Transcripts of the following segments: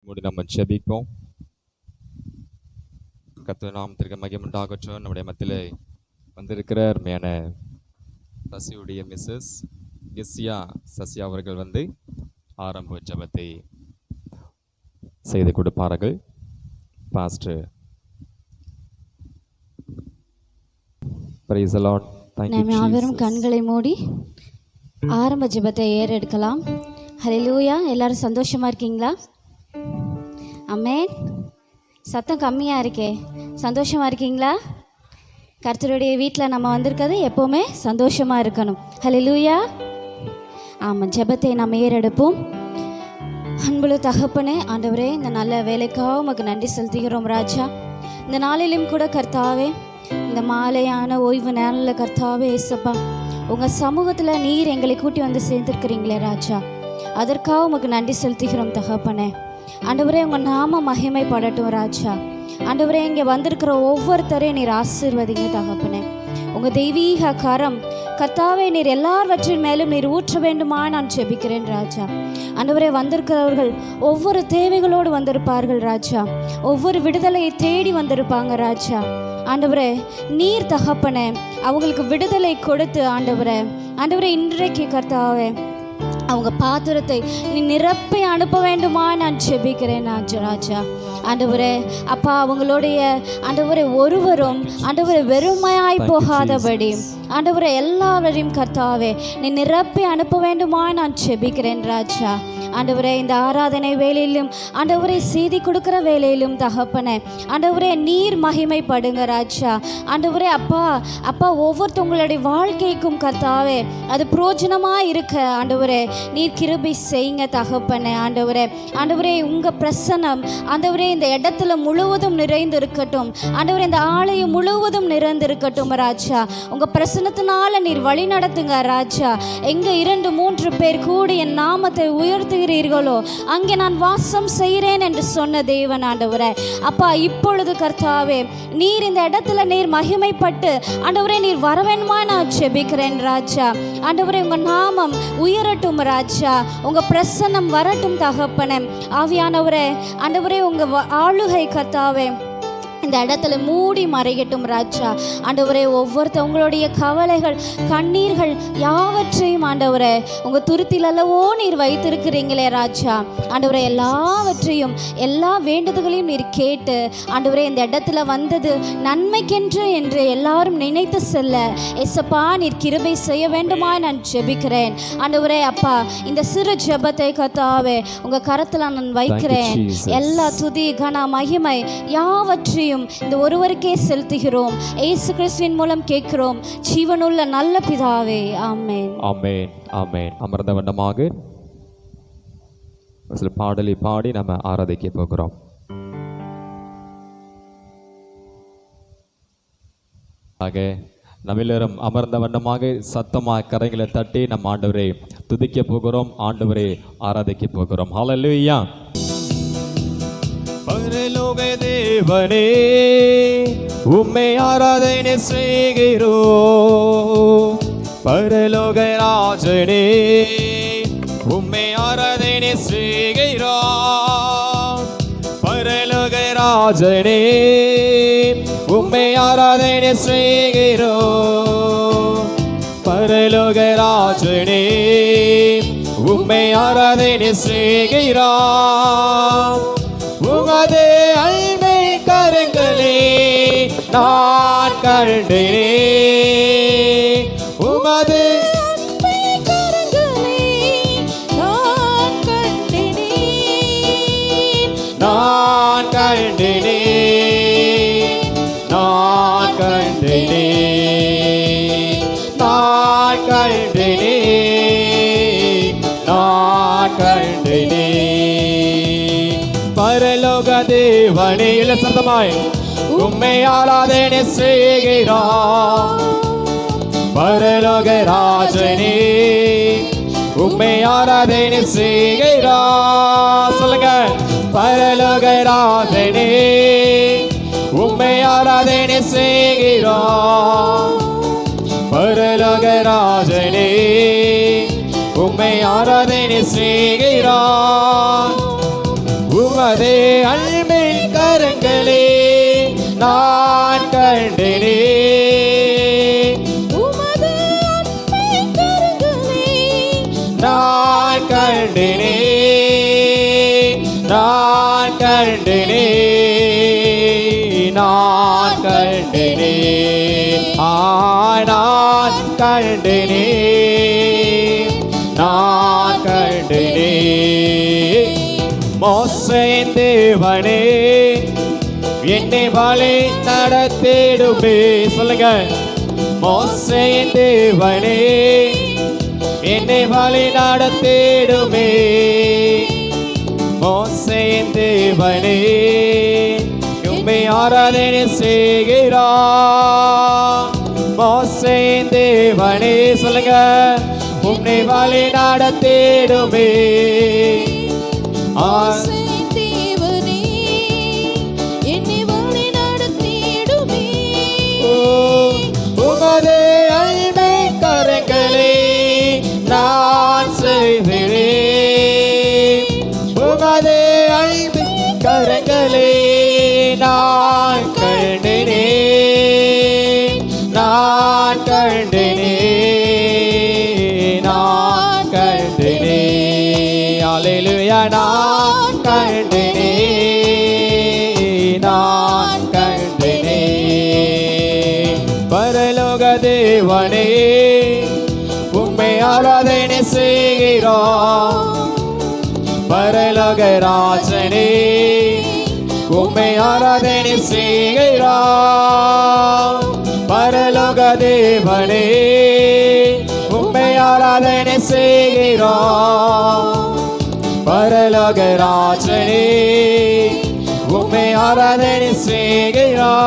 மூடி நம்ம ஜெபிப்போம். கர்த்தர் நாமத்திற்கு மகிமை உண்டாகட்டும். நம்முடைய மத்தியிலே வந்திருக்கிற அருமையான சசியுடைய மிஸ்ஸஸ் சசியா அவர்கள் ஆரம்ப ஜெபத்தை செய்து கொடுப்பார்கள். Pastor. Praise the Lord. Thank you, Jesus. நாம் கண்களை மூடி ஆரம்ப ஜெபத்தை ஏறெடுக்கலாம். ஹல்லேலூயா. எல்லாரும் சந்தோஷமா இருக்கீங்களா? ஆமென். சத்தம் கம்மியாக இருக்கே. சந்தோஷமா இருக்கீங்களா? கர்த்தருடைய வீட்டில் நம்ம வந்திருக்கிறது எப்போவுமே சந்தோஷமாக இருக்கணும். ஹல்லேலூயா. ஆமாம், ஜெபத்தை நாம் ஏறெடுப்போம். அன்புள்ள தகப்பனே, ஆண்டவரே, இந்த நல்ல வேலைக்காக உமக்கு நன்றி செலுத்துகிறோம் ராஜா. இந்த நாளிலும் கூட கர்த்தாவே, இந்த மாலையான ஓய்வு நேரில் கர்த்தாவே ஏசப்பா, உங்கள் சமூகத்தில் நீர் எங்களை கூட்டி வந்து சேர்ந்துருக்கிறீங்களே ராஜா, அதற்காக உமக்கு நன்றி செலுத்துகிறோம் தகப்பனே. ஆண்டவரே, உங்கள் நாம மகிமைப்படட்டும் ராஜா. ஆண்டவரே, இங்கே வந்திருக்கிற ஒவ்வொருத்தரையும் நீர் ஆசீர்வதிங்க தகப்பனே. உங்கள் தெய்வீக கரம் கர்த்தாவே நீர் எல்லாவற்றின் மேலும் நீர் ஊற்ற வேண்டுமா நான் ஜெபிக்கிறேன் ராஜா. ஆண்டவரே, வந்திருக்கிறவர்கள் ஒவ்வொரு தேவைகளோடு வந்திருப்பார்கள் ராஜா, ஒவ்வொரு விடுதலையை தேடி வந்திருப்பாங்க ராஜா. ஆண்டவரே, நீர் தகப்பனே அவங்களுக்கு விடுதலை கொடுத்து ஆண்டவரே, இன்றைக்கு கர்த்தாவே அவங்க பாத்திரத்தை நீ நிரப்பி அனுப்ப வேண்டுமா நான் ஜெபிக்கிறேன் ராஜா. ஆண்டவரே அப்பா, அவங்களுடைய ஆண்டவரே ஒருவரும் ஆண்டவரே வெறுமையாய் போகாதபடி ஆண்டவரே எல்லாவரையும் கர்த்தாவே நீ நிரப்பி அனுப்ப வேண்டுமா நான் ஜெபிக்கிறேன் ராஜா. ஆண்டவரே, இந்த ஆராதனை வேலையிலும் ஆண்டவரே செய்தி கொடுக்குற வேலையிலும் தகப்பனே ஆண்டவரே நீர் மகிமைப்படுங்க ராஜா. ஆண்டவரே அப்பா ஒவ்வொருத்தவங்களுடைய வாழ்க்கைக்கும் கர்த்தாவே அது பிரயோஜனமாக இருக்க ஆண்டவரே நீர் கிருபை செய்யுங்க தகப்பனே. ஆண்டவரே உங்கள் பிரசன்னம் ஆண்டவரே இந்த இடத்துல முழுவதும் நிறைந்து இருக்கட்டும். ஆண்டவரே, இந்த ஆலயம் முழுவதும் நிறைந்து இருக்கட்டும் ராஜா. உங்கள் பிரசன்னத்தினால நீர் வழி நடத்துங்க ராஜா. எங்கே 2-3 பேர் கூடி என் நாமத்தை உயர்த்துகிறீர்களோ அங்கே நான் வாசம் செய்கிறேன் என்று சொன்ன தேவன் ஆண்டவரே. அப்பா, இப்பொழுது கர்த்தாவே நீர் இந்த இடத்துல நீர் மகிமைப்பட்டு ஆண்டவரே நீர் வரவேணுமா நான் ஜெபிக்கிறேன் ராஜா. ஆண்டவரே, உங்கள் நாமம் உயரட்டும் ராஜா, உங்கள் பிரசன்னம் வரட்டும் தகப்பனே. ஆவியானவரே ஆண்டவரே, உங்கள் ஆளுகை கர்த்தாவே இந்த இடத்துல மூடி மறையட்டும் ராஜா. ஆண்டவரே, ஒவ்வொருத்தவங்களுடைய கவலைகள் கண்ணீர்கள் யாவற்றையும் ஆண்டவரே உங்கள் துருத்தில் அல்லவோ நீர் வைத்திருக்கிறீங்களே ராஜா. ஆண்டவரே, எல்லாவற்றையும் எல்லா வேண்டுதல்களையும் நீர் கேட்டு ஆண்டவரே இந்த இடத்துல வந்தது நன்மைக்கென்று என்று எல்லாரும் நினைத்து செல்ல எசப்பா நீர் கிருபை செய்ய வேண்டுமா நான் ஜெபிக்கிறேன். ஆண்டவரே அப்பா, இந்த சிறு ஜெபத்தை கர்த்தாவே உங்கள் கரத்தில் நான் வைக்கிறேன். எல்லா துதி கன மகிமை யாவற்றையும் இந்த ஒருவருக்கே செலுத்துகிறோம். இயேசு கிறிஸ்துவின் மூலம் கேட்கிறோம் ஜீவனுள்ள நல்ல பிதாவே. ஆமென். ஆமென். ஆமென். அமர்ந்த வண்ணமாக சில பாடலை பாடி நம்ம ஆராதிக்க போகிறோம். நம்மிலும் அமர்ந்த வண்ணமாக சத்தமாக கரைகளை தட்டி நம் ஆண்டவரை துதிக்க போகிறோம், ஆண்டவரை ஆராதிக்க போகிறோம். ஹல்லேலூயா. பரலோக தேவனே உம்மை ஆராதனை செய்கிறோம். பரலோக ராஜனே உம்மை ஆராதனை செய்கிறோம். பரலோக ராஜனே உம்மை ஆராதனை செய்கிறோம். பரலோக ராஜனே உம்மை ஆராதனை செய்கிறோம். உமது அன்பை கரங்களே நான் கண்டேனே. உமது அன்பை கரங்களே நான் கண்டேனே. நான் கண்டேனே. நான் கண்டேனே. நான் கண்டேனே. நான் கண்டேனே. பரலோக தேவனே இல்ல சத்தமாய் உம்மை ஆராதனை செய்கிறோம். பரலோக ராஜனே உம்மை ஆராதனை செய்கிறோம். சொல்லுங்க. பரலோக ராஜனே உம்மை ஆராதனை செய்கிறோம். பரலோக ராஜனே உம்மை ஆராதனை செய்கிறோம். உமது அன்பின் கரங்களே நான் கண்டேனே. உமது அன்பின் கரங்களே நான் கண்டேனே, நான் கண்டேனே, நான் கண்டேனே, நான் கண்டேனே, நான் கண்டேனே. மோசேயின் தேவனே என்னை வழி நடத்திடுமே. சொல்லுங்க. மோசேயின் தேவனே என்னை வழி நடத்திடுமே. மோசேயின் தேவனே உம்மை ஆராதனை செய்கிறார். மோசேயின் தேவனே சொல்லுங்க. உம்மை வழி நடத்திடுமே. மோசேயின் தேவனே என்னை வழி நடத்திடுமே. உமது அன்பின் கரங்களே நான் செய்தேனே. உமது அன்பின் கரங்களே நான் கண்டேனே, நான் கண்டேனே, நான் கண்டேனே. அல்லேலூயா. நான் கண்டேனே, நான் கண்டேனே. பரலோக தேவனே உம்மை ஆராதனை செய்கிறோம். பரலோக ராஜனே உம்மை ஆராதனை செய்கிறோம். பரலோக தேவனே உம்மை ஆராதனை செய்கிறோம். பரலோக ராஜனே உம்மை ஆராதனை செய்கிறோம்.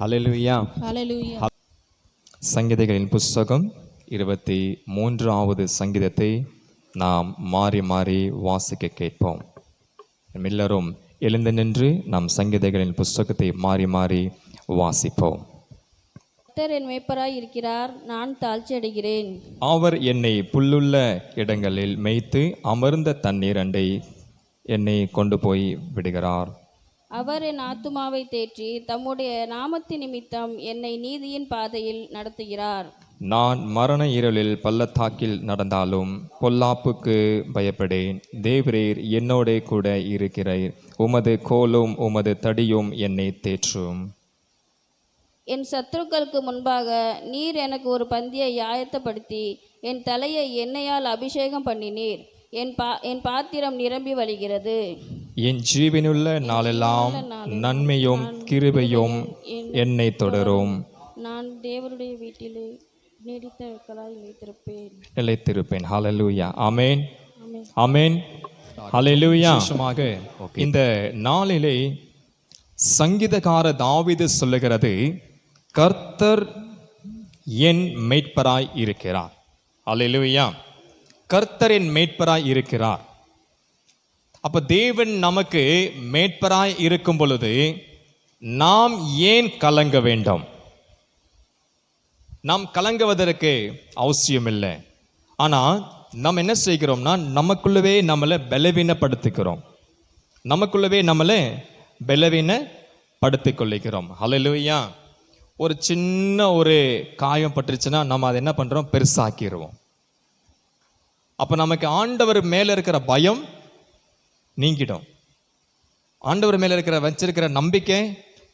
ஹல்லேலூயா. ஹல்லேலூயா. சங்கீதங்களின் புஸ்தகம் 23வது சங்கீதத்தை நாம் மாறி மாறி வாசிக்க கேட்போம். எல்லாரும் எழுந்து நின்று நம் சங்கீதங்களின் புஸ்தகத்தை மாறி மாறி வாசிப்போம். கர்த்தர் என் மேய்ப்பராய் இருக்கிறார், நான் தாழ்ச்சி அடைகிறேன். அவர் என்னை புல்லுள்ள இடங்களில் மேய்த்து அமர்ந்த தண்ணீர் அண்டை என்னை கொண்டு போய் விடுகிறார். அவர் என் ஆத்துமாவை தேற்றி தம்முடைய நாமத்தின் நிமித்தம் என்னை நீதியின் பாதையில் நடத்துகிறார். நான் மரண இருளில் பள்ளத்தாக்கில் நடந்தாலும் பொல்லாப்புக்கு பயப்படேன். தேவரீர் என்னோட கூட இருக்கிறீர். உமது கோலும் உமது தடியும் என்னை தேற்றும். என் சத்துருக்களுக்கு முன்பாக நீர் எனக்கு ஒரு பந்தியை ஆயத்தப்படுத்தி என் தலையை எண்ணெயால் அபிஷேகம் பண்ணினீர். என் பாத்திரம் நிரம்பி வழிகிறது. என் ஜீவனுள்ள நாளெல்லாம் நன்மையும் கிருபையும் என்னை தொடரும். நான் தேவருடைய வீட்டிலே நீடித்த நிலைத்திருப்பேன். ஹல்லேலூயா. ஆமென், ஆமென், ஹல்லேலூயா. இந்த நாளிலே சங்கீதக்கார தாவீது சொல்லுகிறது, கர்த்தர் என் மேய்ப்பராய் இருக்கிறார். ஹல்லேலூயா. கர்த்தரின் மேய்ப்பராய் இருக்கிறார். அப்ப தேவன் நமக்கு மேய்ப்பராய் இருக்கும் பொழுது நாம் ஏன் கலங்க வேண்டும்? நாம் கலங்குவதற்கு அவசியம் இல்லை. ஆனால் நாம் என்ன செய்கிறோம்னா நமக்குள்ளவே நம்மளை பலவீனப்படுத்திக்கிறோம். நமக்குள்ளவே நம்மளை பலவீனப்படுத்திக் கொள்ளுகிறோம். ஹல்லேலூயா. ஒரு சின்ன ஒரு காயம் பட்டுருச்சுன்னா நம்ம அதை என்ன பண்ணுறோம்? பெருசாக்கிடுவோம். அப்போ நமக்கு ஆண்டவர் மேலே இருக்கிற பயம் நீங்கிடும். ஆண்டவர் மேலே வச்சிருக்கிற நம்பிக்கை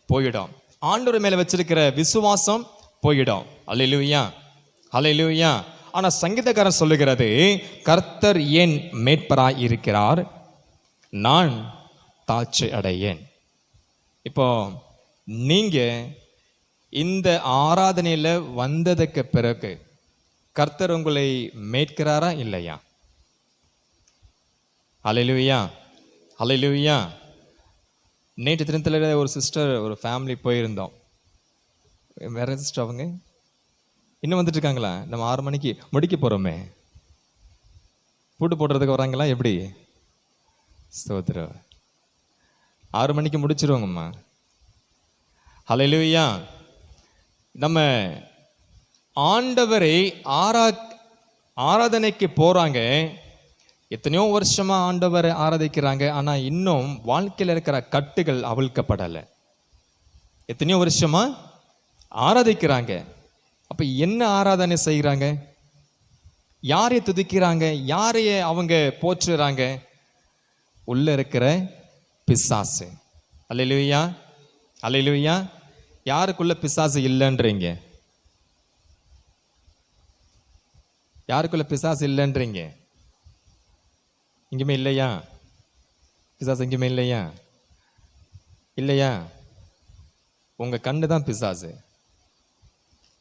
போயிடும். ஆண்டவர் மேலே வச்சிருக்கிற விசுவாசம் போயிடும். அல்லேலூயா, அல்லேலூயா. ஆனால் சங்கீதக்காரன் சொல்லுகிறது, கர்த்தர் என் மேய்ப்பராய் இருக்கிறார், நான் தாழ்ச்சி அடையேன். இப்போ நீங்க இந்த ஆராதனையில் வந்ததுக்கு பிறகு கர்த்தர் உங்களை மீட்கிறாரா இல்லையா? ஹல்லேலூயா, ஹல்லேலூயா. நேற்று தினத்தில் ஒரு சிஸ்டர், ஒரு ஃபேமிலி போயிருந்தோம். வேற சிஸ்டர் அவங்க இன்னும் வந்துட்டு இருக்காங்களா? நம்ம 6 மணிக்கு முடிக்க போகிறோமே, பூட்டு போடுறதுக்கு வராங்களா எப்படி? ஸ்தோத்திரம். 6 மணிக்கு முடிச்சிருவோங்கம்மா. ஹல்லேலூயா. நம்ம ஆண்டவரை ஆராதனைக்கு போகிறாங்க. எத்தனையோ வருஷமா ஆண்டவரை ஆராதிக்கிறாங்க. ஆனால் இன்னும் வாழ்க்கையில் இருக்கிற கட்டுகள் அவிழ்க்கப்படலை. எத்தனையோ வருஷமா ஆராதிக்கிறாங்க. அப்போ என்ன ஆராதனை செய்கிறாங்க? யாரைய துதிக்கிறாங்க? யாரைய அவங்க போற்றுறாங்க? உள்ள இருக்கிற பிசாசு. அல்லேலூயா, அல்லேலூயா. யாருக்குள்ள பிசாசு இல்லைன்றீங்க? யாருக்குள்ள பிசாசு இல்லைன்றீங்க? எங்கேயுமே இல்லையா? பிசாசு எங்கேயுமே இல்லையா? இல்லையா? உங்க கண்ணு தான் பிசாசு.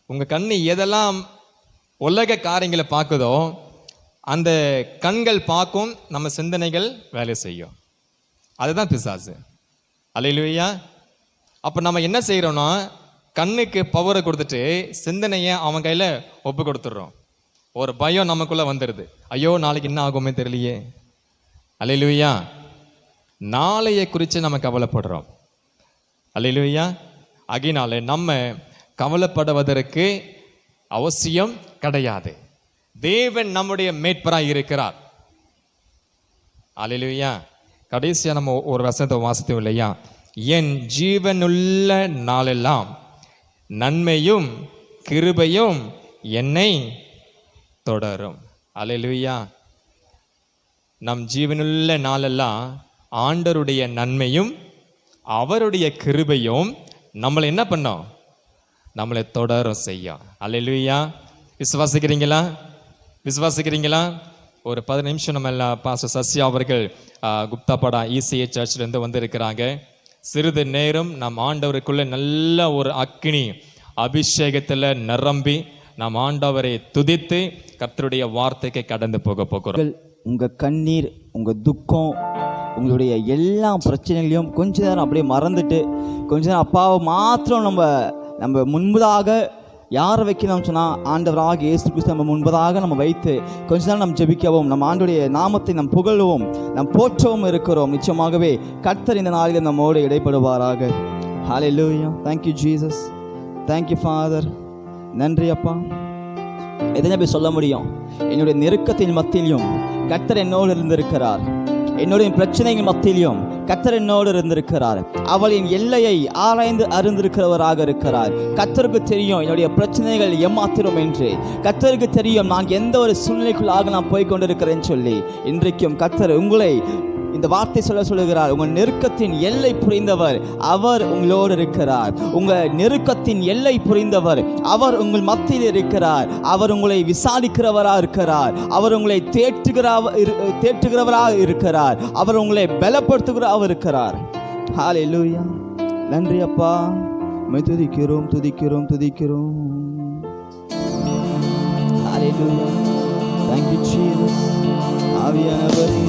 உங்க கண்ணு எதெல்லாம் உலக காரியங்களை பார்க்குதோ அந்த கண்கள் பார்க்கும், நம்ம சிந்தனைகள் வேலை செய்யும். அதுதான் பிசாசு. அல்லேலூயா. அப்போ நம்ம என்ன செய்கிறோம்னா, கண்ணுக்கு பவரை கொடுத்துட்டு சிந்தனையை அவன் கையில் ஒப்பு கொடுத்துட்றோம். ஒரு பயம் நமக்குள்ளே வந்துடுது. ஐயோ நாளைக்கு என்ன ஆகுமே தெரியலையே. அல்லேலூயா. நாளைய குறித்து நம்ம கவலைப்படுறோம். அல்லேலூயா. ஆகையினால நம்ம கவலைப்படுவதற்கு அவசியம் கிடையாது. தேவன் நம்முடைய மேய்ப்பராய் இருக்கிறார். அல்லேலூயா. கடைசியாக நம்ம ஒரு வசனத்தை வாசித்தோம் இல்லையா? என் ஜீவனுள்ள நாளெல்லாம் நன்மையும் கிருபையும் என்னை தொடரும். அல்லேலூயா. நம் ஜீவனுள்ள நாளெல்லாம் ஆண்டவருடைய நன்மையும் அவருடைய கிருபையும் நம்மளை என்ன பண்ணோம்? நம்மளை தொடரும் செய்யும். அல்லேலூயா. விசுவாசிக்கிறீங்களா? விசுவாசிக்கிறீங்களா? ஒரு 10 நிமிஷம் நம்ம எல்லாம் பாஸ்டர் சசியா அவர்கள் குப்தாபாடா ECA சர்ச்சிலேருந்து வந்திருக்கிறாங்க. சிறிது நேரம் நம் ஆண்டவருக்குள்ள நல்ல ஒரு அக்கினி அபிஷேகத்தில் நிரம்பி நாம் ஆண்டவரை துதித்து கர்த்தருடைய வார்த்தைக்கு கடந்து போக போகிறோம். உங்கள் கண்ணீர், உங்கள் துக்கம், உங்களுடைய எல்லா பிரச்சனைகளையும் கொஞ்ச நேரம் அப்படியே மறந்துட்டு கொஞ்ச நேரம் அப்பாவை மாத்திரம் நம்ம முன்பதாக யாரை வைக்கணும்னு சொன்னால் ஆண்டவராக இயேசு கிறிஸ்து நம்ம முன்பதாக நம்ம வைத்து கொஞ்ச நேரம் நம்ம ஜெபிக்கவும், நம்ம ஆண்டுடைய நாமத்தை நம் புகழவும், நம் போற்றவும் இருக்கிறோம். நிச்சயமாகவே கர்த்தர் இந்த நாளில் நம்மோடு இடைப்படுவாராக. ஹல்லேலூயா. Thank you Jesus. Thank you Father. நன்றி அப்பா. எதனை போய் சொல்ல முடியும்? என்னுடைய நெருக்கத்தின் மத்தியிலும் கர்த்தர் என்னோடு இருந்திருக்கிறார். என்னுடைய பிரச்சனைகள் மத்தியிலும் கர்த்தர் என்னோடு இருந்திருக்கிறார். அவள் என் எல்லையை ஆராய்ந்து அறிந்திருக்கிறவராக இருக்கிறார். கர்த்தருக்கு தெரியும் என்னுடைய பிரச்சனைகள் ஏமாத்திரும் என்று. கர்த்தருக்கு தெரியும் நான் எந்த ஒரு சூழ்நிலைக்குள்ளாக நான் போய் கொண்டிருக்கிறேன்னு சொல்லி. இன்றைக்கும் கர்த்தர் உங்களை இந்த வார்த்தை சொல்லுகிறார். உங்கள் நெருக்கத்தின் எல்லை புரிந்தவர் அவர் உங்களோடு இருக்கிறார். உங்கள் நெருக்கத்தின் எல்லை புரிந்தவர் அவர் உங்கள் மத்தியில் இருக்கிறார். அவர் உங்களை விசாரிக்கிறவராக இருக்கிறார். அவர் உங்களை தேற்றுகிறவராக இருக்கிறார். அவர் உங்களை பலப்படுத்துகிறவராக இருக்கிறார். ஹல்லேலூயா. நன்றி அப்பா. துதிக்கிறோம் துதிக்கிறோம் துதிக்கிறோம். ஹல்லேலூயா. Thank you Jesus. ஆவியானவரே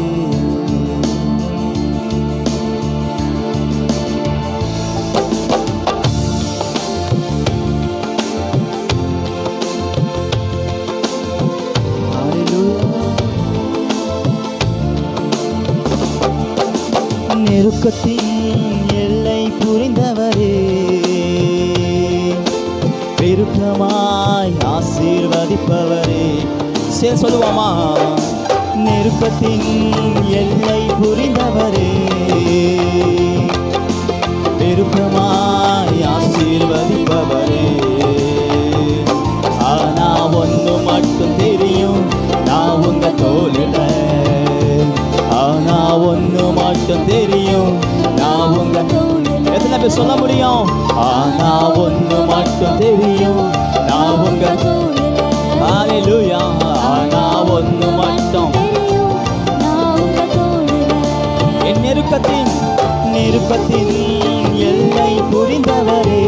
நெருக்கத்தின் எல்லை புரிந்தவரே, பெருக்கமாய் ஆசீர்வதிப்பவரே. சொல்லுவாமா? நெருக்கத்தின் எல்லை புரிந்தவரே, பெருக்கமாய் ஆசீர்வதிப்பவரே. ஆனா ஒன்று மட்டும் தெரியும், நான் உங்க தோளில். ஆனா ஒன்று மட்டும் தெரியும், நான் உங்க தோளில். எத்தனை பேர் சொல்ல முடியும்? ஆனா ஒன்று மட்டும் தெரியும், நான் உங்க தோளில். ஹல்லேலூயா. ஆனா ஒன்று மட்டும் என் நெருக்கத்தின் எல்லை புரிந்தவரே,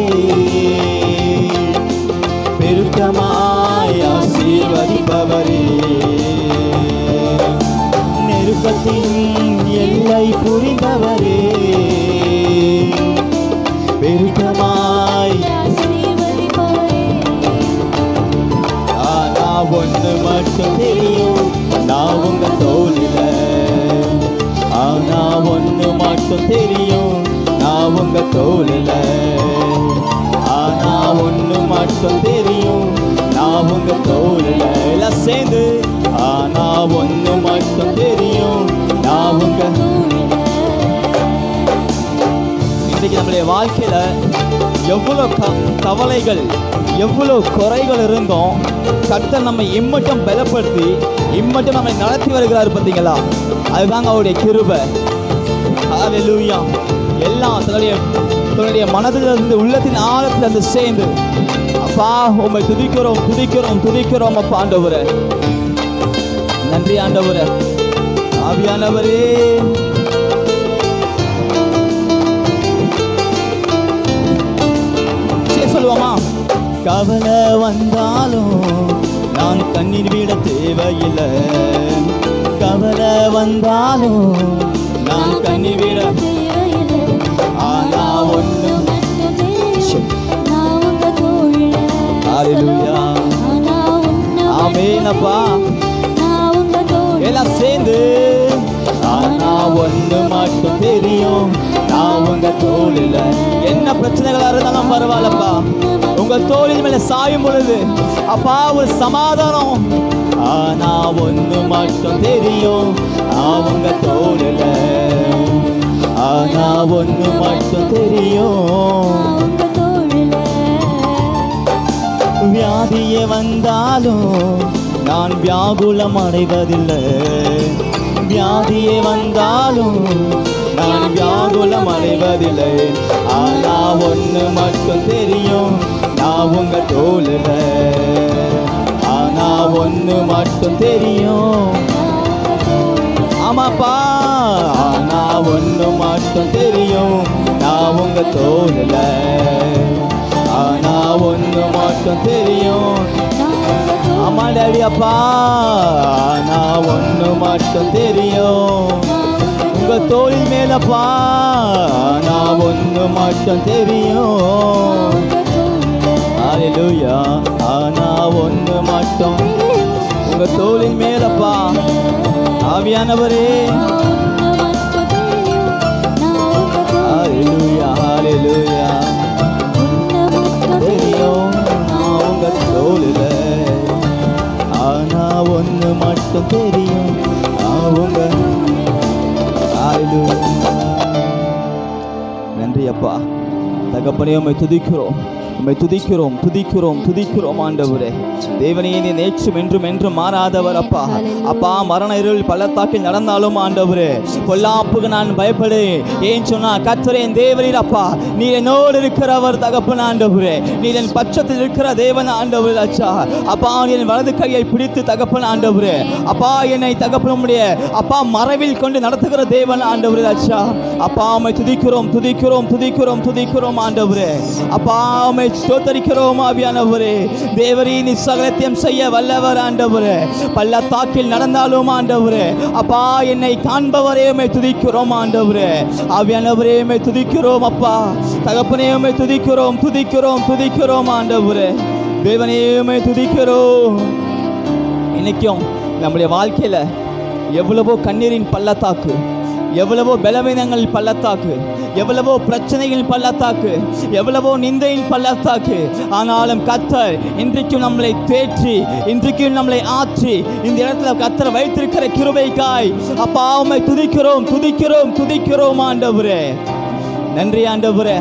பெருக்கமாய் ஆசீர்வதி ஒன்று மட்டும் தெரியும், நான் உங்க தோளில. ஆனா ஒன்று மட்டும் தெரியும், நான் உங்க தோளில. ஆனா ஒன்று மட்டும் தெரியும், நான் உங்க தோளில. எல்லாம் சேர்ந்து ஆனா ஒன்று மட்டும் தெரியும், நான் உங்க. இன்றைக்கு நம்முடைய வாழ்க்கையில எவ்வளவு கவலைகள், எவ்வளவு குறைகள் இருந்தோம், கர்த்தர் நம்மை இம்மட்டும் பலப்படுத்தி இம்மட்டும் நம்மை நடத்தி வருகிறார். பார்த்தீங்களா? அதுதாங்க அவருடைய கிருபை. ஹல்லேலூயா. எல்லாம் தன்னுடைய மனதிலிருந்து, உள்ளத்தின் ஆழத்திலிருந்து சேர்ந்து அப்பா உம்மை துதிக்கிறோம் துதிக்கிறோம் துதிக்கிறோம் அப்பா. ஆண்டவரே நன்றி ஆண்டவரே. ஆவியானவரே சொல்லுவோமா? கவலை வந்தாலும் நான் கண்ணீர் விட தேவையில்லை. கவலை வந்தாலும் நான் கண்ணீர் விட. ஆனா ஒண்ணு ஹல்லேலூயா. ஆமென் அப்பா. எல்லாம் சேர்ந்து ஆனா ஒண்ணு மட்டும் தெரியும், நான் உங்க தோளில. என்ன பிரச்சனைகளா இருந்தாலும் பரவாயில்லப்பா, உங்க தோளின் மேல சாயும் பொழுது அப்பா ஒரு சமாதானம். ஆனா ஒண்ணு மட்டும் தெரியும், நான் உங்க தோளில. ஆனா ஒண்ணு மட்டும் தெரியும். வியாதியே வந்தாலும் நான் வியாகுலம் அடைவதில்லை. வியாதியே வந்தாலும் நான் வியாகுலம் அடைவதில்லை. ஆனா ஒண்ணு மட்டும் தெரியும், நான் உங்க தோளில. ஆனா ஒண்ணு மட்டும் தெரியும். ஆமாப்பா. ஆனா ஒண்ணு மட்டும் தெரியும், நான் உங்க தோளில. ஆனா ஒண்ணு மட்டும் தெரியும். ஆமா டாடி அப்பா. ஆனா ஒண்ணு மட்டும் தெரியும், உங்க தோளின் மேலப்பா. ஆனா ஒண்ணு மட்டும் தெரியும். ஹல்லேலூயா. ஆனா ஒண்ணு மட்டும் உங்க தோளின் மேலப்பா. ஆவியானவரே ஹல்லேலூயா ஹல்லேலூயா. தெரியும் நான் உங்க தோளில. ஆனா ஒண்ணு மட்டும் தெரியும், நான் உங்க. நன்றி அப்பா. தகப்பனே உம்மை துதிக்கிறோம், உம்மை துதிக்கிறோம் துதிக்கிறோம் துதிக்கிறோம் ஆண்டவரே. தேவனே நீ நேற்றும் என்றும் என்றும் மாறாதவர் அப்பா. அப்பா மரண இருள் பள்ளத்தாக்கில் நடந்தாலும் ஆண்டவரே பொல்லாப்புக்கு நான் பயப்படு. ஏன் சொன்னா கர்த்தரே என் தேவரீர் அப்பா, நீ என்னோடு இருக்கிறவர் தகப்பன் ஆண்டவரே. நீ என் பட்சத்தில் இருக்கிற தேவன் ஆண்டவர் அச்சா. அப்பா என் வலது கையை பிடித்து தகப்பன் ஆண்டவரே அப்பா என்னை தகப்பனுடைய அப்பா மறைவில் கொண்டு நடத்துகிற தேவன் ஆண்டவரே அச்சா. அப்பா உம்மை துதிக்கிறோம் துதிக்கிறோம் துதிக்கிறோம் துதிக்கிறோம் ஆண்டவரே. அப்பா உம்மை ஸ்தோத்தரிக்கிறோம் ஆவியானவரே. தேவரீ நீ சகலத்தையும் செய்ய வல்லவர் ஆண்டவரே. பள்ளத்தாக்கில் நடந்தாலும் ஆண்டவரே அப்பா என்னை காண்பவரே உம்மை துதிக்கிறோம் ஆண்டவரே. ஆவியானவரே உம்மை துதிக்கிறோம் அப்பா. தகப்பனே உம்மை துதிக்கிறோம் துதிக்கிறோம் துதிக்கிறோம் ஆண்டவரே. தேவனே உம்மை துதிக்கிறோம். இன்னைக்கும் நம்முடைய வாழ்க்கையில எவ்வளவோ கண்ணீரின் பள்ளத்தாக்கு, எவ்வளவோ பலவீனங்கள் பள்ளத்தாக்கு, எவ்வளவோ பிரச்சனைகள் பள்ளத்தாக்கு, எவ்வளவோ நிந்தையின் பள்ளத்தாக்கு. ஆனாலும் கர்த்தர் இன்றைக்கும் நம்மளை தேற்றி, இன்றைக்கும் நம்மளை ஆற்றி இந்த இடத்துல கர்த்தர் வைத்திருக்கிற கிருபைக்காய் அப்பா உம்மை துதிக்கிறோம் துதிக்கிறோம் துதிக்கிறோம் ஆண்டவரே. நன்றி ஆண்டவரே.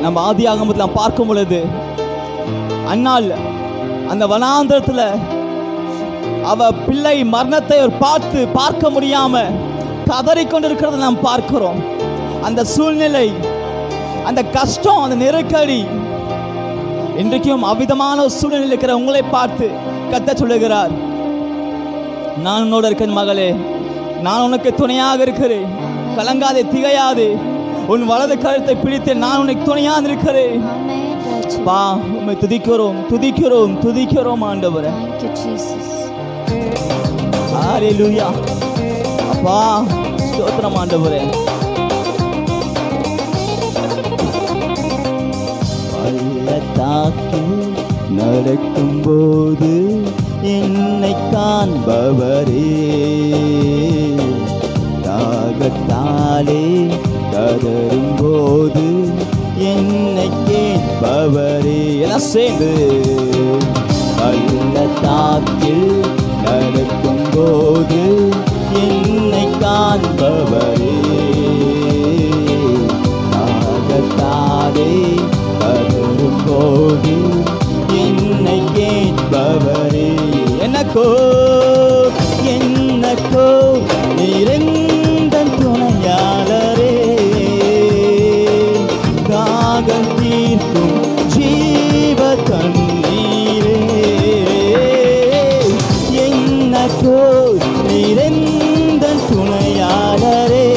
நம்ம ஆதியாகமத்துல பார்க்கும் பொழுது அன்னாள் அந்த வனாந்தரத்துல அவ பிள்ளை மரணத்தை பார்க்க முடியாம கதறிக்கொண்டிருக்கிறத நாம் பார்க்கிறோம். அந்த சூழ்நிலை, அந்த கஷ்டம், அந்த நெருக்கடி இன்றைக்கும் அவ்விதமான சூழ்நிலை இருக்கிற உங்களை பார்த்து கர்த்தர் சொல்லுகிறார், நான் உன்னோட இருக்கேன் மகளே, நான் உனக்கு துணையாக இருக்கிறேன், கலங்காதே திகையாதே, உன் வலது கழுத்தை பிடித்து நான் உனக்கு துணையாக இருக்கிறேன். பா உம்மை துதிக்கிறோம் துதிக்கிறோம் துதிக்கிறோம் ஆண்டவரே. ஹல்லேலூயா. அப்பா ஸ்தோத்திரம் ஆண்டவரே. பள்ளத்தாக்கில் நடக்கும்போது என்னை காண்பவரே, தாகத்தாலே கதறும்போது என்னை கேட்பவரே. எல்லாம் சேர்ந்து பள்ளத்தாக்கில் நடக்கும்போது என்னை காண்பவரே, தாகத்தாலே கதறும்போது என்னை கேட்பவரே. எனக்கோ நீரெந்தன் துணையாளரே, தாகம் தீர்க்கும் ஜீவ தண்ணீரே. எனக்கோ நீரெந்தன் துணையாளரே,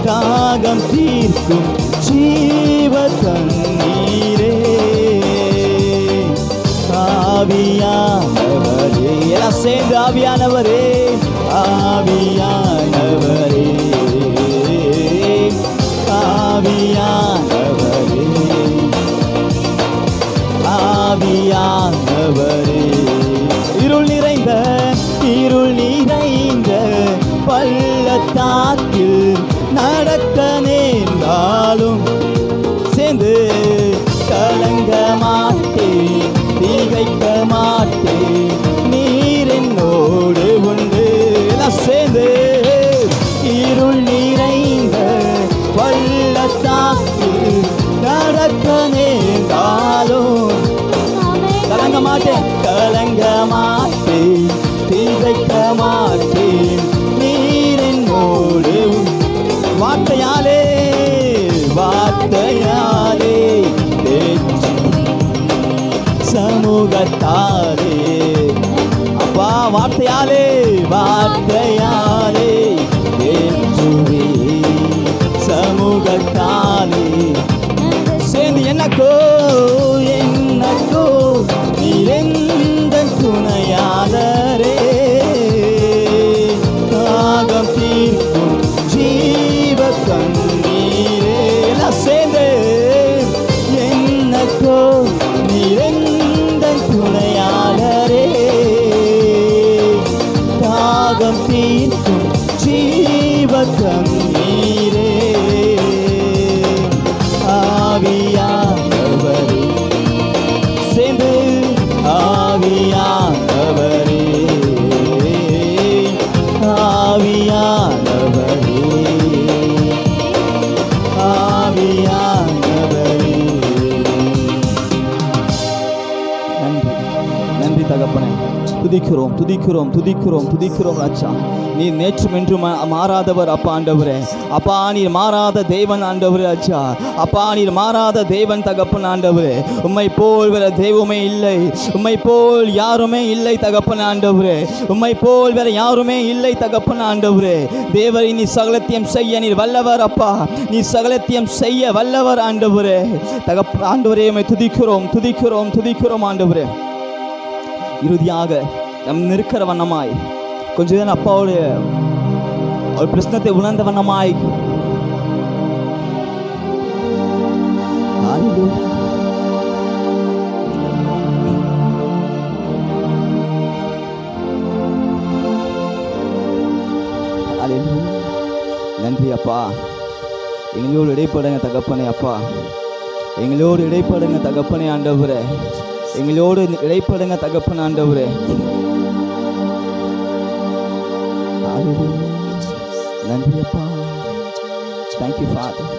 தாகம் தீர்க்கும் ஜீவ தண்ணீரே. ஆவியானவரே, எல்லாம் சேர்ந்து ஆவியானவரே, ஆவியானவரே, ஆவியானவரே, ஆவியானவரே. இருள் நிறைந்த பள்ளத்தாக்கில் நடக்க நேர்ந்தாலும் சேர்ந்து கலங்க மாட்டேன், திகைக்க மாட்டேன், நீர் என்னோடு உண்டு. எல்லாம் சேர்ந்து இருள் நிறைந்த பள்ளத்தாக்கில் நடக்க நேர்ந்தாலும் கலங்க மாட்டேன், திகைக்க மாட்டேன், நீர் என்னோடு. வார்த்தையாலே சமூகத்தாலே அப்பா, வார்த்தையாலே தேற்றுவே சமூகத்தாலே. சேர்ந்து எனக்கோ நீரெந்தன் துணையாளரே, தாகம் தீர்க்கும் ஜீவ தண்ணீரே. சேர்ந்து எனக்கோ நீரெந்தன் துணையாளரே, தாகம் தீர்க்கும் ஜீவ தண்ணீரே. ஆவியானவரே, சேர்ந்து ஆவியானவரே, ஆவியானவரே, ஆவியானவரே. நன்றி தகப்பனே, துதிக்கிறோம் ராஜா. நீர் நேற்றும் என்று மாறாதவர் அப்பா ஆண்டவரே. அப்பா நீர் மாறாத தேவன் ஆண்டவரே ராஜா. அப்பா நீர் மாறாத தேவன் தகப்பன் ஆண்டவரே. உம்மை போல் வேற தெய்வமே இல்லை, உம்மை போல் யாருமே இல்லை தகப்பன் ஆண்டவரே. உம்மை போல் வேற யாருமே இல்லை தகப்பன் ஆண்டவரே. தேவரை நீ சகலத்தியம் செய்ய நீர் வல்லவர் அப்பா, நீ சகலத்தியம் செய்ய வல்லவர் ஆண்டவரே. ஆண்டவரே உம்மை துதிக்கிறோம் ஆண்டவரே. இறுதியாக நம் நிற்கிற வண்ணமாய் கொஞ்ச நேரம் அப்பாவுடைய ஒரு பிரச்சனத்தை உணர்ந்த வண்ணமாய் நன்றி அப்பா. எங்களோடு இடைப்படுங்க தகப்பனே அப்பா, எங்களோடு இடைப்படுங்க தகப்பனே ஆண்டவரே, எங்களோடு இடைப்படுங்க தகப்பன் ஆண்டவரே. நன்றி அப்பா. Thank you father.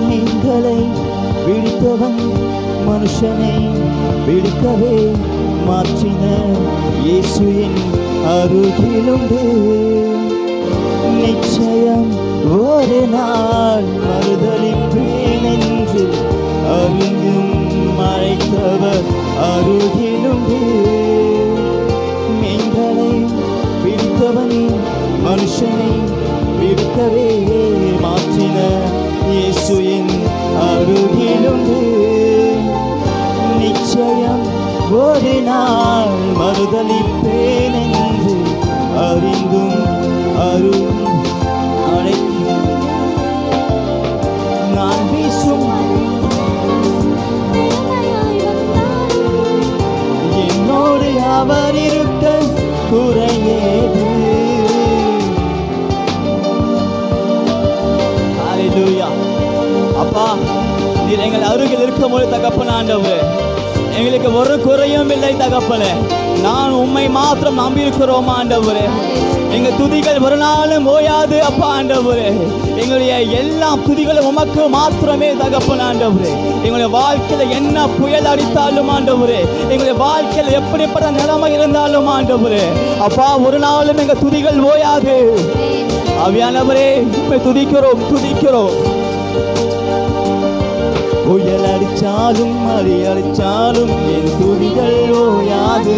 நீங்களை விழித்தவன் மனுஷனை விழிக்கவே மாற்றின இயேசுவின் அருகிலுண்டு. நிச்சயம் ஒரு நாள் மறுதலிப்பேன் என்று அறிந்தும் அழைத்தவர் அருகிலுண்டு. மீன்களை பிடித்தவன் மனுஷனை விடுக்கவே மாற்றின இயேசுவின் அருகிலுண்டு. நிச்சயம் ஒரு நாள் மறுதலிப்பேன் என்று அறிந்தும் அருள் நான் வீசும் என்னோடு அவர் இருக்க குறையேது. ஹல்லேலூயா. அப்பா, நீர் எங்கள் அருகில் இருக்கும்போது தகப்பன் ஆண்டவரே, எங்களுக்கு ஒரு குறையும் இல்லை தகப்பனே. நான் உம்மை மாத்திரம் நம்பியிருக்கிறோம் ஆண்டவரே. எங்க துதிகள் ஒரு நாளும் ஓயாது அப்பா ஆண்டவரே. எங்களுடைய எல்லா துதிகளும் உமக்கு மாத்திரமே தகப்பன் ஆண்டவரே. எங்களுடைய வாழ்க்கையில என்ன புயல் அடித்தாலும் ஆண்டவரே, எங்களுடைய வாழ்க்கையில எப்படிப்பட்ட நிலைமை இருந்தாலும் ஆண்டவரே அப்பா, ஒரு நாளும் எங்க துதிகள் ஓயாது. ஆவியானவரே, உம்மை துதிக்கிறோம். புயல் அடிச்சாலும் அடி அடிச்சாலும் என் துதிகள் ஓயாது.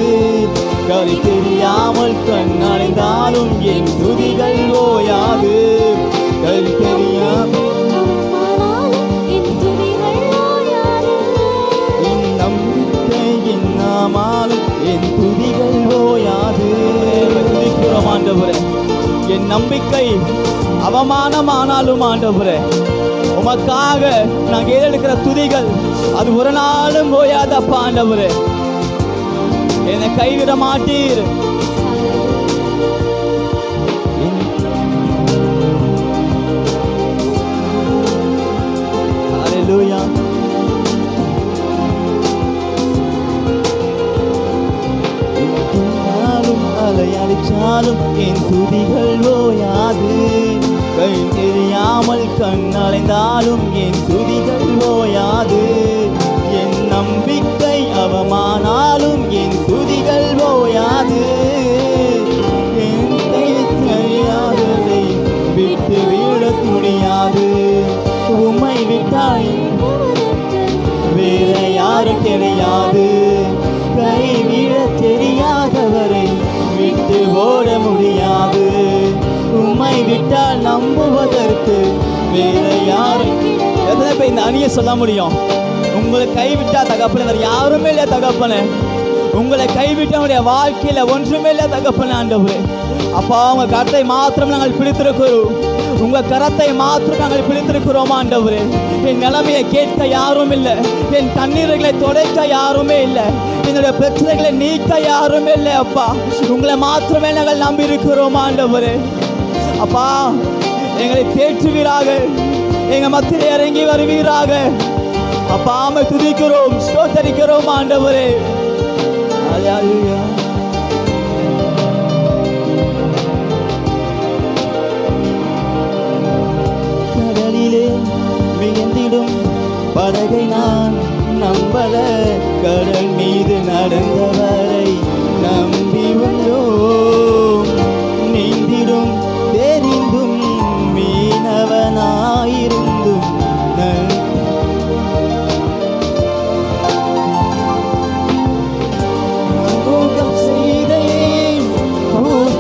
கரை தெரியாமல் கண் அடைந்தாலும் என் துதிகள் ஓயாது. கரை தெரியாமல் என் நம்பிக்கை என்னாமாலும் என் துதிகள் ஓயாது. துதிக்கிறோம் ஆண்டவரே. என் நம்பிக்கை அவமானமானாலும் ஆண்டவரே, உமக்காக நாங்கள் ஏறெடுக்கிற துதிகள் அது ஒரு நாளும் ஓயாதப்பா ஆண்டவரே. என்னை கைவிட மாட்டீர். ஹல்லேலூயா. அலையடிச்சாலும் என் துதிகள் ஓயாது. கை தெரியாமல் கண் அலைந்தாலும் என் துதிகள் ஓயாது. என் நம்பிக்கை அவமானாலும் என் துதிகள் ஓயாது. என் தெரியாததை விட்டு விட முடியாது. உம்மை விட்டாய் வேற யாரும் கிடையாது. கைவிட தெரியாதவரை விட்டு ஓட முடியாது. உம்மை விட்டால் நம்புவதற்கு வேற யாரும். எத்தனை பேர் இந்த அணியை சொல்ல முடியும்? உங்களை கைவிட்டா தகப்பன வேற யாருமே இல்லையா தகப்பன? உங்களை கைவிட்டவனுடைய வாழ்க்கையில ஒன்றுமே இல்லையா தகப்பன ஆண்டவரே. அப்பா, உங்க கரத்தை மாத்திரம் நாங்கள் பிடித்திருக்கிறோம். உங்க கரத்தை மாத்திரம் நாங்கள் பிடித்திருக்கிறோம் ஆண்டவரே. என் நிலைமையை கேட்க யாரும் இல்லை. என் கண்ணீர்களை துடைக்க யாருமே இல்லை. என்னுடைய பிரச்சனைகளை நீக்க யாருமே இல்லை அப்பா. உங்களை மாத்திரமே நாங்கள் நம்பி இருக்கிறோம் ஆண்டவரே. அப்பா, எங்களை தேற்றுவீராக, எங்க மத்தியில் இறங்கி வருவீராக அப்பா. ஆமை துதிக்கிறோம், ஸ்தோத்தரிக்கிறோம் ஆண்டவரே. ஹல்லேலூயா. கடலிலே மிதந்திடும் படகை நான் நம்பல. கடல் மீது நடந்தவரை நம்பி உள்ளோம். நீந்திடும் தெரிந்தும் மீனவனாயிருந்தும்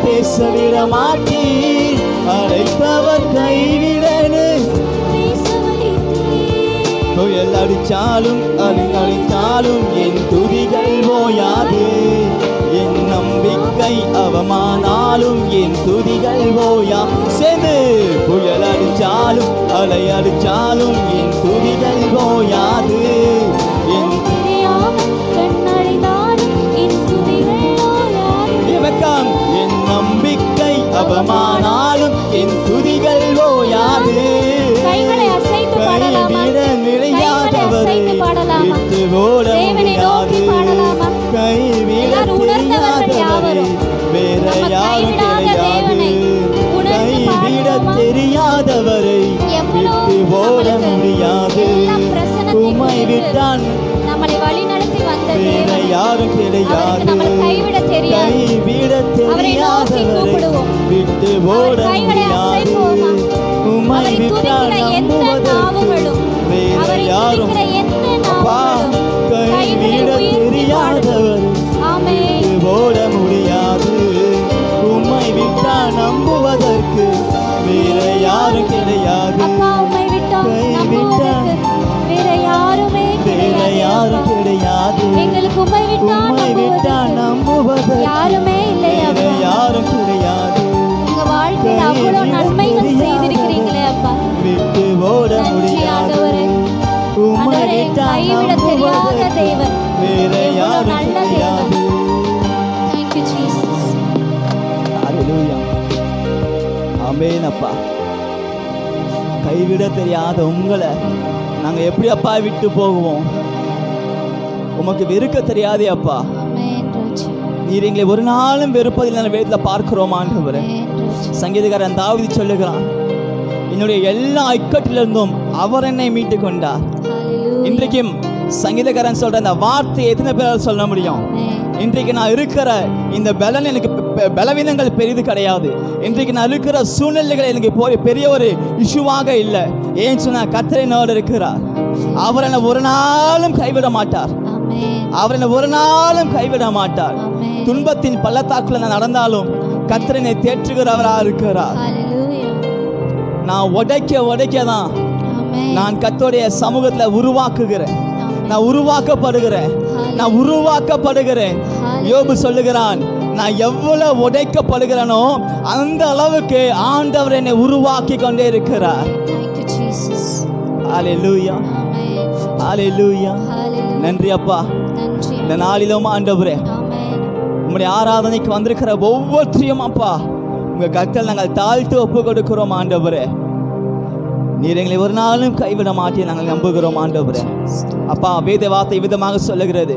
பேசவிட மாட்டீர். அழைத்தவர் கைவிடனு புயல் அடிச்சாலும் அடித்தாலும் என் துதிகள் ஓயாது. என் நம்பிக்கை அவமானாலும் என் துதிகள் ஓயா. சேர்ந்து புயல் அடிச்சாலும் அலை அடிச்சாலும் என் துதிகள் ஓயாது. என் இவக்கம் என் நம்பிக்கை அவமானாலும் என் துதிகள் ஓயாது. கைவிட நிறையாதவரை விட்டு ஓட முடியாது. கைவிட தெரியாதவரை வேற யாரும் கிடையாது. கைவிட தெரியாதவரை விட்டு ஓட முடியாது. உம்மை விட்டான் நம்மளை வழி நடத்தி வந்த வேற யாரும் கிடையாது. கைவிட தெரியாதவரை விட்டு ஓட முடியாது. உம்மை விட்டால் நம்புவதற்கு வேற யாரும் அப்பா. கைவிட தெரியாதவர் விட்டு ஓட முடியாது. உம்மை விட்டால் நம்புவதற்கு வேற யாரும் கிடையாது. கைவிட்டால் வேற யாரும் கிடையாது. உம்மை விட்டா நம்புவதற்கு யாருமே இல்லை அப்பா. யாரும் கிடையாது. எங்க வாழ்க்கையில் அவ்வளோ நன்மைகள் செய்திருக்கிறீங்களே அப்பா. விட்டு ஓட நன்றி ஆண்டவரே. ஆண்டவரே, கைவிட தெரியாத தேவன், எவ்வளவு நல்ல தேவன். Thank you, Jesus. ஹalleluya. ஆமென் அப்பா. கைவிட தெரியாத உங்களை நாங்க எப்படி அப்பா விட்டு போகுவோம்? உமக்கு வெறுக்க தெரியாதே அப்பா. ஆமென் ராஜா. நீர் எங்களை ஒரு நாளும் வெறுப்பதில் நான் வேதத்துல பார்க்கிறோம் ஆண்டவரே. ஆமென் ராஜா. சங்கீதக்காரன் தாவீது சொல்லுகிறான், என்னுடைய எல்லா இக்கட்டிலிருந்தும் அவர் என்னை மீட்டு கொண்டார். Hallelujah. இன்றைக்கும் சங்கீதக்காரன் சொல்ற அந்த வார்த்தையை எத்தனை பேரால் சொல்ல முடியும்? Amen. இன்றைக்கு நான் இருக்கிற இந்த பலன் எனக்கு பலவீனங்கள் பெரிது கிடையாது. இன்றைக்கு நான் இருக்கிற சூழ்நிலைகள் எனக்கு பெரிய ஒரு இஷ்யூவாக இல்லை. ஏன் சொன்னா கர்த்தர் என்னோடு இருக்கிறார். அவர் என்னை ஒரு நாளும் கைவிட மாட்டார். Amen. அவர் என்னை ஒரு நாளும் கைவிட மாட்டார். Amen. துன்பத்தின் பள்ளத்தாக்குள்ள நான் நடந்தாலும் கர்த்தர் என்னை தேற்றுகிறவராக இருக்கிறார். Hallelujah. நான் உடைக்க தான் Amen. நான் கர்த்தருடைய சமூகத்தில் உருவாக்குகிறேன். நான் உருவாக்கப்படுகிறேன். நான் உருவாக்கப்படுகிறேன். யோபு சொல்லுகிறான், நான் எவ்வளவு உடைக்கப்படுகிறேனோ அந்த அளவுக்கு ஆண்டவர் என்னை உருவாக்கி கொண்டே இருக்கிறார். Thank you, Jesus. Hallelujah. Amen. Hallelujah. Hallelujah. நன்றி அப்பா. நன்றி. இந்த நாளிலும் ஆண்டவரே, Amen. உம்முடைய ஆராதனைக்கு வந்திருக்கிற ஒவ்வொருத்தரையும் அப்பா உங்க கரத்தில் நாங்கள் தாழ்த்து ஒப்பு கொடுக்கிறோம் ஆண்டவரே. நீர் எங்களை ஒரு நாளும் கைவிட மாட்டேன் நாங்கள் நம்புகிறோம் ஆண்டவரே. அப்பா, வேத வார்த்தை விதமாக சொல்லுகிறது,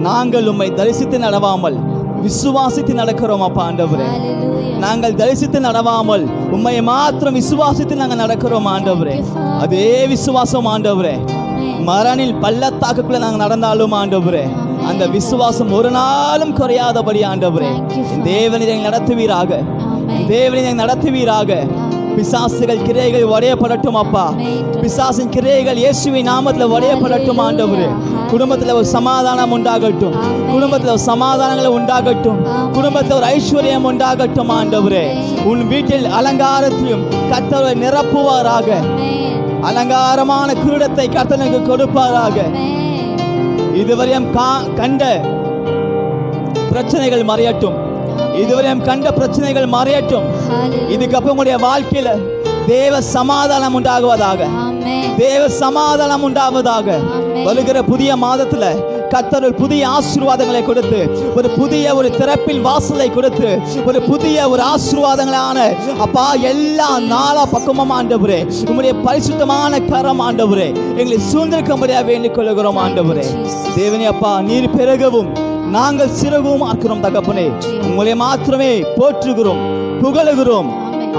நாங்கள் உம்மை தரிசித்து நடவாமல் விசுவாசித்து நடக்கிறோம் அப்பா ஆண்டவரே. Hallelujah. நாங்கள் தரிசித்து நடவாமல் உம்மை மாத்திரம் விசுவாசித்து நாங்கள் நடக்கிறோம் ஆண்டவரே. அதே விசுவாசம் ஆண்டவரே, மரணில் பள்ளத்தாக்குள்ள நாங்கள் நடந்தாலும் ஆண்டவரே, அந்த விசுவாசம் ஒரு நாளும் குறையாதபடி ஆண்டவரே தேவனை நடத்துவீராக. தேவனை நடத்துவீராக. பிசாசுகள் கிரைகள் உடையப்படட்டும் அப்பா. பிசாசின் கிரைகள் இயேசுவின் நாமத்தில் உடையப்படட்டும் ஆண்டவரே. குடும்பத்தில் ஒரு சமாதானம் உண்டாகட்டும். குடும்பத்தில் ஒரு சமாதானங்கள் உண்டாகட்டும். குடும்பத்தில் ஒரு ஐஸ்வர்யம் உண்டாகட்டும் ஆண்டவரே. உன் வீட்டில் அலங்காரத்தையும் கர்த்தர் நிரப்புவாராக. அலங்காரமான கிரீடத்தை கர்த்தனுக்கு கொடுப்பாராக. இதுவரையும் கண்ட பிரச்சனைகள் மறையட்டும். இதுவரையும் கண்ட பிரச்சனைகள் மறையட்டும். இதுக்கப்புறம் உங்களுடைய வாழ்க்கையில தேவ சமாதானம் உண்டாகுவதாக. தேவ சமாதானம் உண்டாவதாக. வருகிற புதிய மாதத்துல கர்த்தர் புதிய ஆசீர்வாதங்களை கொடுத்து, ஒரு புதிய ஒரு திறப்பில் வாசலை கொடுத்து, ஒரு புதிய ஒரு ஆசீர்வாதங்களான அப்பா எல்லா நாளா பக்கமும் ஆண்டவரே உம்முடைய பரிசுத்தமான கரம் ஆண்டவரே எங்களை சூழ்ந்திருக்கும்படியாக வேண்டிக் கொள்கிறோம் ஆண்டவரே. தேவனே அப்பா, நீர் பெருகவும் நாங்கள் சிறகும் ஆக்கிறோம் தகப்பனே. உங்களை மாத்திரமே போற்றுகிறோம், புகழுகிறோம்,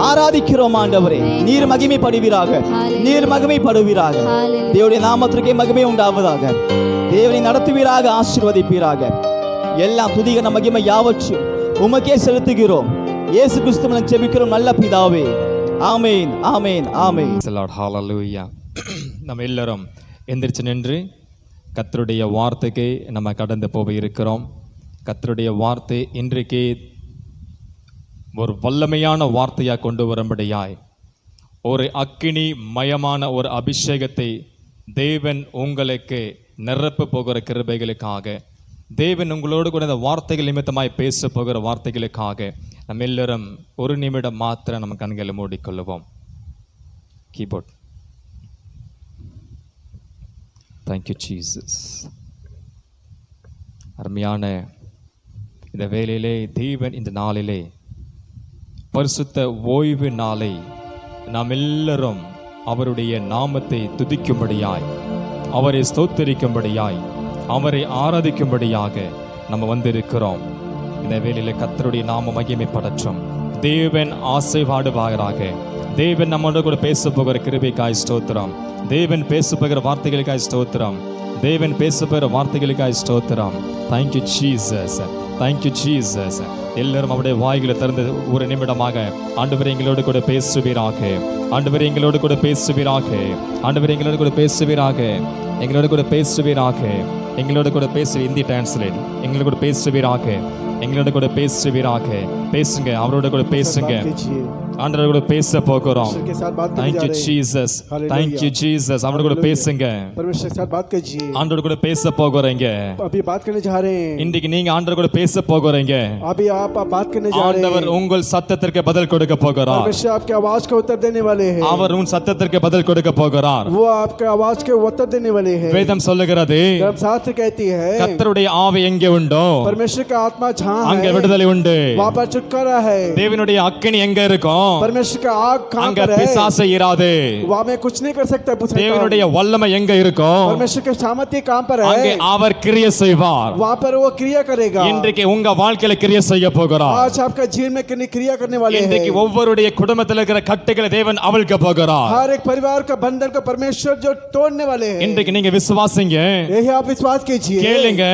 ஆராதிக்கிறோம் ஆண்டவரே. நீர் மகிமைப்படுவீராக. நீர் மகிமைப்படுவீராக. தேவனுடைய நாமத்திற்கே மகிமை உண்டாவதாக. தேவனை நடத்துவீராக, ஆசீர்வதிப்பீராக. எல்லாம் துதிகன மகிமை யாவற்றையும் உமக்கே செலுத்துகிறோம். இயேசு கிறிஸ்துவின் ஜெபிக்கிறோம் நல்ல பிதாவே. ஆமென், ஆமென், ஆமென். ஹalleluya. நம்ம எல்லாரும் எந்திரிச்சு நின்று கர்த்தருடைய வார்த்தைக்கு நம்ம கடந்து போக இருக்கிறோம். கர்த்தருடைய வார்த்தை இன்றைக்கு ஒரு வல்லமையான வார்த்தையாக கொண்டு வரும்படியாய் ஒரு அக்கினி மயமான ஒரு அபிஷேகத்தை தேவன் உங்களுக்கு நிரப்ப போகிற கிருபைகளுக்காக, தேவன் உங்களோடு கூட இந்த வார்த்தைகள் நிமித்தமாய் பேச போகிற வார்த்தைகளுக்காக நம்ம எல்லாரும் ஒரு நிமிடம் மாத்திரம் நம்ம கண்களை மூடிக்கொள்ளுவோம். கீபோர்ட். Thank you Jesus. அருமையான இந்த வேளையிலே தேவன் இந்த நாளிலே பரிசுத்த ஓய்வு நாளை நாம் எல்லாரும் அவருடைய நாமத்தை துதிக்கும்படியாய், அவரை ஸ்தோத்தரிக்கும்படியாய், அவரை ஆராதிக்கும்படியாக நம்ம வந்திருக்கிறோம். இந்த வேளையிலே கர்த்தருடைய நாம மகிமைப்படட்டும். தேவன் ஆசீர்வாடுவாராக. தேவன் நம்மோட கூட பேச போகிற கிருபைக்காய் ஸ்தோத்திரம். தேவன் பேச போகிற வார்த்தைகளுக்காய் ஸ்தோத்திரம். தேவன் பேச போகிற வார்த்தைகளுக்காய் ஸ்தோத்திரம். Thank you Jesus, thank you Jesus. எல்லாரும் அவருடைய வாய்களை திறந்து ஒரு நிமிடமாக ஆண்டவரே எங்களோடு கூட பேசுவீராக. ஆண்டவரே எங்களோடு கூட பேசுவீராக. ஆண்டவரே எங்களோடு கூட பேசுவீராக. எங்களோடு கூட பேசுவீராக. எங்களோடு கூட பேசு. இந்தி டிரான்ஸ்லேட். எங்களோடு கூட பேசுவீராக. எங்களோட கூட பேசுவீராக. பேசுங்க, அவரோட கூட பேசுங்க. ஆண்டவர் கூட பேச போகிறோம். परमेश्वर के साथ बात करने Thank जा you रहे हैं। Jesus. Hallelujah. Thank you Jesus. அவரோட கூட பேசுங்க. परमेश्वर के साथ बात कीजिए। ஆண்டவர் கூட பேச போகிறீங்க. अभी बात करने जा रहे हैं। இன்றைக்கு நீங்க ஆண்டவர் கூட பேச போகிறீங்க. अभी आप बात करने जा रहे ஆண்டவர் हैं। உங்கள் சத்தத்திற்கு பதில் கொடுக்க போகிறார். परमेश्वर आपके आवाज का उत्तर देने वाले हैं। அவர் உன் சத்தத்திற்கு பதில் கொடுக்க போகிறார். वो आपके आवाज के उत्तर देने वाले हैं। வேதம் சொல்லுகிறது, धर्मशास्त्र कहती है கர்த்தருடைய ஆவி எங்கே உண்டோ परमेश्वर का आत्मा जहाँ அங்கே है விடுதலை உண்டு. वहाँ पर छुटकारा है। தேவனுடைய அக்கினி எங்க இருக்கும் परमेश्वर का आग कहाँ அங்க पर है பிசாசு இராது. वहाँ में कुछ नहीं कर सकता है। தேவனுடைய வல்லமை எங்க இருக்கும் परमेश्वर के सामर्थ्य कहाँ पर அங்கே है அவர் கிரியை செய்வார். वहाँ पर वो क्रिया करेगा। இன்றைக்கு உங்க வாழ்க்கையில கிரியை செய்ய போகிறார். आज आपका जीवन में कितनी क्रिया करने वाले இன்றைக்கு हैं। ஒவ்வொருடைய குடும்பத்தில் இருக்கிற கட்டுகளை தேவன் அவிழ்க்க போகிறார். हर एक परिवार का बंधन को परमेश्वर जो तोड़ने वाले हैं। இன்றைக்கு நீங்க விசுவாசிங்க, यही आप विश्वास कीजिए। கேளுங்க,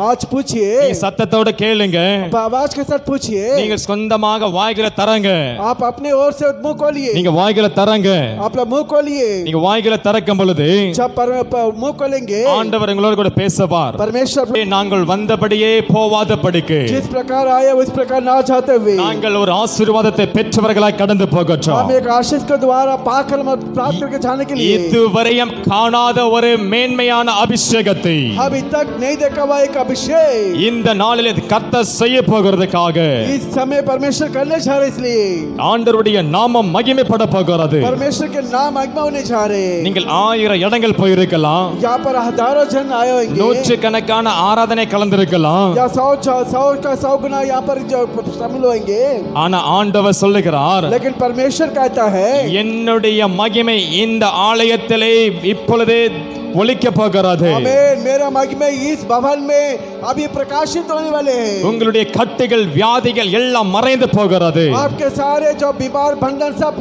आज पूछिए, நீங்க சத்தத்தோட கேளுங்க, आप आवाज के साथ पूछिए। நீங்க சொந்தமாக வாய்களை தரங்க, आप अपने ओर से मुंह खोलिए। நீங்க வாய்களை தரங்க. आप लोग मुंह खोलिए। நீங்க வாய்களை திறக்கும் பொழுது जब मुंह खोलेंगे ஆண்டவர் உங்களோட கூட பேசுவார். परमेश्वर நாங்கள் வந்தபடியே போவாதபடிக்கு जिस प्रकार आए उस प्रकार ना चाहते हुए நாங்கள் ஒரு ஆசீர்வாதத்தை பெற்றவர்களாய் கடந்து हम போகட்டும். एक आशीष के द्वारा पाकर प्राप्त करके जाने के लिए இதுவரையும் காணாத ஒரு மேன்மையான அபிஷேகத்தை अभी तक नहीं देखा हुआ एक अभिषेक இந்த நாளில் கர்த்தர் செய்ய போகிறதுக்காக इस समय परमेश्वर करने जा रहे। इसलिए ஆண்டவருடைய நாமம் மகிமைப்பட போகிறது. परमेश्वर के नाम महिमा होने जा रहे हैं। நீங்கள் 1000 இடங்கள் போயிருக்கலாம், यहाँ पर हजारों जन आए होंगे, நூற்றுக்கணக்கான ஆராதனை கலந்திருக்கலாம். या 100 गुना यहाँ पर जो शामिल होंगे। ஆனா ஆண்டவர் சொல்லுகிறார், लेकिन परमेश्वर कहता है என்னுடைய மகிமை இந்த ஆலயத்திலே இப்பொழுதே ஒலிக்க போகிறது. आमीन। मेरा महिमा इस भवन में अभी प्रकाशित होने वाले हैं। உங்களுடைய கட்டுகள் வியாதிகள் எல்லாம் மறைந்து போகிறது. आपके सारे जो बीमार बंधन सब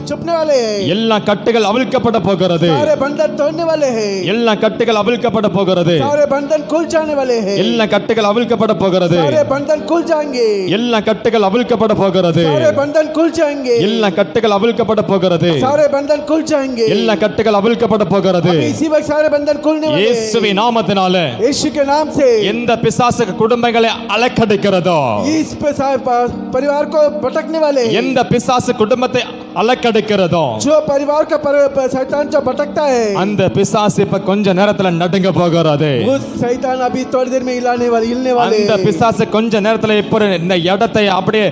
छुपने वाले हैं। எல்லா கட்டுகள் அவிழ்க்கப்பட போகிறது. सारे बंधन तोड़ने वाले हैं। எல்லா கட்டுகள் அவிழ்க்கப்பட போகிறது. सारे बंधन खुल जाने वाले हैं। எல்லா கட்டுகள் அவிழ்க்கப்பட போகிறது. सारे बंधन खुल जाएंगे। எல்லா கட்டுகள் அவிழ்க்கப்பட போகிறது. सारे बंधन खुल जाएंगे। எல்லா கட்டுகள் அவிழ்க்கப்பட போகிறது. सारे बंधन खुल जाएंगे। எல்லா கட்டுகள் அவிழ்க்கப்பட போகிறது. अभी इसी वक्त सारे बंधन खुलने वाले हैं। இயேசுவின் நாமத்தினாலே यीशु के नाम से எந்த பிசாசு குடும்பங்களை அலக்கடிக்கிறதோ, इस परिवार को भटकने वाले हैं। எந்த பிசாசு குடும்பத்தை அலக்கடிக்கிறதோ जो परिवार का शैतान जो भटकता है அந்த பிசாசு இப்ப கொஞ்ச நேரத்துல நடுங்க போகிறது. उस शैतान अभी थोड़ी देर में हिलने वाले அந்த பிசாசு கொஞ்ச நேரத்துல இப்ப இந்த இடத்தை அப்படியே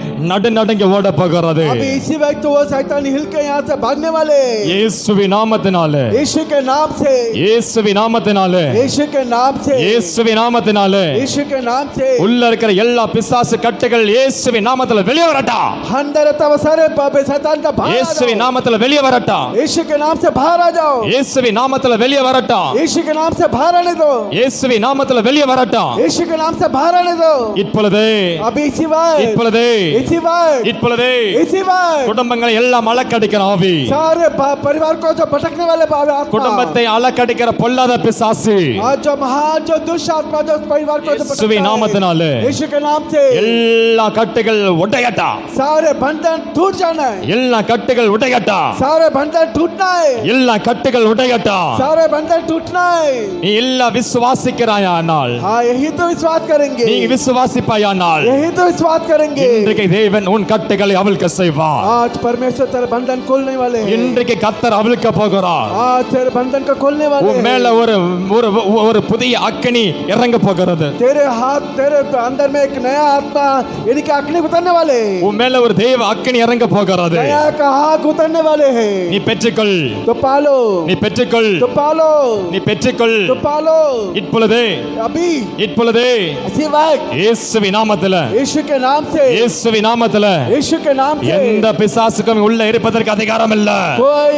நடுங்கி ஓட போகிறது. अभी इसी वक्त वो शैतान हिल के यहाँ से भागने वाले हैं। இயேசுவின் நாமத்தினாலே, यीशु के नाम से, இயேசுவின் நாமத்தினாலே, यीशु के नाम से, இயேசுவின் நாமத்தினாலே यीशु के नाम से உள்ள இருக்கிற எல்லா பிசாசு கட்டுகள் இயேசுவின் நாமத்துல வெளியே வரட்டா. अंदर सारे शैतान का बाहर आ இயேசுவின் जाओ। நாமத்துல வெளியே வரட்டா. यीशु के नाम से बाहर आ जाओ। இயேசுவின் நாமத்துல வெளியே வரட்டா. यीशु के नाम से बाहर आने दो। இயேசுவின் நாமத்துல வெளியே வரட்டா. यीशु के नाम से बाहर आने दो। இப்பொழுது अभी इसी वक्त, இப்பொழுது इसी वक्त, இப்பொழுது इसी वक्त குடும்பங்களை எல்லாம் அலக்கடிக்கிற ஆவி, सारे परिवार को जो भटकने वाले आत्मा, குடும்பத்தை அலக்கடிக்கிற பொல்லாத பிசாசு आज जो महान जो दुष्ट आत्मा जो परिवार को जो இயேசுவின் நாமத்தினாலே यीशु के नाम से எல்லா கட்டுகள் உடையட்டா. सारे बंधन टूट जाना है। எல்லா கட்டுகள் உடையட்டா. सारे बंधन टूटना है। எல்லா கட்டுகள் உடையட்டா. सारे बंधन टूटना है। நீ எல்லாம் விசுவாசிக்கிறாயானால், हाँ यही तो विश्वास करेंगे। நீ விசுவாசிப்பாயானால் यही तो विश्वास करेंगे। இன்றைக்கு தேவன் உன் கட்டுகளை அவிழ்க்க செய்வார். आज परमेश्वर तेरे बंधन खोलने वाले हैं। இன்றைக்கு கர்த்தர் அவிழ்க்க போகிறார். आज तेरे बंधन को खोलने वाले உன் மேல हैं। ஒரு ஒரு ஒரு புதிய அக்கினி இறங்க போகிறது. तेरे हाथ तेरे अंदर में एक नया आत्मा यानी कि अग्नि उतरने वाले हैं। உன் மேல ஒரு தேவ அக்கினி இறங்க போகிறது. नया का आग उतरने वाले हैं। நீ பெற்றுக்கொள், तो पालो, நீ பெற்றுக்கொள், तो पालो, நீ பெற்றுக்கொள். तो पालो இப்பொழுது अभी இப்பொழுது इसी वक्त இயேசுவின் நாமத்தில, यीशु के नाम से, இயேசுவின் நாமத்தில यीशु के नाम से எந்த பிசாசுக்கும் உள்ள இருப்பதற்கு அதிகாரம் இல்ல. कोई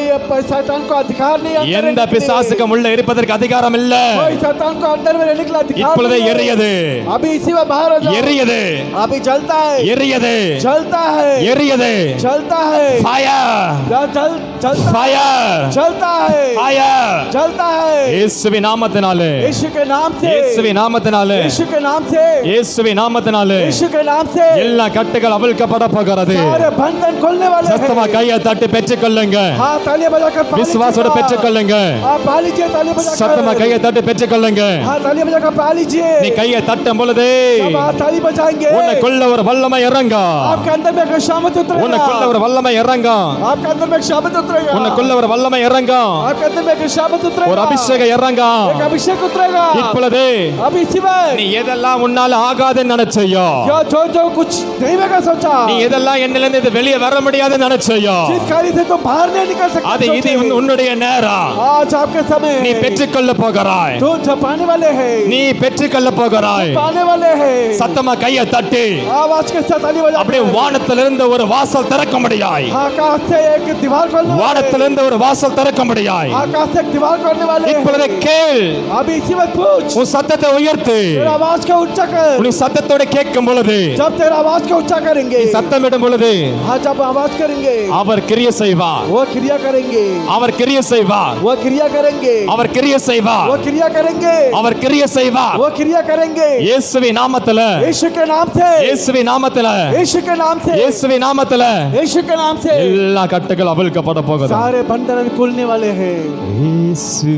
शैतान को अधिकार नहीं है। अंदर எந்த रहने के लिए। பிசாசுக்கும் உள்ள இருப்பதற்கு அதிகாரம் இல்ல. कोई शैतान को अंदर में रहने के लिए अधिकार இப்பொழுது नहीं है। எரியது, अभी इसी में बाहर आ जाओ। எரியது, अभी जलता है, எரியது, जलता है, எரியது. जलता है। Fire! जलता ஃபயர் जलता है ஃபயர் जलता है இயேசுவின் நாமத்தினாலே यीशु के नाम से இயேசுவின் நாமத்தினாலே यीशु के नाम से இயேசுவின் நாமத்தினாலே यीशु के नाम से எல்லா கட்டுகள் அவிழ்க்கப்பட போகிறது सारे बंधन खोलने वाले சத்தமா हैं கையை தட்டி பெற்றுக்கொள்ளுங்க हाँ तालियां बजाकर पा விசுவாசோட लीजिए பெற்றுக்கொள்ளுங்க आप पा लीजिए तालियां சத்தமா बजाकर கையை தட்டி பெற்றுக்கொள்ளுங்க हाँ तालियां बजाकर पा लीजिए நீ கையை தட்டும் பொழுது जब आप ताली बजाएंगे உனக்குள்ள ஒரு வல்லமை இறங்கா आपके अंदर में एक शामत உனக்குள்ள उतरेगा ஒரு வல்லமை இறங்கா आपके अंदर में एक शामत उतरेगा உனக்குள்ள ஒரு வல்லமை இறங்கா आपके अंदर में एक शामत ஒரு उतरेगा அபிஷேகம் இறங்கா एक अभिषेक उतरेगा இப்பொழுது अभी इसी वक्त நீ எதெல்லாம் உன்னால ஆகாதுன்னு நினைச்சையோ जो जो कुछ नहीं होगा सोचा நீ எதெல்லாம் என்னில இருந்து இது வெளியே வர முடியாதுன்னு நினைச்சையோ जिस कार्य से तो बाहर नहीं निकल அது सकते இது सोचे। உன்னுடைய நேரம் आज आपके समय நீ பெற்றுக்கொள்ள போகிறாய் जो पाने वाले हैं நீ பெற்றுக்கொள்ள போகிறாய் पाने वाले हैं சத்தமா கையை தட்டி आवाज के साथ ताली बजा அப்படியே வானத்திலிருந்து ஒரு வாசல் திறக்க முடியாய் आकाश से एक दीवार खोलने वाले வானத்திலிருந்து ஒரு வாசல் திறக்க முடியாய் आकाश से एक दीवार खोलने वाले இப்பொழுது கேள் अभी इसी वक्त पूछ உன் சத்தத்தை உயர்த்து तेरा आवाज का ऊंचा कर உன் சத்தத்தோட கேட்கும் பொழுது जब तेरा आवाज का ऊंचा करेंगे நீ சத்தமிடும் பொழுது हाँ जब आवाज करेंगे அவர் கிரியை செய்வார் वो क्रिया करेंगे அவர் கிரியை செய்வார் वो क्रिया करेंगे அவர் கிரியை செய்வார் वो क्रिया करेंगे அவர் கிரியை செய்வார் वो क्रिया करेंगे இயேசுவின் நாமத்தில यीशु के नाम से இயேசுவின் நாமத்தில यीशु के नाम से இயேசுவின் நாமத்தில यीशु के नाम से எல்லா கட்டுகள் அவிழ்க்கப்பட போகுது सारे बंधन खुलने वाले हैं இயேசு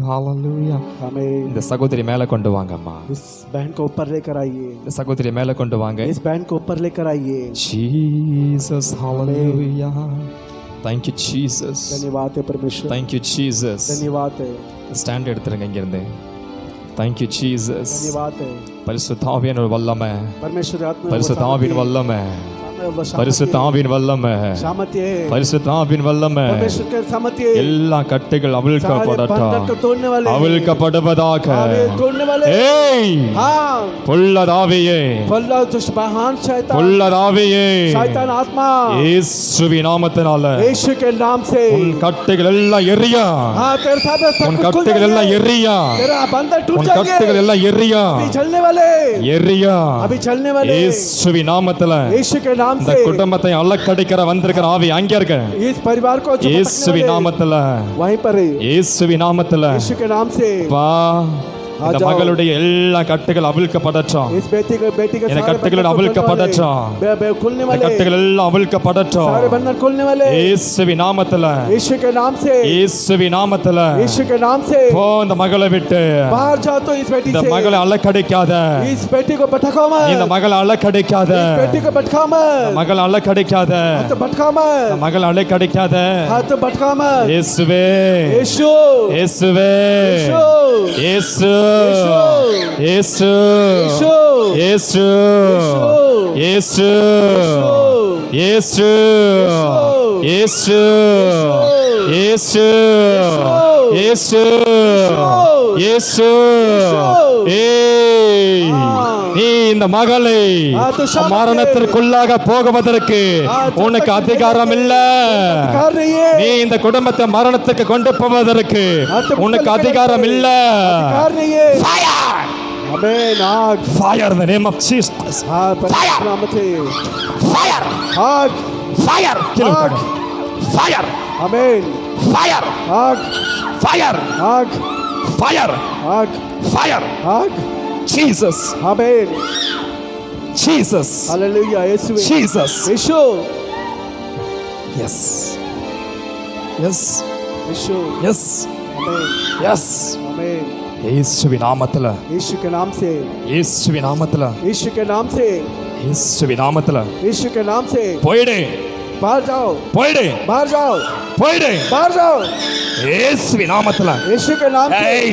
ஹalleluya हमें இந்த சகோதரி மேல கொண்டு வாங்க அம்மா इस बहन को ऊपर लेकर आइए இந்த சகோதரி மேல கொண்டு வாங்க इस बहन को ऊपर लेकर आइए Jesus hallelujah thank you jesus धन्यवाद है परमेश्वर thank you jesus धन्यवाद है ஸ்டாண்ட் எடுத்துருங்க இங்க இருந்து thank you jesus धन्यवाद है பரிசுத்த ஆவியின் வல்லமை परमेश्वर आत्मा பரிசுத்த ஆவியின் வல்லமை பரிசுத்த ஆவியின் வல்லமை सामर्थ्य है பரிசுத்த ஆவியின் வல்லமை परमेश्वर के सामर्थ्य எல்லா கட்டுகள் सारे बंधन को அவிழ்க்கப்படட்டும் तोड़ने वाले அவிழ்க்கப்படுவதாக सारे तोड़ने वाले ஏய் हाँ பொல்லதாவியே फल्ला दुष्ट महान शैतान பொல்லதாவியே शैतान आत्मा இயேசுவின் நாமத்தினால यीशु के नाम से உன் கட்டுகள் எல்லாம் எரியா हाँ तेरे सामने सब உன் कुछ खुल கட்டுகள் எல்லாம் जाएंगे எரியா तेरा बंधन टूट உன் जाएंगे கட்டுகள் எல்லாம் எரியா अभी चलने वाले எரியா अभी चलने वाले இயேசுவின் நாமத்தில यीशु के नाम இந்த से குடும்பத்தை அலக்கடிக்கிற வந்திருக்கிற ஆவி அங்கே இருக்க इस परिवार को जो இயேசுவின் पकड़ने वाले, நாமத்தில वहीं पर है இயேசுவின் நாமத்தில यीशु के नाम से வா இந்த ஆஜாவ். மகளுடைய எல்லா கட்டுகள் அவிழ்க்கப்படட்டும் इस बेटी के இந்த सारे கட்டுகள் बंधन को அவிழ்க்கப்படட்டும் खुलने இந்த वाले கட்டுகள் எல்லாம் அவிழ்க்கப்படட்டும் सारे बंधन खुलने वाले இயேசுவின் நாமத்தில यीशु के नाम से இயேசுவின் நாமத்தில यीशु के नाम से போ இந்த மகளை விட்டு बाहर जाओ तो इस बेटी இந்த से மகளை அலக்கடிக்காத इस बेटी को भटकाओ இந்த मत மகளை அலக்கடிக்காத इस बेटी को भटकाओ मत மகளை அலக்கடிக்காத हाथ भटकाओ இந்த मत மகளை அலக்கடிக்காத हाथ भटकाओ मत இயேசுவே यीशु இயேசுவே यीशु இயேசு இயேசு यीशु இயேசு இயேசு இயேசு இயேசு இயேசு இயேசு ஏய் நீ இந்த மகளை மரணத்திற்குள்ளாக போகுவதற்கு உனக்கு அதிகாரம் இல்ல कर रही है நீ இந்த குடும்பத்தை மரணத்துக்கு கொண்டு போவதற்கு உனக்கு அதிகாரம் இல்ல कर रही है आमीन आग fire in the name of Jesus हाँ परमेश्वर नाम से fire आग fire आग fire आमीन fire आग fire आग fire आग fire आग Jesus आमीन Jesus हालेलुया यीशु Jesus यीशु yes yes यीशु yes आमीन yes आमीन இயேசுவின் நாமத்தில यीशु के नाम से இயேசுவின் நாமத்தில यीशु के नाम से இயேசுவின் நாமத்தில यीशु के नाम से போய்டு बाहर जाओ போய்டு बाहर जाओ போய்டு बाहर जाओ இயேசுவின் நாமத்தில यीशु के नाम से ஏய்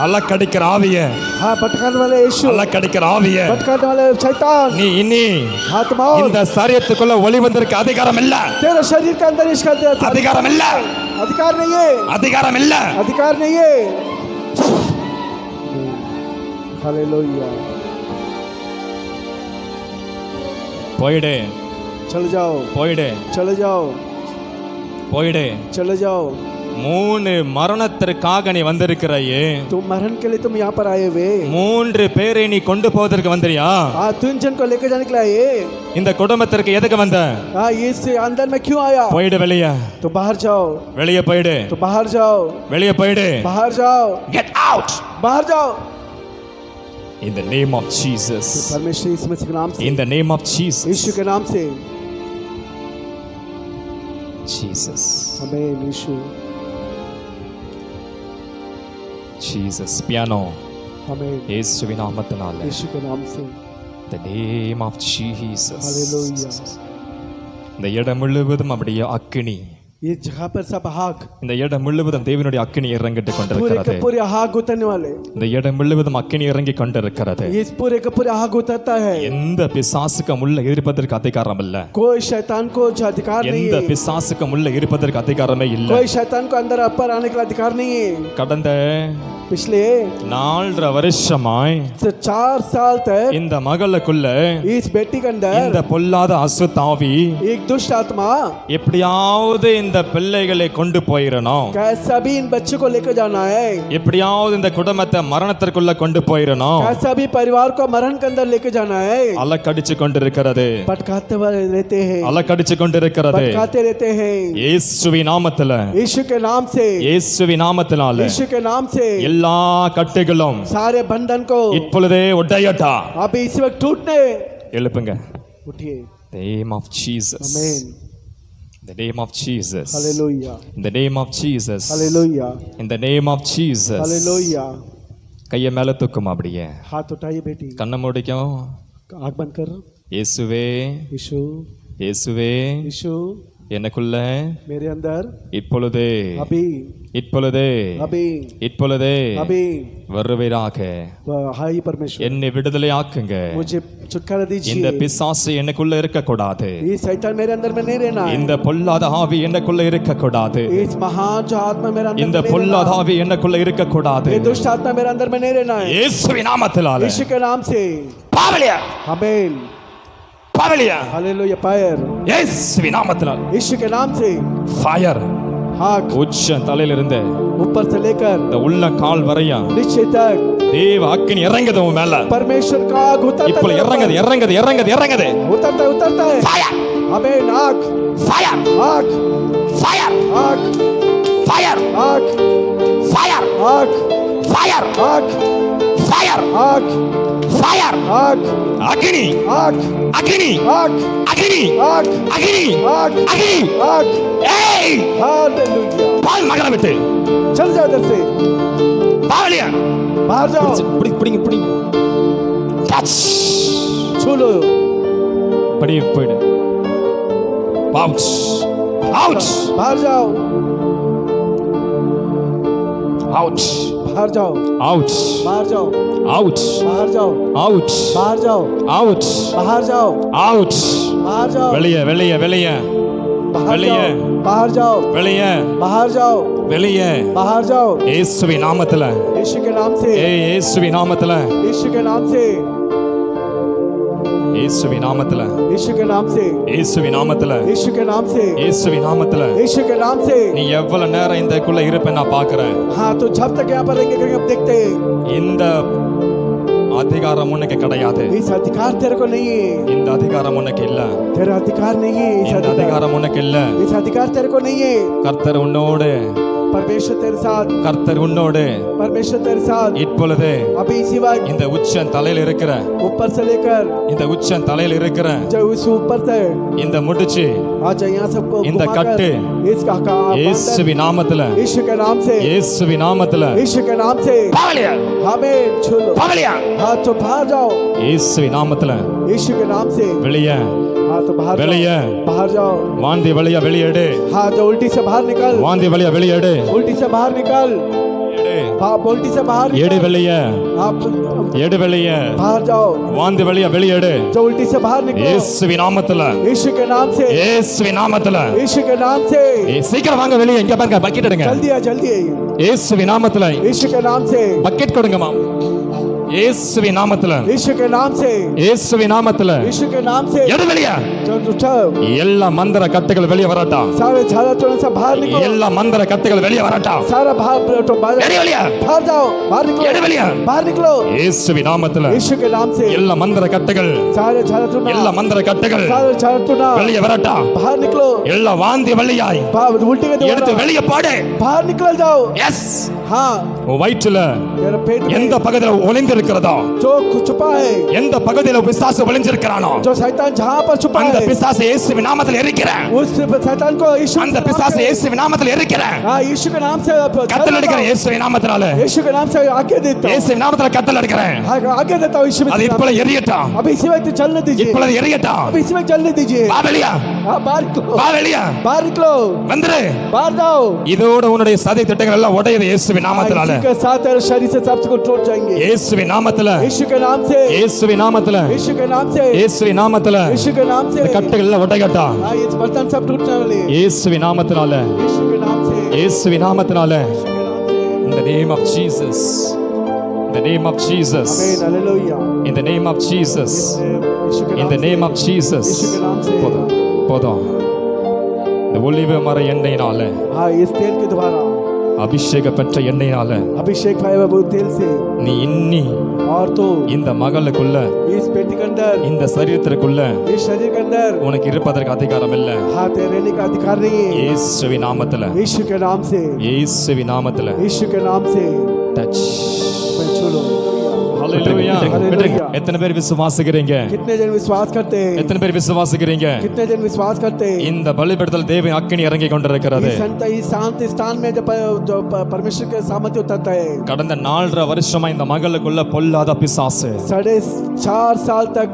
அலக்கடிக்கிற ஆவியே हाँ भटकाने वाले यीशु அலக்கடிக்கிற ஆவியே भटकाने वाले शैतान நீ இனி आत्माओं இந்த சரீரத்துக்குள்ள ஒளி வந்திருக்க அதிகாரம் இல்ல तेरे शरीर के अंदर इसका அதிகாரம் இல்ல अधिकार नहीं है அதிகாரம் இல்ல अधिकार नहीं है हालेलुया போய்டு चले जाओ போய்டு चले जाओ போய்டு चले जाओ 3 மரணத்திற்காக நீ வந்திருக்கிறாயே, तुम मरण के लिए तुम यहाँ पर आए हुए, 3 பேரை நீ கொண்டு போவதற்கு வந்தியா? 3 जन को लेकर जाने के लिए आए। இந்த குடும்பத்திற்கு எதுக்கு வந்த? इस अंदर में क्यों आया? போயிடு வெளியே, तो बाहर जाओ, வெளியே போயிடு, तो बाहर जाओ, வெளியே போயிடு, बाहर जाओ, get out बाहर जाओ। in the name of Jesus, परमेश्वर यीशु मसीह के नाम से, in the name of Jesus, यीशु के नाम से, Jesus, आमीन। यीशु, Jesus, piano, आमीन। இயேசுவின் நாமத்தினால, यीशु के नाम से, the name of Jesus, hallelujah. இந்த இடம் முழுவதும் அப்படியே அக்கினி, ये जगह पर सब आग, இந்த இடம் முழுவதும் தேவனுடைய அக்கினி இறங்கிட்டு पूरे கொண்டிருக்கிறது. के पूरे आग उतरने वाले, இந்த இடம் முழுவதும் அக்கினி இறங்கி கொண்டிருக்கிறது. ये पूरे के पूरे आग उतरता है। எந்த பிசாசுக்கும் உள்ள இருப்பதற்கு அதிகாரம் இல்ல, कोई शैतान को जो अधिकार नहीं எந்த है, பிசாசுக்கும் உள்ள இருப்பதற்கு அதிகாரமே இல்ல. कोई शैतान को अंदर ऊपर आने का अधिकार नहीं है। கடந்த पिछले 4.5 வருஷமாய் 4 साल तक இந்த மகளுக்குள்ள इस बेटी के இந்த अंदर பொல்லாத அசுத்தாவி एक दुष्ट आत्मा எப்படியாவது இந்த பிள்ளைகளை கொண்டு போயிரணும், कैसा भी इन बच्चों को लेकर जाना है, எப்படியாவது இந்த குடும்பத்தை மரணத்திற்குள்ள கொண்டு போயிரணும், कैसा भी परिवार को मरण के अंदर लेकर जाना है। அலக்கடிச்சு கொண்டிருக்கிறது, भटकाते हुए रहते हैं, அலக்கடிச்சு கொண்டிருக்கிறது. भटकाते रहते हैं। இயேசுவின் நாமத்துல, यीशु के नाम से, இயேசுவின் நாமத்தினால यीशु के नाम से எல்லா கட்டுகளும் सारे बंधन को இப்பொழுதே உடையட்டா. अभी इस वक्त टूटने। எழுப்புங்க. उठिए, The name of Jesus. आमीन। The name of Jesus. Hallelujah, In the name of Jesus. Hallelujah, In the name of Jesus. Hallelujah. கையை மேல தூக்கும் அப்படியே, हाथ उठाइए बेटी, கண்ணை முடிக்கும். आँख बंद कर। இயேசுவே, यीशु, இயேசுவே, यीशु எனக்குள்ள मेरे अंदर இப்பொழுதே, अभी, இப்பொழுதே, अभी, இப்பொழுதே अभी வருவீராக. हाय परमेश्वर, என்னை விடுதலை ஆக்குங்க. मुझे छुटकारा இந்த दीजिए। பிசாசு எனக்குள்ள இருக்க கூடாது, ये शैतान मेरे अंदर में नहीं रहना है। இந்த பொல்லாத ஆவி எனக்குள்ள இருக்க கூடாது, इस महान जो आत्मा मेरे अंदर இந்த में नहीं பொல்லாத रहना। ஆவி எனக்குள்ள இருக்க கூடாது. ये दुष्ट आत्मा मेरे अंदर में नहीं रहना है। இயேசுவின் நாமத்தினால यीशु के नाम से, பாவலியா, आमीन। பாவலியா, हालेलुया, फायर। இயேசுவின் நாமத்தினால यीशु के नाम से ஃபயர். आग உச்ச தலையிலிருந்து ऊपर से लेकर இந்த உள்ள கால் வரையா नीचे तक தேவ அக்கினி இறங்குது உன் மேல. परमेश्वर का आग उतरता இப்போ है, இறங்குது, இறங்குது, இறங்குது, இறங்குது. उतरता है, उतरता है। ஃபயர், आमीन। आग, ஃபயர், आग, ஃபயர், आग, ஃபயர், आग, ஃபயர், आग, ஃபயர், आग, ஃபயர், आग, ஃபயர். आग, அக்கினி, आग, அக்கினி, आग, அக்கினி, आग, அக்கினி, आग, அக்கினி. आग। ஏய், हालेलुया। பால் மகளை விட்டு चल जाओ इधर से, பாவலியா. बाहर जाओ, பிடிங்க, பிடிங்க. டச். छू लो। படி போயிடு. அவுட், அவுட், बाहर जाओ, அவுட், बाहर जाओ, அவுட், बाहर जाओ, அவுட், बाहर जाओ, அவுட், बाहर जाओ, அவுட், बाहर जाओ, அவுட். बाहर जाओ, வெளியே, வெளியே, வெளியே, बाहर வெளியே. जाओ, बाहर जाओ, வெளியே, बाहर जाओ, வெளியே. बाहर जाओ। இயேசுவின் நாமத்துல, यीशु के नाम से, ஏய் இயேசுவின் நாமத்துல, यीशु के नाम से, இயேசுவின் நாமத்துல, यीशु के नाम से, இயேசுவின் நாமத்துல, यीशु के नाम से, இயேசுவின் நாமத்துல. यीशु के नाम से। நீ எவ்வளவு நேரம் இந்தக்குள்ள இருப்ப நான் பாக்குறேன். हाँ, तो जब तक यहाँ पर रहेंगे करके अब देखते हैं। இந்த அதிகாரம் உனக்கு கிடையாது, इस अधिकार तेरे को नहीं है, இந்த அதிகாரம் உனக்கு இல்ல, तेरा अधिकार नहीं है। இந்த அதிகாரம் உனக்கு இல்ல. इस अधिकार तेरे को नहीं है। கர்த்தர் உன்னோடு, परमेश्वर तेरे साथ, கர்த்தர் உன்னோடு परमेश्वर तेरे साथ இப்பொழுது अभी इसी वक्त இந்த உச்சன் தலையில இருக்கிற, ऊपर से लेकर இந்த உச்சன் தலையில இருக்கிற जो उस ऊपर से இந்த முடிச்சு आज यहाँ सबको இந்த घुमाकर கட்டு इसका काम இயேசுவின் நாமத்துல, यीशु के नाम से, இயேசுவின் நாமத்துல. यीशु के नाम से பாவலியா, हमें छू लो। பாவலியா. हाँ, तो बाहर जाओ, இயேசுவின் நாமத்துல यीशु के नाम से। வெளியே, हाँ, तो बाहर வெளியே. जाओ, बाहर जाओ। வாந்தி வழியா வெளியேடு, हाँ, जो उल्टी से बाहर निकल, வாந்தி வழியா வெளியேடு, उल्टी से बाहर निकल। हाँ, उल्टी से बाहर எடு निकल। வெளியே, आप எடு வெளியே. बाहर जाओ, வாந்தி வழியா வெளியேடு, जो उल्टी से बाहर निकलो, இயேசுவின் நாமத்துல, यीशु के नाम से, இயேசுவின் நாமத்துல. यीशु के नाम से। ஏய், சீக்கிரம் வாங்க வெளியே. இங்க பாருங்க, பக்கெட் எடுங்க. जल्दी है, जल्दी है, இயேசுவின் நாமத்துல यीशु के नाम से। பக்கெட் கொடுங்கம்மா. இயேசுவின் நாமத்துல यीशु के नाम से இயேசுவின் நாமத்துல यीशु के नाम से எடு வெளிய उठो எல்லா மந்திர கட்டுகள் வெளிய வரட்டா सारे झाड़ा चोर से बाहर निकलो எல்லா மந்திர கட்டுகள் வெளிய வரட்டா सारा बाहर तो बाहर எடு வெளிய जाओ बाहर निकलो எடு வெளிய बाहर निकलो இயேசுவின் நாமத்துல यीशु के नाम से எல்லா மந்திர கட்டுகள் सारे झाड़ा चोर எல்லா மந்திர கட்டுகள் सारे झाड़ा चोर வெளிய வரட்டா बाहर निकलो எல்லா வாந்தி வெளியாய் उल्टी के எடுத்து வெளிய போடு बाहर निकल जाओ எஸ் हाँ உன் வயிற்றுல तेरा पेट में எந்த பகுதியில ஒளிந்திருக்கிறதோ जो छुपा है எந்த பகுதியில பிசாசு ஒளிஞ்சிருக்கிறானோ जो शैतान जहाँ पर छुपा அந்த है பிசாசு இயேசுவின் நாமத்தில் எரிக்கிறேன் उस शैतान को यीशु அந்த பிசாசு இயேசுவின் நாமத்தில் எரிக்கிறேன் हाँ यीशु के नाम से கத்தல் அடிக்கிறேன் இயேசுவின் நாமத்தினால यीशु के नाम से आगे देता हूँ இயேசுவின் நாமத்தில் கத்தல் அடிக்கிறேன் आगे देता हूँ यीशु அது के नाम இப்பொழுது எரியட்டும் अभी इसी वक्त चलने दीजिए இப்பொழுது எரியட்டும் अभी इसी वक्त चलने दीजिए வா வெளிய हाँ बाहर निकलो வா வெளிய बाहर निकलो வந்துரு बाहर जाओ இதோட உன்னுடைய சதை திட்டங்கள் எல்லாம் உடையுது இயேசுவின் நாமத்தினால इसी के साथ तेरे शरीर से सब कुछ टूट जाएंगे இயேசுவின் நாமத்தில यीशु के नाम से இயேசுவின் நாமத்தில यीशु के नाम से இயேசுவின் நாமத்தில यीशु के नाम से இந்த கட்டுகள் எல்லாம் உடையட்டா हाँ ये बर्तन सब टूटने वाले हैं। இயேசுவின் நாமத்தினால यीशु के नाम से இயேசுவின் நாமத்தினால यीशु के नाम से in the name of Jesus in the name of Jesus आमीन hallelujah in the name of Jesus यीशु के in the name of Jesus यीशु के नाम से போதும் போதும் இந்த ஒலிவ மர எண்ணெயினால हाँ इस तेल के द्वारा அபிஷேக பெற்ற எண்ணெயினால अभिषेक पाए हुए तेल से நீ இன்னி और तो இந்த மகளுக்குள்ள इस पेटी के अंदर இந்த சரீரத்திற்குள்ள इस शरीर के अंदर உனக்கு இருப்பதற்கு அதிகாரம் இல்ல हाथ रहने का अधिकार नहीं है இயேசுவின் நாமத்தில यीशु के नाम से இயேசுவின் நாமத்தில यीशु के नाम से டச் मैं छोड़ो ஹalleluya எத்தனை பேர் விசுவாசிக்கிறீங்க कितने जन विश्वास करते हैं எத்தனை பேர் விசுவாசிக்கிறீங்க कितने जन विश्वास करते हैं இந்த பலிபீடத்தில் தேவன் அக்கினி இறங்கி கொண்டிருக்கிறது इस शांति स्थान में जो परमेश्वर के सामर्थ्य उतरता है கடந்த 4.5 வருஷமா இந்த மகளுக்குள்ள பொல்லாத பிசாசு 4.5 साल तक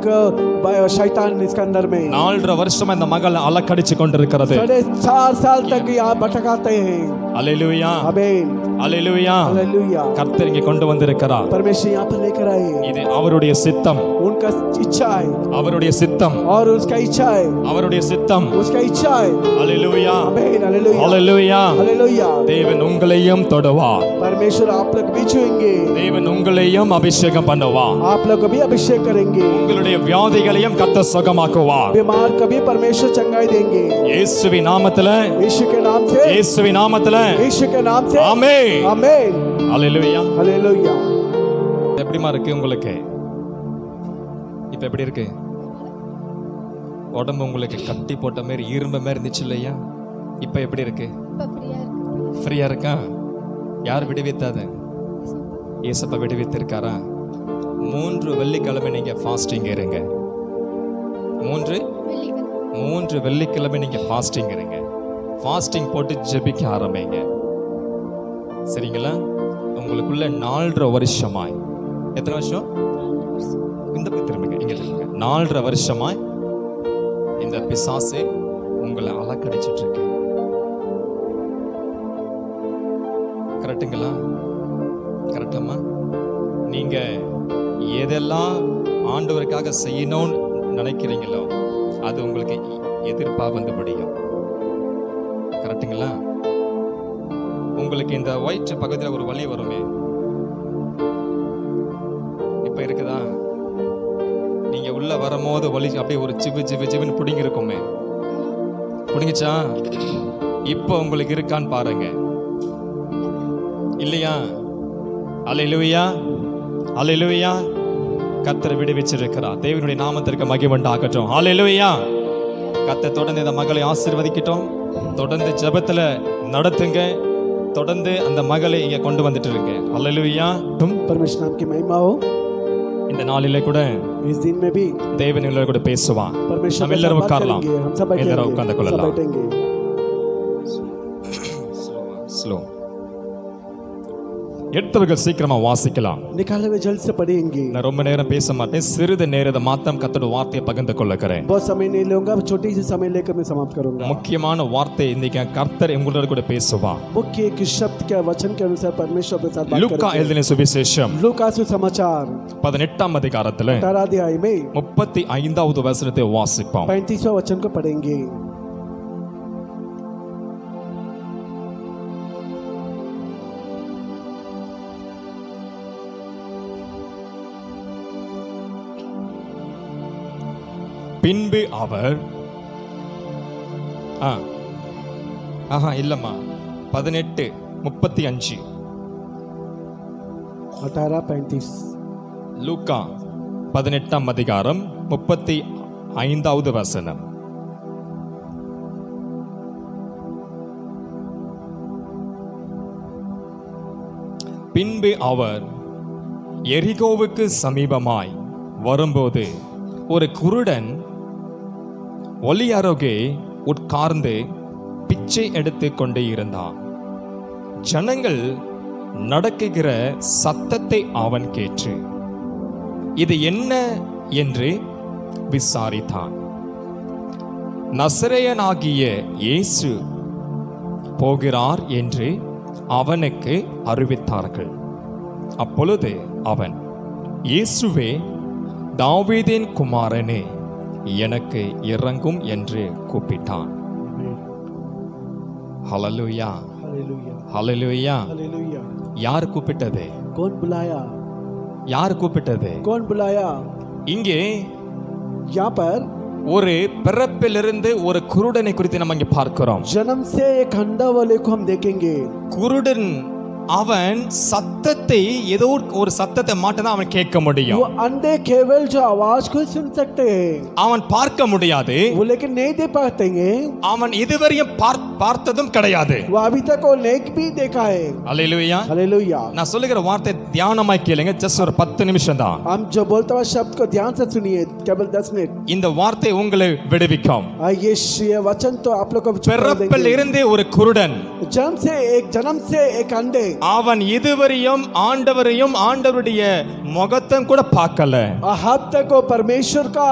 शैतान इसके अंदर में 4.5 வருஷமா இந்த மகள் அலக்கடிச்சு கொண்டிருக்கிறது 4.5 साल तक यहाँ भटकाते हैं ஹalleluya आमीन ஹalleluya हालेलुया கர்த்தர் இங்கே கொண்டு வந்திருக்கிறார் परमेश्वर यहाँ पर लेकर आए இது அவருடைய சித்தம் उनका इच्छा है அவருடைய சித்தம் और उसका इच्छा है அவருடைய சித்தம் उसका इच्छा है ஹalleluya आमीन हालेलुया ஹalleluya हालेलुया தேவன் உங்களையும் தொடுவார் परमेश्वर आप लोग भी छुएंगे தேவன் உங்களையும் அபிஷேகம் பண்ணுவார் आप लोग को भी अभिषेक करेंगे உங்களுடைய வியாதிகளையும் கர்த்தர் சுகமாக்குவார் बीमार को भी परमेश्वर चंगाई देंगे இயேசுவின் நாமத்தில यीशु के नाम से இயேசுவின் நாமத்தில यीशु के नाम से ஆமென் आमीन ஹalleluya हालेलुया எப்படிமா இருக்கு உங்களுக்கு இப்ப எப்படி இருக்கு உடம்பு உங்களுக்கு கட்டி போட்ட மாதிரி இரும்ப மாதிரி இருந்துச்சு இல்லையா இப்ப எப்படி இருக்கு ஃப்ரீயா இருக்கா யார் விடுவித்தாது ஏசப்பா விடுவித்திருக்காரா 3 வெள்ளிக்கிழமை நீங்க ஃபாஸ்டிங் இருங்க 3 வெள்ளிக்கிழமை நீங்க ஃபாஸ்டிங் இருங்க ஃபாஸ்டிங் போட்டு ஜெபிக்க ஆரம்பிங்க சரிங்களா உங்களுக்குள்ள 4.5 வருஷமாய் எத்தனை வருஷம் இந்த பக்கம் திரும்புங்க இங்க திரும்புங்க 4.5 வருஷமாய் இந்த பிசாசு உங்களை அலக்கடிச்சிட்டு இருக்கு கரெக்டுங்களா கரெக்டம்மா நீங்க எதெல்லாம் ஆண்டவருக்காக செய்யணும்னு நினைக்கிறீங்களோ அது உங்களுக்கு எதிர்ப்பா வந்து முடியும் கரெக்டுங்களா உங்களுக்கு இந்த வயிற்று பகுதியில் ஒரு வலி வருமே இப்ப இருக்குதா நீங்க உள்ள வரும்போது வலி அப்படியே ஒரு சிவுன்னு பிடிங்கி இருக்குமே பிடிங்கிச்சா இப்போ உங்களுக்கு இருக்கான்னு பாருங்க இல்லையா அல்லேலூயா அல்லேலூயா கர்த்தர் விடுவிச்சிருக்கிறார் தேவனுடைய நாமத்திற்கு மகிமை உண்டாகட்டும் அல்லேலூயா கர்த்தர் தொடர்ந்து இந்த மகளை ஆசீர்வதிக்கட்டும் தொடர்ந்து ஜெபத்துல நடத்துங்க தொடர்ந்து அந்த மகளை இங்க கொண்டு வந்துட்டு இருங்க அல்லேலூயா परमेश्वर नाम की महिमा हो இந்த நாளிலே கூட इस दिन में भी தேவன் எங்களோட கூட பேசுவான் परमेश्वर நம்ம எல்லாரும் உட்காரலாம் हम सब எல்லாரும் உட்கார்ந்து बैठेंगे सब கொள்ளலாம் बैठेंगे ஸ்லோ எடுத்தவர்கள் சீக்கிரமா வாசிக்கலாம் निकाले हुए जल्द से पढ़ेंगे நான் ரொம்ப நேரம் பேச மாட்டேன் சிறிது நேரத்தை மாத்தம் கர்த்தருடைய வார்த்தையை பகிர்ந்து கொள்ளுகிறேன் बहुत समय नहीं लूंगा छोटी सी समय लेकर मैं समाप्त करूंगा முக்கியமான வார்த்தை இன்னைக்கு கர்த்தர் எங்களோட கூட பேசுவான் मुख्य एक शब्द के वचन के अनुसार परमेश्वर के साथ बात லூக்கா करेंगे எழுதின சுவிசேஷம் लूका सुसमाचार 18ஆம் அதிகாரத்துல 18 अध्याय में 35வது வசனத்தை வாசிப்போம் 35वां वचन को पढ़ेंगे பின்பு அவர் இல்லம்மா 18:35 18:35 லூக்கா 18ஆம் அதிகாரம் 35வது வசனம். பின்பு அவர் எரிகோவுக்கு சமீபமாய் வரும்போது ஒரு குருடன் ஒலி அருகே உட்கார்ந்து பிச்சை எடுத்து கொண்டே இருந்தான். ஜனங்கள் நடக்குகிற சத்தத்தை அவன் கேட்டு இது என்ன என்று விசாரித்தான். நசரேயனாகிய இயேசு போகிறார் என்று அவனுக்கு அறிவித்தார்கள். அப்பொழுது அவன், இயேசுவே, தாவீதின் குமாரனே, எனக்கு இறங்கும் என்று கூப்பிட்டான். ஹல்லேலூயா, हालेलुया ஹல்லேலூயா. हालेलुया யார் கூப்பிட்டது? कौन बुलाया? யார் கூப்பிட்டது? कौन बुलाया? இங்கே यहाँ पर ஒரு பிறப்பிலிருந்து ஒரு குருடனை குறித்து நம்ம இங்கே பார்க்கிறோம். जन्म से एक अंधा वाले को हम देखेंगे. குருடன் அவன் சத்தத்தை ஏதோ ஒரு சத்தத்தை மட்டும் தான் அவன் கேட்க முடியும். वो अंधे केवल जो आवाज को सुन सकते हैं, அவன் பார்க்க முடியாது. वो लेकिन नहीं देख पाते हैं. அவன் இதுவரையும் பார்த்ததும் கிடையாது. वो अभी तक वो नेक भी देखा है. அல்லேலூயா. हालेलुया. நான் சொல்லுகிற வார்த்தை தியானமாய் கேளுங்க. ஜஸ்ட் ஒரு 10 நிமிஷம் தான். हम जो बोलते हुए शब्द को ध्यान से सुनिए, केवल 10 मिनट. இந்த வார்த்தை உங்களை விடுவிக்கும். ये वचन तो आप लोग को பிறப்பில் இருந்து ஒரு குருடன், जन्म से एक अंधे, அவன் இதுவரையும் ஆண்டவரையும் ஆண்டவருடைய முகத்தையும் கூட பார்க்கல. अब तक वो परमेश्वर का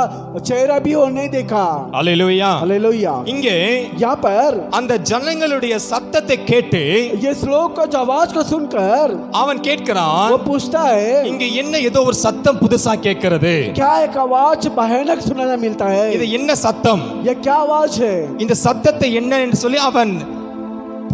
चेहरा भी वो नहीं देखा. அல்லேலூயா. हालेलुया. இங்கே यहाँ पर அந்த ஜனங்களுடைய சத்தத்தை கேட்டு ये श्लोक को जो आवाज को सुनकर அவன் கேட்கிறான், वो पूछता है, இங்க என்ன ஏதோ ஒரு சத்தம் புதுசா கேட்கிறது. क्या एक आवाज भयानक सुनाना मिलता है? இது என்ன சத்தம்? ये क्या आवाज है? இந்த சத்தத்தை என்ன என்று சொல்லி அவன்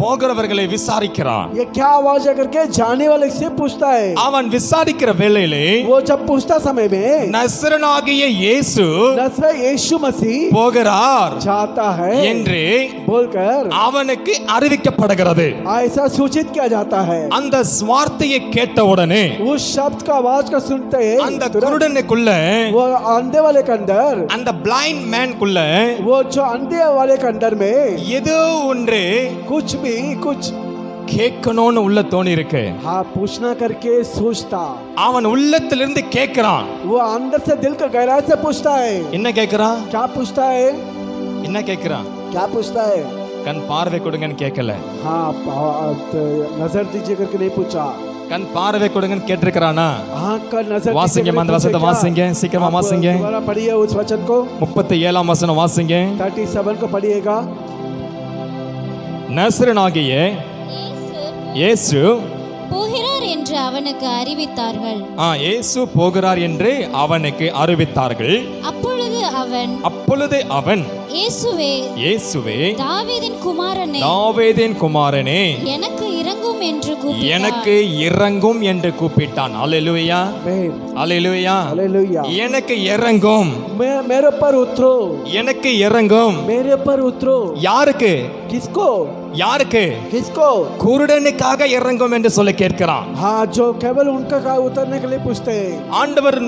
போகிறவர்களை விசாரிக்கிறான். ये क्या आवाज है करके जाने वाले से पूछता है. அவன் விசாரிக்கிற வேளையிலே वो जब पूछता समय में நசரேயனாகிய இயேசு नसरत यीशु मसीह போகிறார் जाता है என்று बोलकर அவனுக்கு அறிவிக்கப்படுகிறது. ऐसा सूचित किया जाता है. அந்த வார்த்தையை கேட்டவுடனே उस शब्द का आवाज का सुनते அந்த குருடனுக்குள்ள, वो अंधे वाले के अंदर, அந்த பிளைண்ட் மேன்குள்ள वो जो अंधे वाले के अंदर में ஏதோ ஒன்று कुछ கேட்கணும்னு உள்ள தோணி இருக்கு. हाँ पूछना करके सोचता. அவன் உள்ளத்திலிருந்து கேட்கிறான். वो अंदर से दिल का गहराई से पूछता है. என்ன கேட்கிறான்? क्या पूछता है? என்ன கேட்கிறான்? क्या पूछता है? கண் பார்வை கொடுங்கன்னு கேட்கல. हाँ नजर दीजिए करके नहीं पूछा. கண் பார்வை கொடுங்கன்னு கேட்டிருக்கிறானா? हाँ का नजर வாசிங்க, அந்த வசனத்தை வாசிங்க, சீக்கிரமா வாசிங்க. दोबारा पढ़िए उस वचन को. 37ஆம் வசனம் வாசிங்க. 37 को पढ़िएगा. நசரேயனாகிய இயேசு போகிறார் என்று அவனுக்கு அறிவித்தார்கள். இயேசு போகிறார் என்று அவனுக்கு அறிவித்தார்கள். அப்பொழுது அவன் இயேசுவே, தாவீதின் குமாரனே, எனக்கு இறங்கும் என்று கூப்பிட்டான். அல்லேலூயா, அல்லேலூயா. எனக்கு இறங்கும், मेरे पर उतरो, எனக்கு இறங்கும். मेरे पर उतरो. யாருக்கு? किसको? யாருக்கு? किसको? குருடனுக்காக இறங்கும் என்று சொல்லி கேட்கிறான். हाँ जो केवल उनका उतरने के लिए पूछते हैं. ஆண்டவர்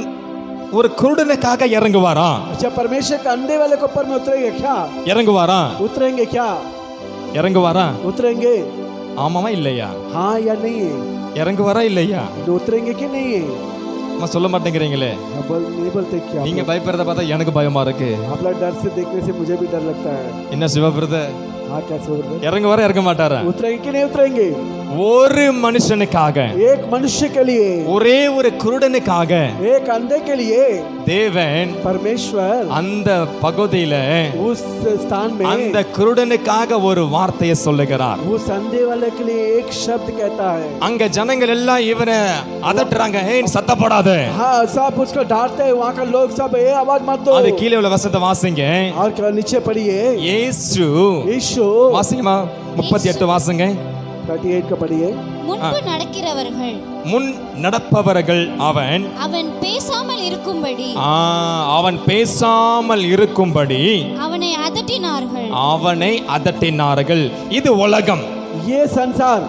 ஒரு குருடனுக்காக இறங்குவாரா? अच्छा परमेश्वर के अंधे वाले के ऊपर में उतरेंगे क्या? இறங்குவாரா? उतरेंगे क्या? இறங்குவாரா? उतरेंगे. ஆமாவா இல்லையா? हाँ या नहीं है? இறங்குவாரா இல்லையா? उतरेंगे कि नहीं है? சொல்ல மாட்டேங்கிறீங்களே. नहीं बोलते क्या? நீங்க பயப்படுறத பார்த்தா எனக்கு பயமா இருக்கு. आप लोग डर से देखने से मुझे भी डर लगता है. என்ன சிவா பிரதர்? हाँ कैसे बोल रहे? இறங்குவாரா இறங்க மாட்டாரா? उतरेंगे कि नहीं उतरेंगे? ஒரு மனுஷனுக்காக, एक मनुष्य के लिए, ஒரே ஒரு குருடனுக்காக, एक अंधे के लिए தேவன் परमेश्वर அந்த பகுதியில उस स्थान में அந்த குருடனுக்காக ஒரு வார்த்தையை சொல்லுகிறார். उस अंधे वाले के लिए एक शब्द कहता है. அங்க ஜனங்கள் எல்லாம் இவனை அதட்டுறாங்க, ஏய் சத்தப்படாத. हाँ सब उसको डांटते हैं. वहाँ का लोग सब ये आवाज मत दो. அது கீழே உள்ள வசனத்தை வாசிங்க. और नीचे पढ़िए. இயேசு यीशु வாசிங்கமா 38 வாசிங்க. 38 को पढ़िए. முன்பு நடக்கிறவர்கள் முன் நடப்பவர்கள் அவன் பேசாமல் இருக்கும்படி அவன் பேசாமல் இருக்கும்படி அவனை அதட்டினார்கள். இது உலகம். ये संसार,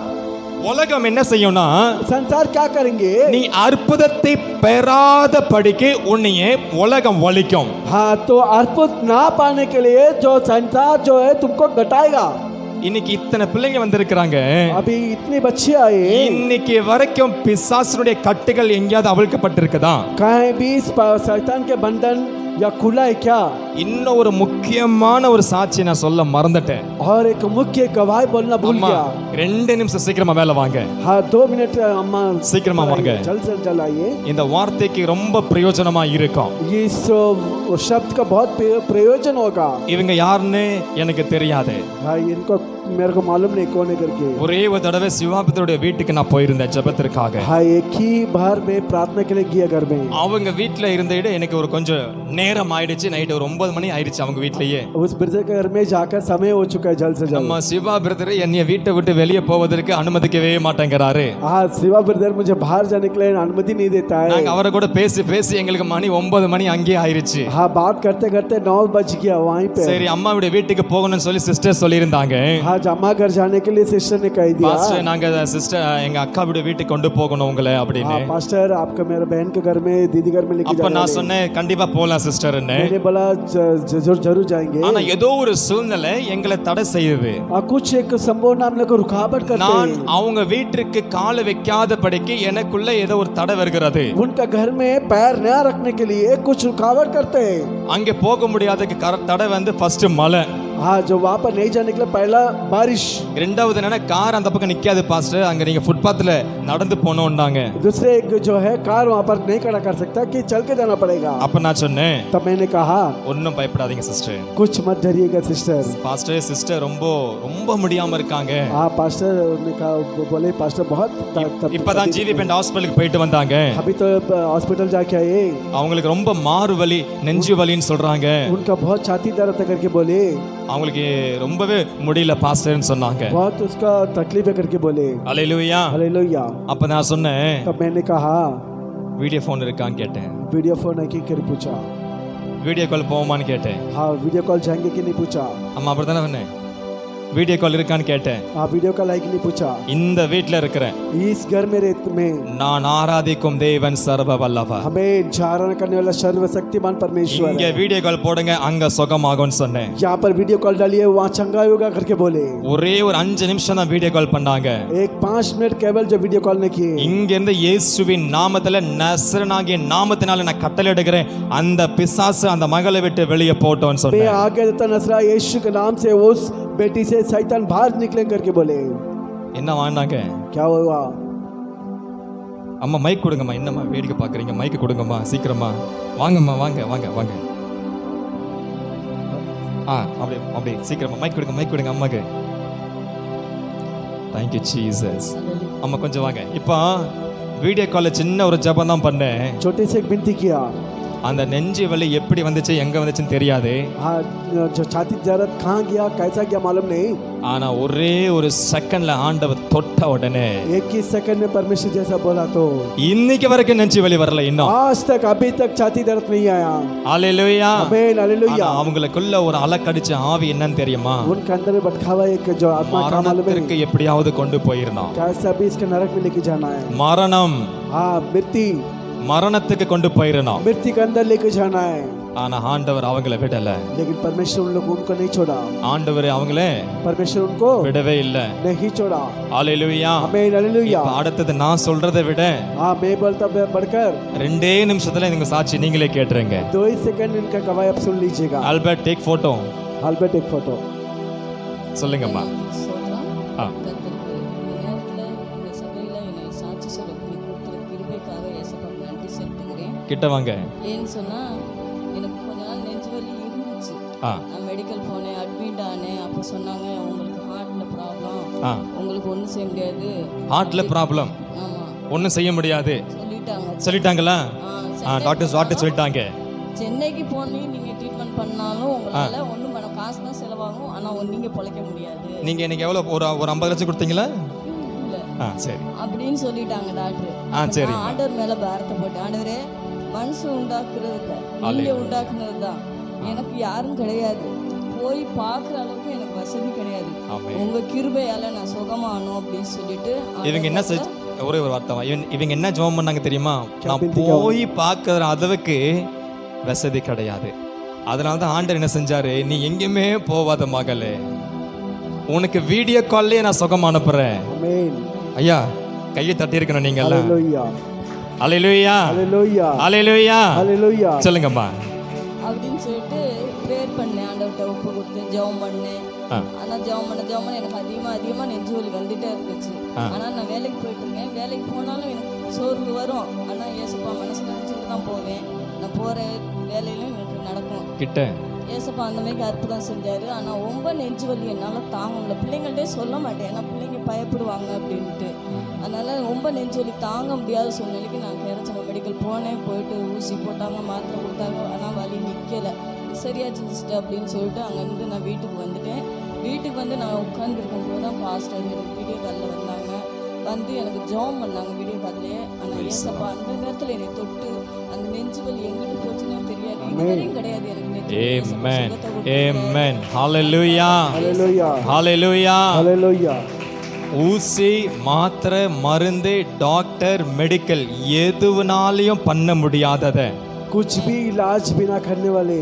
உலகம் என்ன செய்யும்னா, संसार क्या करेंगे? நீ அற்புதத்தை பெறாத படிக்கு உன்னையே உலகம் வலிக்கும். हाँ, तो अद्भुत ना पाने के लिए जो संसार जो है तुमको घटाएगा. இன்னைக்கு இத்தனை பிள்ளைங்க வந்திருக்கிறாங்க. अभी इतनी बच्चे आए, இன்னைக்கு வரைக்கும் பிசாசுடைய கட்டுகள் எங்கேயாவது அவிழ்க்கப்பட்டிருக்குதா? कहीं भी शैतान के बंधन या खुला है क्या? இன்னும் ஒரு முக்கியமான ஒரு சாட்சி நான் சொல்ல மறந்துட்டேன். और एक मुख्य गवाही बोलना भूल அம்மா, गया. 2 நிமிஷம் சீக்கிரமா மேல வாங்க. हाँ, 2 मिनट अम्मा சீக்கிரமா வாங்க. जल्द से जल्द आइए. இந்த வார்த்தைக்கு ரொம்ப பிரயோஜனமா இருக்கும். इस शब्द का बहुत प्रयोजन होगा. இவங்க யாருன்னு எனக்கு தெரியாது. हाँ, इनको मेरे को मालूम नहीं कौन है करके. ஒரே ஒரு தடவை சிவாபத்தருடைய வீட்டுக்கு நான் போயிருந்தேன் ஜெபத்திற்காக. हाँ, एक ही बार मैं प्रार्थना के लिए गया घर में. அவங்க வீட்ல இருந்த இடம் எனக்கு ஒரு கொஞ்சம் நேரம் ஆயிடுச்சு. நைட் ஒரு 9 மணி ஆயிடுச்சு அவங்க வீட்லயே. उस ब्रदर के घर में जाकर समय हो चुका है जल्द से जल्द. நம்ம சிவா பிரதர் என்னைய வீட்டை விட்டு வெளியே போவதற்கு அனுமதிக்கவே மாட்டேங்கிறாரு. हाँ, शिवा ब्रदर मुझे बाहर जाने के लिए अनुमति नहीं देता है. நாங்க அவரை கூட பேசி பேசி எங்களுக்கு மணி 9 மணி அங்கேயே ஆயிடுச்சு. हाँ, बात करते करते 9 बज गया वहीं पे. சரி, அம்மாவுடைய வீட்டுக்கு போகணும்னு சொல்லி சிஸ்டர் சொல்லியிருந்தாங்க. हाँ, अम्मा घर जाने के लिए सिस्टर ने कह दिया. பாஸ்டர், நாங்க சிஸ்டர் எங்க அக்காவுடைய வீட்டுக்கு கொண்டு போகணும் உங்களை அப்படின்னு. हाँ, पास्टर आपका मेरे बहन के घर में दीदी घर में लेके அப்ப जाना நான் है. சொன்னேன் கண்டிப்பா போலாம் சிஸ்டர்ன்னு. मैंने बोला जरूर जाएंगे. ஆனா ஏதோ ஒரு சூழ்நிலை எங்களை தடை செய்யுது. कुछ एक संपूर्ण हमने को रुकावट करते நான் हैं. அவங்க வீட்டிற்கு காலை வைக்காதபடிக்கு எனக்குள்ள ஏதோ ஒரு தடை வருகிறது. उनका घर में पैर न रखने के लिए कुछ रुकावट करते हैं. அங்கே போக முடியாததுக்கு தடை வந்து ஃபர்ஸ்ட் மழை. हाँ, जो वहाँ पर नहीं जाने के लिए पहला बारिश. ரெண்டாவது என்னன்னா, கார் அந்த பக்கம் நிக்காது பாஸ்டர், அங்க நீங்க ஃபுட்பாத்ல நடந்து போகணும்னாங்க. दूसरे एक जो है कार वहाँ पर नहीं खड़ा कर सकता कि चल के जाना पड़ेगा. அப்ப நான் சொன்னேன், तब मैंने कहा ஒன்னும் பயப்படாதீங்க சிஸ்டர். कुछ मत डरिएगा सिस्टर. பாஸ்டர் சிஸ்டர் ரொம்ப முடியாம இருக்காங்க. हाँ, पास्टर ने कहा, बोले पास्टर बहुत இப்பதான் ஜிவிபெண்ட் ஹாஸ்பிடலுக்கு போயிட்டு வந்தாங்க. अभी तो हॉस्पिटल जाके आए. அவங்களுக்கு ரொம்ப மாறு வலி, நெஞ்சு வலின்னு சொல்றாங்க. उनका बहुत छाती दर्द करके बोले. அவங்களுக்கு ரொம்பவே முடியல பாஸ்டர்னு சொன்னாங்க. बहुत उसका तकलीफ है करके बोले. அல்லேலூயா. हालेलुया. அப்ப நான் சொன்னேன், तब मैंने कहा வீடியோ ஃபோன் இருக்கான்னு கேட்டேன். वीडियो फोन है कि कर पूछा. வீடியோ கால் போவோமான்னு கேட்டேன். हाँ, वीडियो कॉल जाएंगे कि नहीं पूछा. அம்மா அப்படித்தானே சொன்னேன். வீடியோ கால் இருக்கான்னு கேட்டேன். हाँ, वीडियो कॉल है कि नहीं पूछा. இந்த வீட்ல இருக்கிறேன். इस घर में நான் ஆராதிக்கும் தேவன் சர்வ வல்லவர். हमें जागरण करने वाला सर्वशक्तिमान परमेश्वर இங்க है. வீடியோ கால் போடுங்க, அங்க சுகமாகும்னு சொன்னேன். यहाँ पर वीडियो कॉल डालिए, वहाँ चंगा होगा करके बोले. ஒரே ஒரு 5 நிமிஷம் தான் வீடியோ கால் பண்ணாங்க. एक 5 मिनट केवल जो वीडियो कॉल ने किए. இங்க இருந்து இயேசுவின் நாமத்துல, நசரனாகிய நாமத்தினால நான் கட்டளையிடுகிறேன், அந்த பிசாசு அந்த மகளை விட்டு வெளியே போட்டோன்னு मैं சொன்னேன். आगे देता नसरा यीशु के नाम से उस बेटी से शैतान बाहर निकले करके बोले. என்ன வாண்டாங்க? क्या हुआ? அம்மா மைக் கொடுங்கம்மா. என்னம்மா வேடிக்கை பாக்குறீங்க? மைக் கொடுங்கம்மா சீக்கிரமா. வாங்கம்மா, வாங்க வாங்க வாங்க. அப்படியே சீக்கிரமா மைக் கொடுங்க அம்மாக்கு. Thank you Jesus. அம்மா கொஞ்சம் வாங்க. இப்போ வீடியோ கால்ல சின்ன ஒரு ஜெபம் தான் பண்ணேன். छोटे से एक विनती किया. அந்த நெஞ்சு வலி எப்படி வந்துச்சு, எங்க வந்துச்சுன்னு தெரியாது. हाँ, जो छाती दर्द कहाँ गया कैसा गया मालूम नहीं. ஆனா ஒரே ஒரு செகண்ட்ல ஆண்டவர் தொட்ட உடனே, एक ही सेकंड में परमेश्वर जैसा बोला तो இன்னைக்கு வரைக்கும் நெஞ்சு வலி வரல இன்னும். आज तक अभी तक छाती दर्द नहीं आया. ஹalleluya. आमीन, हालेलुया. அவங்களுக்குள்ள ஒரு அலக்கடிச்ச ஆவி என்னன்னு தெரியுமா? उनके अंदर में भटका हुआ एक जो आत्मा का मालूम है. மரணத்திற்கு எப்படியாவது கொண்டு போயிரணும். कैसा भी इसके नरक में लेके जाना है. மரணம், हाँ, मृत्यु மரணத்துக்கு கொண்டு போயிரணும். मृत्यु के अंदर लेके जाना है. ஆனா ஆண்டவர் அவங்கள விடல. लेकिन परमेश्वर उन लोगों उनको नहीं छोड़ा. ஆண்டவர் அவங்களே परमेश्वर उनको விடவே இல்ல. नहीं छोड़ा. ஹalleluya. आमीन, हालेलुया. இப்ப அடுத்தது நான் சொல்றதை விட हाँ, मैं बोलता बढ़कर 2 நிமிஷத்துல நீங்க சாட்சி நீங்களே கேட்டுருங்க. 2 ही सेकंड इनका गवाही आप सुन लीजिएगा. Albert take photo. आल्बर्ट एक फोटो. சொல்லுங்கம்மா. ஆ. கிட்ட வாங்க. ஏன்னு சொன்னா எனக்கு கொஞ்ச நாள் நெஞ்சு வலி இருந்துச்சு. நான் மெடிக்கல் போனேன், அட்மிட் ஆனேன். அப்போ சொன்னாங்க உங்களுக்கு ஹார்ட்ல ப்ராப்ளம், உங்களுக்கு ஒன்றும் செய்ய முடியாது. ஹார்ட்ல ப்ராப்ளம்? ஆமா, ஒன்றும் செய்ய முடியாது சொல்லிட்டாங்களா? டாக்டர் சொல்லிட்டாங்க. சென்னைக்கு போனீங்க, நீங்க ட்ரீட்மெண்ட் பண்ணாலும் உங்களால ஒன்றும் பண்ண, காசு தான் செலவாகும், ஆனா நீங்க பொழைக்க முடியாது. நீங்க எனக்கு எவ்வளோ ஒரு 50 லட்சம் கொடுத்தீங்களா? இல்ல, சரி அப்படின்னு சொல்லிட்டாங்க டாக்டர். சரி. ஆண்டவர் மேல பாரத்தை போட்டு, ஆண்டவரே மனுஷன் உண்டாக்குறது இல்லை, நீங்க உண்டாக்குனது தான், எனக்கு யாரும் கிடையாது, போய் பார்க்குற அளவுக்கு எனக்கு வசதி கிடையாது, உங்க கிருபையால நான் சுகமானோம் அப்படின்னு சொல்லிட்டு இவங்க என்ன ஒரே ஒரு வார்த்தை, இவங்க என்ன ஜெபம் பண்ணாங்க தெரியுமா? நான் போய் பார்க்குற அளவுக்கு வசதி கிடையாது. அதனால தான் ஆண்டவர் என்ன செஞ்சாரு, நீ எங்கேயுமே போவாத மகளே, உனக்கு வீடியோ கால்லயே நான் சுகம் அனுப்புறேன். ஐயா கையை தட்டி இருக்கணும் நீங்க எல்லாம். அல்லேலூயா அல்லேலூயா அல்லேலூயா சொல்லுங்கம்மா அப்படின்னு சொல்லிட்டு ப்ரேயர் பண்ணேன், ஆண்டவர்கிட்ட ஒப்பு கொடுத்து ஜெபம் பண்ணேன். ஆனால் ஜெபம் பண்ண எனக்கு அதிகமாக நெஞ்சு வலி வந்துட்டே இருந்துச்சு. ஆனால் நான் வேலைக்கு போயிட்டு இருக்கேன், வேலைக்கு போனாலும் எனக்கு சோர்வு வரும். ஆனால் ஏசப்பா மனசு நினச்சிட்டு தான் போவேன், நான் போகிற வேலையிலும் எனக்கு நடக்கும் கிட்ட. ஏசப்பா அந்த மாதிரி அற்புதம் செஞ்சார். ஆனால் ரொம்ப நெஞ்சு வலி என்னால் தாங்க முடியல. பிள்ளைங்கள்ட்டே சொல்ல மாட்டேன், ஏன்னா பிள்ளைங்க பயப்படுவாங்க அப்படின்ட்டு. அதனால் ரொம்ப நெஞ்சு வலி தாங்க முடியாத சூழ்நிலைக்கு நான் கிடைச்சவங்க மெடிக்கல் போனேன், போயிட்டு ஊசி போட்டாங்க, மாத்திரை கொடுத்தாங்க. ஆனால் வலி நிற்கலை, சரியாச்சு சிஸ்டர் அப்படின்னு சொல்லிட்டு அங்கேருந்து நான் வீட்டுக்கு வந்துட்டேன். வீட்டுக்கு வந்து நான் உட்காந்துருக்கும் போது தான் பாஸ்டர் எனக்கு வீடியோ காலில் வந்தாங்க, வந்து எனக்கு ஜெபம் பண்ணாங்க வீடியோ கால்லையே. ஆனால் ஏசப்பா அந்த நேரத்தில் என்னை தொட்டு அந்த நெஞ்சு வலி எங்கிட்டு போச்சுன்னு தெரியாது, இதுவரையும் கிடையாது எனக்கு. ஆமென் ஆமென் ஹalleluya ஹalleluya ஹalleluya. ஊசி மாத்திரை மருந்து டாக்டர் மெடிக்கல் எதுனாலையும் பண்ண முடியாதத कुछ भी इलाज बिना करने वाले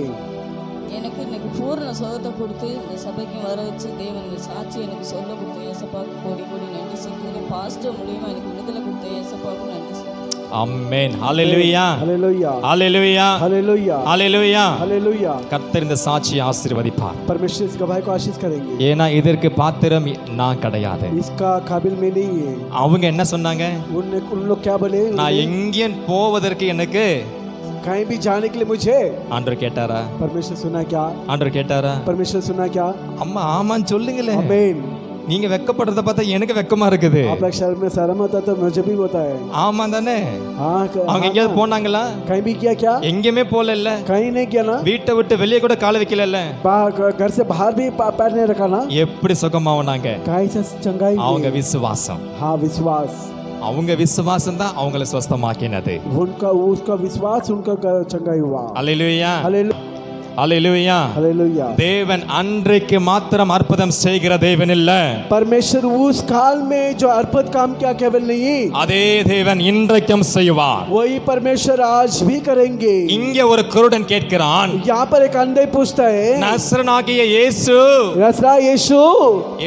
எனக்கு இன்னைக்கு பூர்ண சுகத்தை கொடுத்து இந்த சபைக்கு வர வச்சு தேவன் சாட்சி எனக்கு சொல்ல கொடுத்த ஏசப்பாவுக்கு கோடி கோடி நன்றி சொல்கிறேன். பாஸ்டர் மூலியமா எனக்கு விடுதலை கொடுத்த ஏசப்பாவுக்கு நன்றி சொல்கிறேன். ஆமென் ஹalleluya हालेलुया ஹalleluya हालेलुया ஹalleluya हालेलुया. கர்த்தர் இந்த சாட்சியை ஆசீர்வதிப்பார். परमेश्वर इस गवाही को आशीष करेंगे, ஏனா இதற்கு பாத்திரம் நான் கிடையாது, इसका काबिल मैं नहीं है. அவங்க என்ன சொன்னாங்க, उन लोग क्या बोले, நான் எங்கேயும் போவதற்கு எனக்கு कहीं भी जाने के लिए मुझे. ஆண்டவர் கேட்டாரா? परमेश्वर सुना क्या? ஆண்டவர் கேட்டாரா? परमेश्वर सुना क्या? அம்மா ஆமான்னு சொல்லுங்களே. आमीन. நீங்க வெக்கப்படுறத பார்த்தா எனக்கு வெக்கமா இருக்குது. आप लोग शर्म में शर्म होता तो मुझे भी होता है. ஆமா தானே? हां. அவங்க எங்கேயாவது போனாங்களா? कहीं भी किया क्या? எங்கேயுமே போல இல்ல. कहीं नहीं किया ना. வீட்டை விட்டு வெளியே கூட கால் வைக்கல இல்ல. घर से बाहर भी पैर नहीं रखा ना. எப்படி சுகமாவனாங்க? कैसे चंगाई? அவங்க விசுவாசம். हां विश्वास. அவங்க விசுவாசம் தான் அவங்களை சுஸ்தமாக்கினது. उनका उसका विश्वास उनका चंगाई हुआ. Hallelujah hallelujah hallelujah hallelujah. தேவன் அன்றைக்கு மாத்திரம் அற்புதம் செய்கிற தேவன் இல்ல, परमेश्वर उस काल में जो अद्भुत काम किया केवल नहीं, அதே தேவன் இன்றைக்கும் செய்வார். वही परमेश्वर आज भी करेंगे. இங்கே ஒரு குருடன் கேட்கிறான், यहाँ पर एक अंधे पूछता है, நசரனாகிய இயேசு नसरा यीशु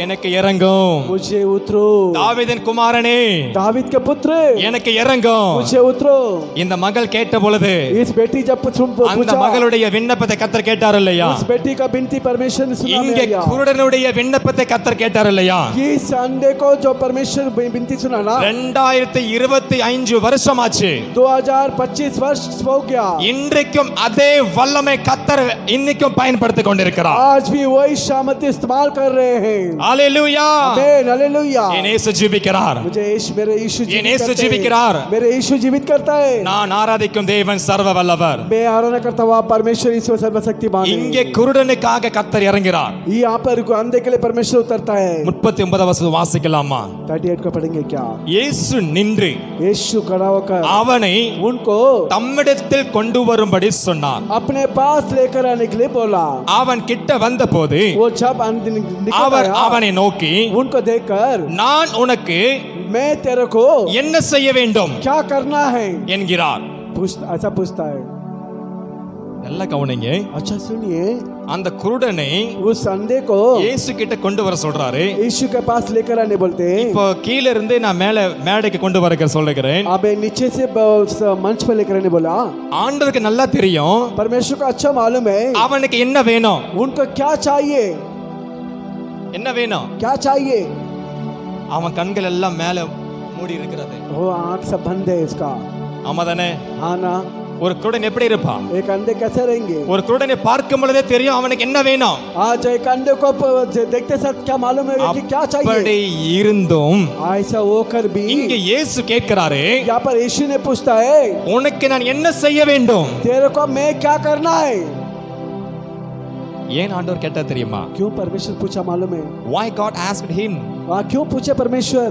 எனக்கு இறங்கும், मुझे उतरो. தாவீதின் குமாரனே दावीद के पुत्र எனக்கு இறங்கும். मुझे उतरो. இந்த மகள் கேட்ட பொழுது इस बेटी जब அந்த पूछा, மகளுடைய விண்ணப்பத்தை கர்த்தர் கேட்டார் இல்லையா? उस बेटी का विनती परमेश्वर ने सुना. இங்கே குருடனுடைய விண்ணப்பத்தை கர்த்தர் கேட்டார் இல்லையா? इस अंधे को जो परमेश्वर विनती सुना ना, 2025 வருஷமாச்சு, 2025 वर्ष हो गया. இன்றைக்கும் அதே வல்லமை கர்த்தர் இன்னைக்கும் பயன்படுத்திக் கொண்டிருக்கிறார். आज भी वही सामर्थ्य इस्तेमाल कर रहे हैं. हालेलुया आमीन हालेलुया. என் இயேசு ஜீவிக்கிறார், मुझे मेरे यीशु என் இயேசு ஜீவிக்கிறார். मेरे यीशु जीवित करता है. நான் ஆராதிக்கும் தேவன் சர்வ வல்லவர். मैं आराधना करता हुआ परमेश्वर ईश्वर सर्वशक्तिमान है. இங்கே குருடனுக்காக கர்த்தர் இறங்குகிறார். यहाँ पर अंधे के लिए परमेश्वर उतरता है. 39 வசனம் வாசிக்கலாமா? 38 को पढ़ेंगे क्या? இயேசு நின்று यीशु खड़ा होकर அவனை उनको தம்மிடத்தில் கொண்டு வரும்படி சொன்னார். अपने पास लेकर आने के लिए बोला. அவன் கிட்ட வந்தபோது वो जब निकल அவர் आया, அவனை நோக்கி, उनको देखकर நான் உனக்கு मैं तेरे को என்ன செய்ய வேண்டும் क्या करना है என்கிறார். ऐसा पूछता है. நல்ல கவனிங்க. अच्छा सुनिए, அந்த குருடனை उस अंधे को இயேசு கிட்ட கொண்டு வர சொல்றாரு. यीशु के पास लेकर आने बोलते हैं. இப்போ கீழ இருந்து நான் மேடைக்கு கொண்டு வர சொல்லுகிறேன். अब नीचे से मंच पर लेकर आने बोला. ஆண்டவருக்கு நல்லா தெரியும் परमेश्वर को अच्छा मालूम है அவனுக்கு என்ன வேணும். उनको क्या चाहिए, என்ன வேணும்? क्या चाहिए. அவன் கண்கள் எல்லாம் மேல மூடி இருக்கிறது. वो आंख सब बंद है इसका. ஆமா தானே? हाँ ना. ஒரு குருடன் எப்படி இருப்பான்? एक अंधे कैसे रहेंगे? ஒரு குருடனை பார்க்கும் பொழுதே தெரியும் அவனுக்கு என்ன வேணும். आज एक अंधे को देखते साथ क्या मालूम है कि क्या चाहिए. அப்படி இருந்தும் ऐसा होकर भी இங்க இயேசு கேட்கிறாரு, यहाँ पर यीशु ने पूछता है, உனக்கு நான் என்ன செய்ய வேண்டும்? तेरे को मैं क्या करना है. ஏன் ஆண்டவர் கேட்டா தெரியுமா? क्यों परमेश्वर पूछा मालूम है? Why God asked him? क्यों पूछे परमेश्वर?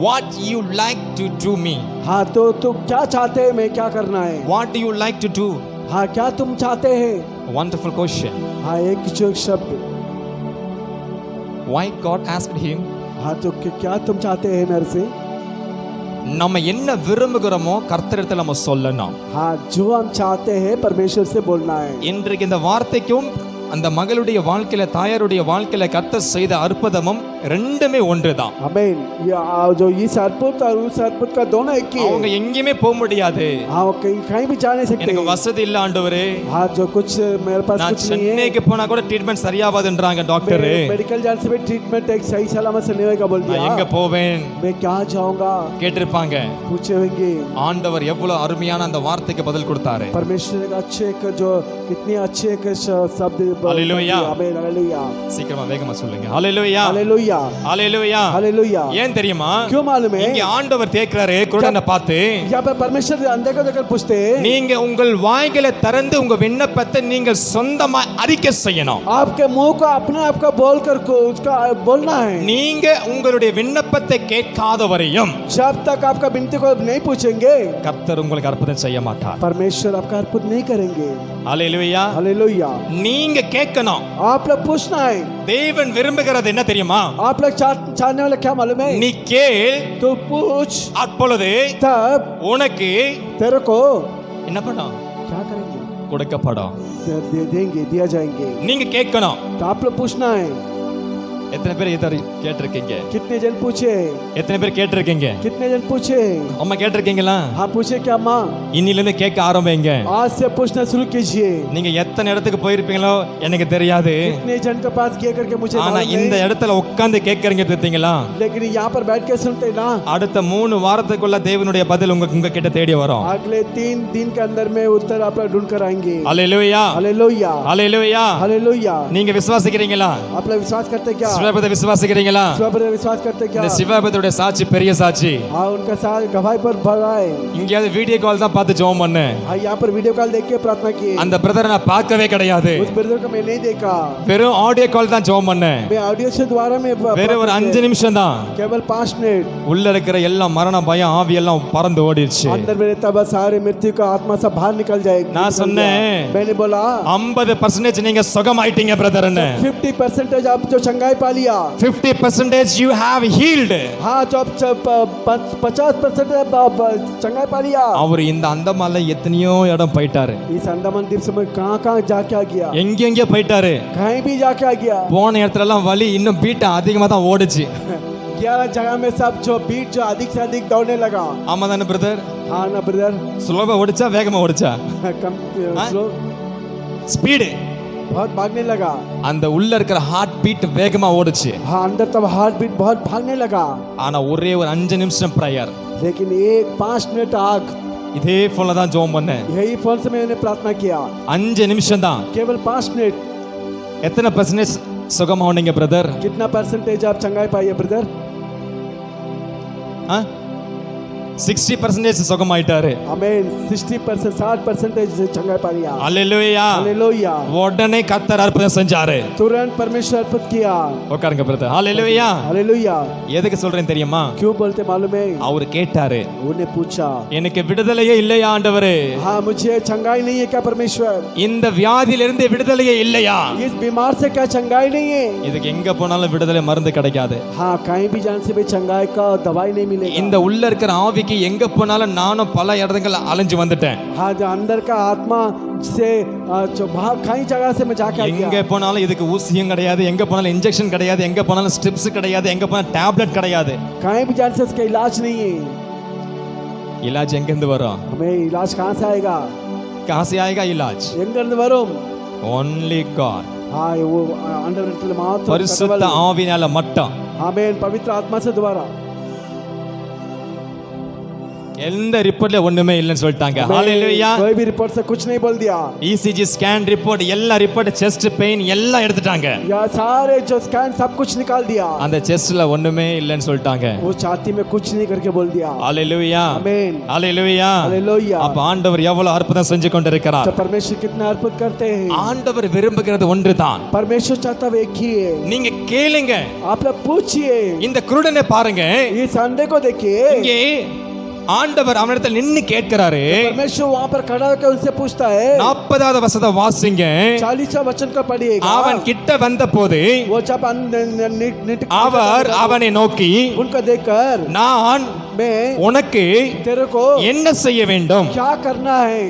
what you like to do me? हाँ तो तुम क्या चाहते हैं, मैं क्या करना है? What do you like to do? हाँ क्या तुम चाहते हैं? Wonderful question. हाँ एक जो शब्द, Why God asked him? हाँ तो क्या तुम चाहते हैं मेरे से? நம்ம என்ன விரும்புகிறோமோ கர்த்தரிடத்தில் நம்ம சொல்லணும். हाँ जो हम चाहते हैं परमेश्वर से बोलना है. இன்றைக்கு இந்த வார்த்தைக்கும் அந்த மகளுடைய வாழ்க்கையில தாயாருடைய வாழ்க்கையில கர்த்தர் செய்த அற்புதமும் ரெண்டுமே ஒன்றுதான். आमीन. जो इस अद्भुत और उस अद्भुत का दोनों एक ही है. அவங்க எங்கேயுமே போக முடியாது. हाँ कहीं भी जा नहीं सकते. எனக்கு வசதி இல்ல ஆண்டவரே. हाँ जो कुछ मेरे पास நான் कुछ नहीं है. சென்னைக்கு போனா கூட ட்ரீட்மென்ட் சரியாவாதுன்றாங்க டாக்டர். मेडिकल जाने से भी ट्रीटमेंट एक सही सलामत से नहीं होगा बोल दिया. நான் எங்க போவேன்? मैं क्या जाऊंगा? கேட்டிருப்பாங்க. पूछे होंगे. ஆண்டவர் எவ்வளவு அருமையான அந்த வார்த்தைக்கு பதில் கொடுத்தாரு. परमेश्वर का अच्छे जो कितने अच्छे शब्द. हालेलुया. आमीन. हालेलुया. சீக்கிரமா வேகமா சொல்லுங்க. ஹalleluya. हालेलुया. ஹalleluya. हालेलुया. ஏன் தெரியுமா? क्यों मालूम है? இங்க ஆண்டவர் கேக்குறாரு குருடனை பார்த்து. यहाँ पे परमेश्वर अंदर को देखकर पूछते हैं. நீங்க உங்கள் வாய்களை திறந்து உங்க விண்ணப்பத்தை நீங்க சொந்தமா அறிக்கை செய்யணும். आपके मुंह को अपने आप को बोलकर को उसका बोलना है. நீங்க உங்களுடைய விண்ணப்பத்தை கேட்காத வரையும் जब तक आपका विनती को नहीं पूछेंगे கர்த்தர் உங்களுக்கு அற்புதம் செய்ய மாட்டார். परमेश्वर आपका अद्भुत नहीं करेंगे. ஹalleluya. हालेलुया. நீங்க கேட்கணும். आप लोग पूछना है. தேவன் விரும்புகிறது என்ன தெரியுமா? आप लोग चाहने वाले क्या मालूम है? நீ கேள், तो पूछ, அப்பொழுது तब உனக்கு तेरे को என்ன பண்ணும்? क्या करेंगे? கொடுக்கப்படும். दे देंगे, दिया जाएंगे. நீங்க கேட்கணும். तो आप लोग पूछना है. எத்தனை பேர் இத கேட்டிருக்கீங்க? कितने जन पूछे? எத்தனை பேர் கேட்டிருக்கீங்க? कितने जन पूछे? அம்மா கேட்டிருக்கீங்களா? हाँ पूछे क्या माँ? இன்னில இருந்து கேட்க ஆரம்பிங்க. आज से पूछना शुरू कीजिए. நீங்க எத்தனை இடத்துக்கு போயிருப்பீங்களோ எனக்கு தெரியாது. कितने जन के पास गए करके मुझे ஆனா இந்த இடத்துல உட்கார்ந்து கேட்கறீங்க பார்த்தீங்களா? लेकिन यहाँ पर बैठ के सुनते ना. அடுத்த 3 வாரத்துக்குள்ள தேவனுடைய பதில் உங்க கிட்ட தேடி வரும். अगले 3 दिन के अंदर में उत्तर आप लोग ढूंढ कर आएंगे. ஹalleluya. हालेलुया. ஹalleluya. हालेलुया. நீங்க விசுவாசிக்கிறீங்களா? आप लोग विश्वास करते क्या? சிவபத விசுவாசிக்கிறீங்களா? स्वयं विश्वास करते क्या? இந்த சிவபதோட சாட்சி பெரிய சாட்சி. हाँ उनका साथ गवाही पर बढ़ाए. இங்கேயாவது வீடியோ கால் தான் பார்த்து ஜெபம் பண்ணேன். हाँ यहाँ पर वीडियो कॉल देख के प्रार्थना की. அந்த பிரதரை நான் பார்க்கவே கிடையாது. उस ब्रदर को मैं नहीं देखा. வெறும் ஆடியோ கால் தான் ஜெபம் பண்ணேன். मैं ऑडियो से द्वारा में வெறும் ஒரு 5 நிமிஷம் தான். केवल 5 मिनट. உள்ள இருக்கிற எல்லா மரண பயம் ஆவி எல்லாம் பறந்து ஓடிடுச்சு. अंदर मेरे तब सारे मृत्यु का आत्मा सब बाहर निकल जाएगी. நான் சொன்னேன். मैंने बोला 50% நீங்க சுகமாயிட்டீங்க பிரதர்னு. 50% आप जो चंगाई पा लिया. 50% you have healed. हाँ जो 50% चंगाई पा लिया. அவர் இந்த அந்தமான்ல எத்தனையோ இடம் போயிட்டாரு. इस अंडमान द्वीप में कहाँ जाके आ गया. எங்கெங்க போயிட்டாரு. कहीं भी जाके आ गया. போன இடத்துல எல்லாம் வலி இன்னும் பீட் அதிகமா தான் ஓடுச்சு. 11 जगह में सब जो बीट जो अधिक से अधिक दौड़ने लगा. ஆமா தானே பிரதர்? हाँ ना ब्रदर. ஸ்லோவா ஓடிச்சா வேகமா ஓடிச்சா? कम स्लो. ஸ்பீடு. बहुत भागने लगा. அந்த உள்ள இருக்கிற ஹார்ட் பீட் வேகமா ஓடுச்சு. हाँ अंदर तब हार्ट बीट बहुत भागने लगा. ஆனா ஒரே ஒரு 5 நிமிஷம் பிரேயர். लेकिन 5 मिनट आग. இதே போல தான் ஜெபம் பண்ணேன். यही फोन से मैंने प्रार्थना किया. 5 நிமிஷம் தான். केवल 5 मिनट. எத்தனை % சுகமாவீங்க பிரதர்? कितना परसेंटेज आप चंगाई पाइए ब्रदर? 60% சுகமாயிட்டாரு. आमीन. 60% 60% से चंगाई पा लिया. அல்லேலூயா. हालेलुया. உடனே கர்த்தர் அற்புதம் செஞ்சாரு. तुरंत परमेश्वर अद्भुत किया. உட்காருங்க பிரதர். அல்லேலூயா. हालेलुया. எதுக்கு சொல்றேன் தெரியுமா? क्यों बोलते मालूम है? அவர் கேட்டாரு. उन्हें पूछा. எனக்கு விடுதலையே இல்லையா ஆண்டவரே? हाँ मुझे चंगाई नहीं है क्या परमेश्वर? இந்த வியாதியிலிருந்து விடுதலையே இல்லையா? इस बीमार से क्या चंगाई नहीं है? இதுக்கு எங்க போனாலும் விடுதலை மருந்து கிடைக்காது. हाँ कहीं भी जाने से भी चंगाई का दवाई नहीं मिलेगा. இந்த உள்ள இருக்கிற ஆவிக்கு எங்க போனாலும் நானும் பல இடத்துல அலைஞ்சு வந்துட்டேன். हाँ जो अंदर का आत्मा से जो बाहर कई जगह से मैं जाके आ எங்க गया. போனாலும் இதுக்கு ஊசியும் கிடையாது, எங்க போனாலும் இன்ஜெக்ஷன் கிடையாது, எங்க போனாலும் ஸ்ட்ரிப்ஸ் கிடையாது, எங்க போனாலும் டேப்லெட் கிடையாது. कहीं भी जाने से उसका इलाज नहीं है. इलाज எங்க இருந்து வரும்? हमें इलाज कहाँ से आएगा? कहां से आएगा इलाज? எங்க இருந்து வரும்? only God. हाँ वो अंडर मात्र பரிசுத்த ஆவியால மட்டும். आमीन. पवित्र आत्मा से द्वारा. எந்த ரிப்போர்ட்ல ஒண்ணுமே இல்லைன்னு சொல்லிட்டாங்க. ஹalleluya. कोई भी रिपोर्ट से कुछ नहीं बोल दिया. ECG ஸ்கேன் ரிப்போர்ட் எல்லா ரிப்போர்ட் செஸ்ட் பெயின் எல்லாம் எடுத்துட்டாங்க. या सारे जो स्कैन सब कुछ निकाल दिया. அந்த செஸ்ட்ல ஒண்ணுமே இல்லைன்னு சொல்லிட்டாங்க. वो छाती में कुछ नहीं करके बोल दिया. ஹalleluya. आमीन. ஹalleluya. हालेलुया. அப்ப ஆண்டவர் எவ்வளவு அற்புதம் செஞ்சு கொண்டிருக்கிறார். तो परमेश्वर कितना अद्भुत करते हैं. ஆண்டவர் விரும்புகிறது ஒன்றுதான். परमेश्वर चाहता है एक ही है. நீங்க கேளுங்க. आप लोग पूछिए. இந்த குருடனை பாருங்க. इस अंधे को देखिए. இங்கே ஆண்டவர் அவனிடத்தில் நின்னு கேட்கிறாரு. परमेश्वर वहां पर खड़ा होकर उनसे पूछता है. 40வது வசனத்தை வாசிங்க. 40वां वचन का पढ़िएगा. அவன் கிட்ட வந்தபோது वो जब அவர் அவனை நோக்கி उनको देखकर நான் मैं உனக்கு तेरे को என்ன செய்ய வேண்டும்? क्या करना है.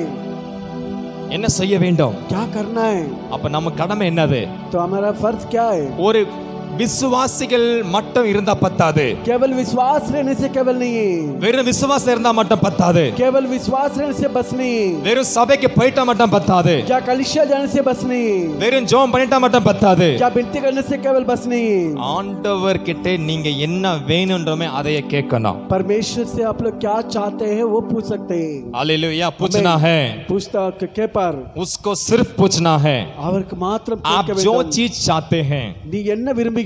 என்ன செய்ய வேண்டும்? क्या करना है. அப்ப நம்ம கடமை என்னது? तो हमारा फर्ज क्या है. ஒரு விசுவாசிகள் மட்டும் இருந்தா பத்தாது. केवल विश्वास रहने से केवल नहीं. வெறும் விசுவாசம் இருந்தா மட்டும் பத்தாது. केवल विश्वास रहने से बस नहीं. வெறும் சபைக்கு போயிட்டா மட்டும் பத்தாது. क्या कलीसिया जाने से बस नहीं. வெறும் ஜெபம் பண்ணிட்டா மட்டும் பத்தாது. क्या विनती करने से केवल बस नहीं. ஆண்டவர் கிட்ட நீங்க என்ன வேணும்ன்றமே அதையே கேட்கணும். परमेश्वर से आप लोग क्या चाहते हैं वो पूछ सकते हैं. हालेलुया. पूछना है. पूछता के पर उसको सिर्फ पूछना है. அவருக்கு மாத்திரம் आप जो चीज चाहते हैं. நீ என்ன விரும்புகிறீரோ.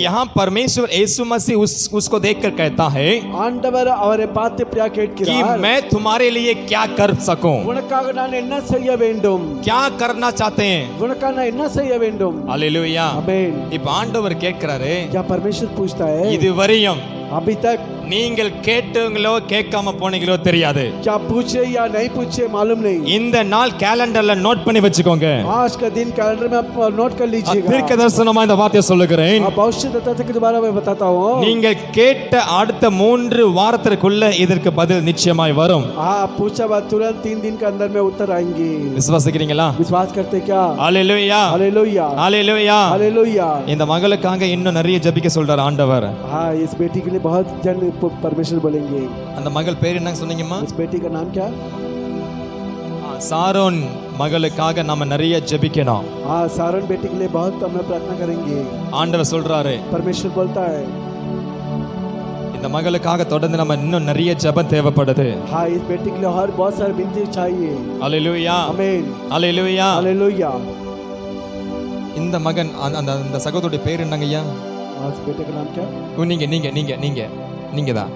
यहाँ परमेश्वर यीशु मसीह उसको देखकर कहता है ஆண்டவர் அவரை பார்த்து பிரியா कि கேட்கிறார். मैं तुम्हारे लिए क्या कर सकूं. உனக்காக நான் என்ன செய்ய வேண்டும். क्या करना चाहते हैं. உனக்காக நான் என்ன செய்ய வேண்டும். हालेलुया. आमीन. இப்ப ஆண்டவர் கேட்கிறாரு. क्या परमेश्वर पूछता है. இதுவரையும் अभी तक நீங்கள் கேட்டீங்களோ கேட்காம போனீங்களோ தெரியாது. क्या पूछे या नहीं पूछे मालूम नहीं. இந்த நாள் கேலண்டர்ல நோட் பண்ணி வச்சுக்கோங்க. आज का दिन कैलेंडर में आप नोट कर लीजिएगा. தீர்க்கதரிசனமா இந்த வார்த்தையை சொல்லுகிறேன். भविष्य दत्ता के द्वारा मैं बताता हूँ. நீங்கள் கேட்ட அடுத்த 3 வாரத்திற்குள்ள இதற்கு பதில் நிச்சயமாய் வரும். हाँ पूछा बात तुरंत 3 दिन के अंदर में उत्तर आएंगे. விசுவாசிக்கிறீங்களா? विश्वास करते क्या. ஹalleluya. हालेलुया. ஹalleluya. हालेलुया. இந்த மகளுக்காக இன்னும் நிறைய ஜெபிக்க சொல்றார் ஆண்டவர். हाँ इस बेटी के लिए बहुत जन परमेश्वर बोलेंगे. அந்த மகள் பேர் என்ன சொன்னீங்கம்மா? इस बेटी का नाम क्या. சாரோன் மகளுக்காக நாம நிறைய ஜெபிக்கணும். हाँ सारण बेटी के लिए बहुत हम प्रार्थना करेंगे. ஆண்டவர் சொல்றாரு. परमेश्वर बोलता है. இந்த மகளுக்காக தொடர்ந்து நம்ம இன்னும் நிறைய ஜெபம் தேவைப்படுது. हाँ इस बेटी के लिए और बहुत सारे विनती चाहिए. ஹalleluya. आमीन. ஹalleluya. हालेलुया. இந்த மகன் அந்த சகோதரருடைய பேர் என்னங்கய்யா? इस बेटे का नाम क्या. நீங்க தான்.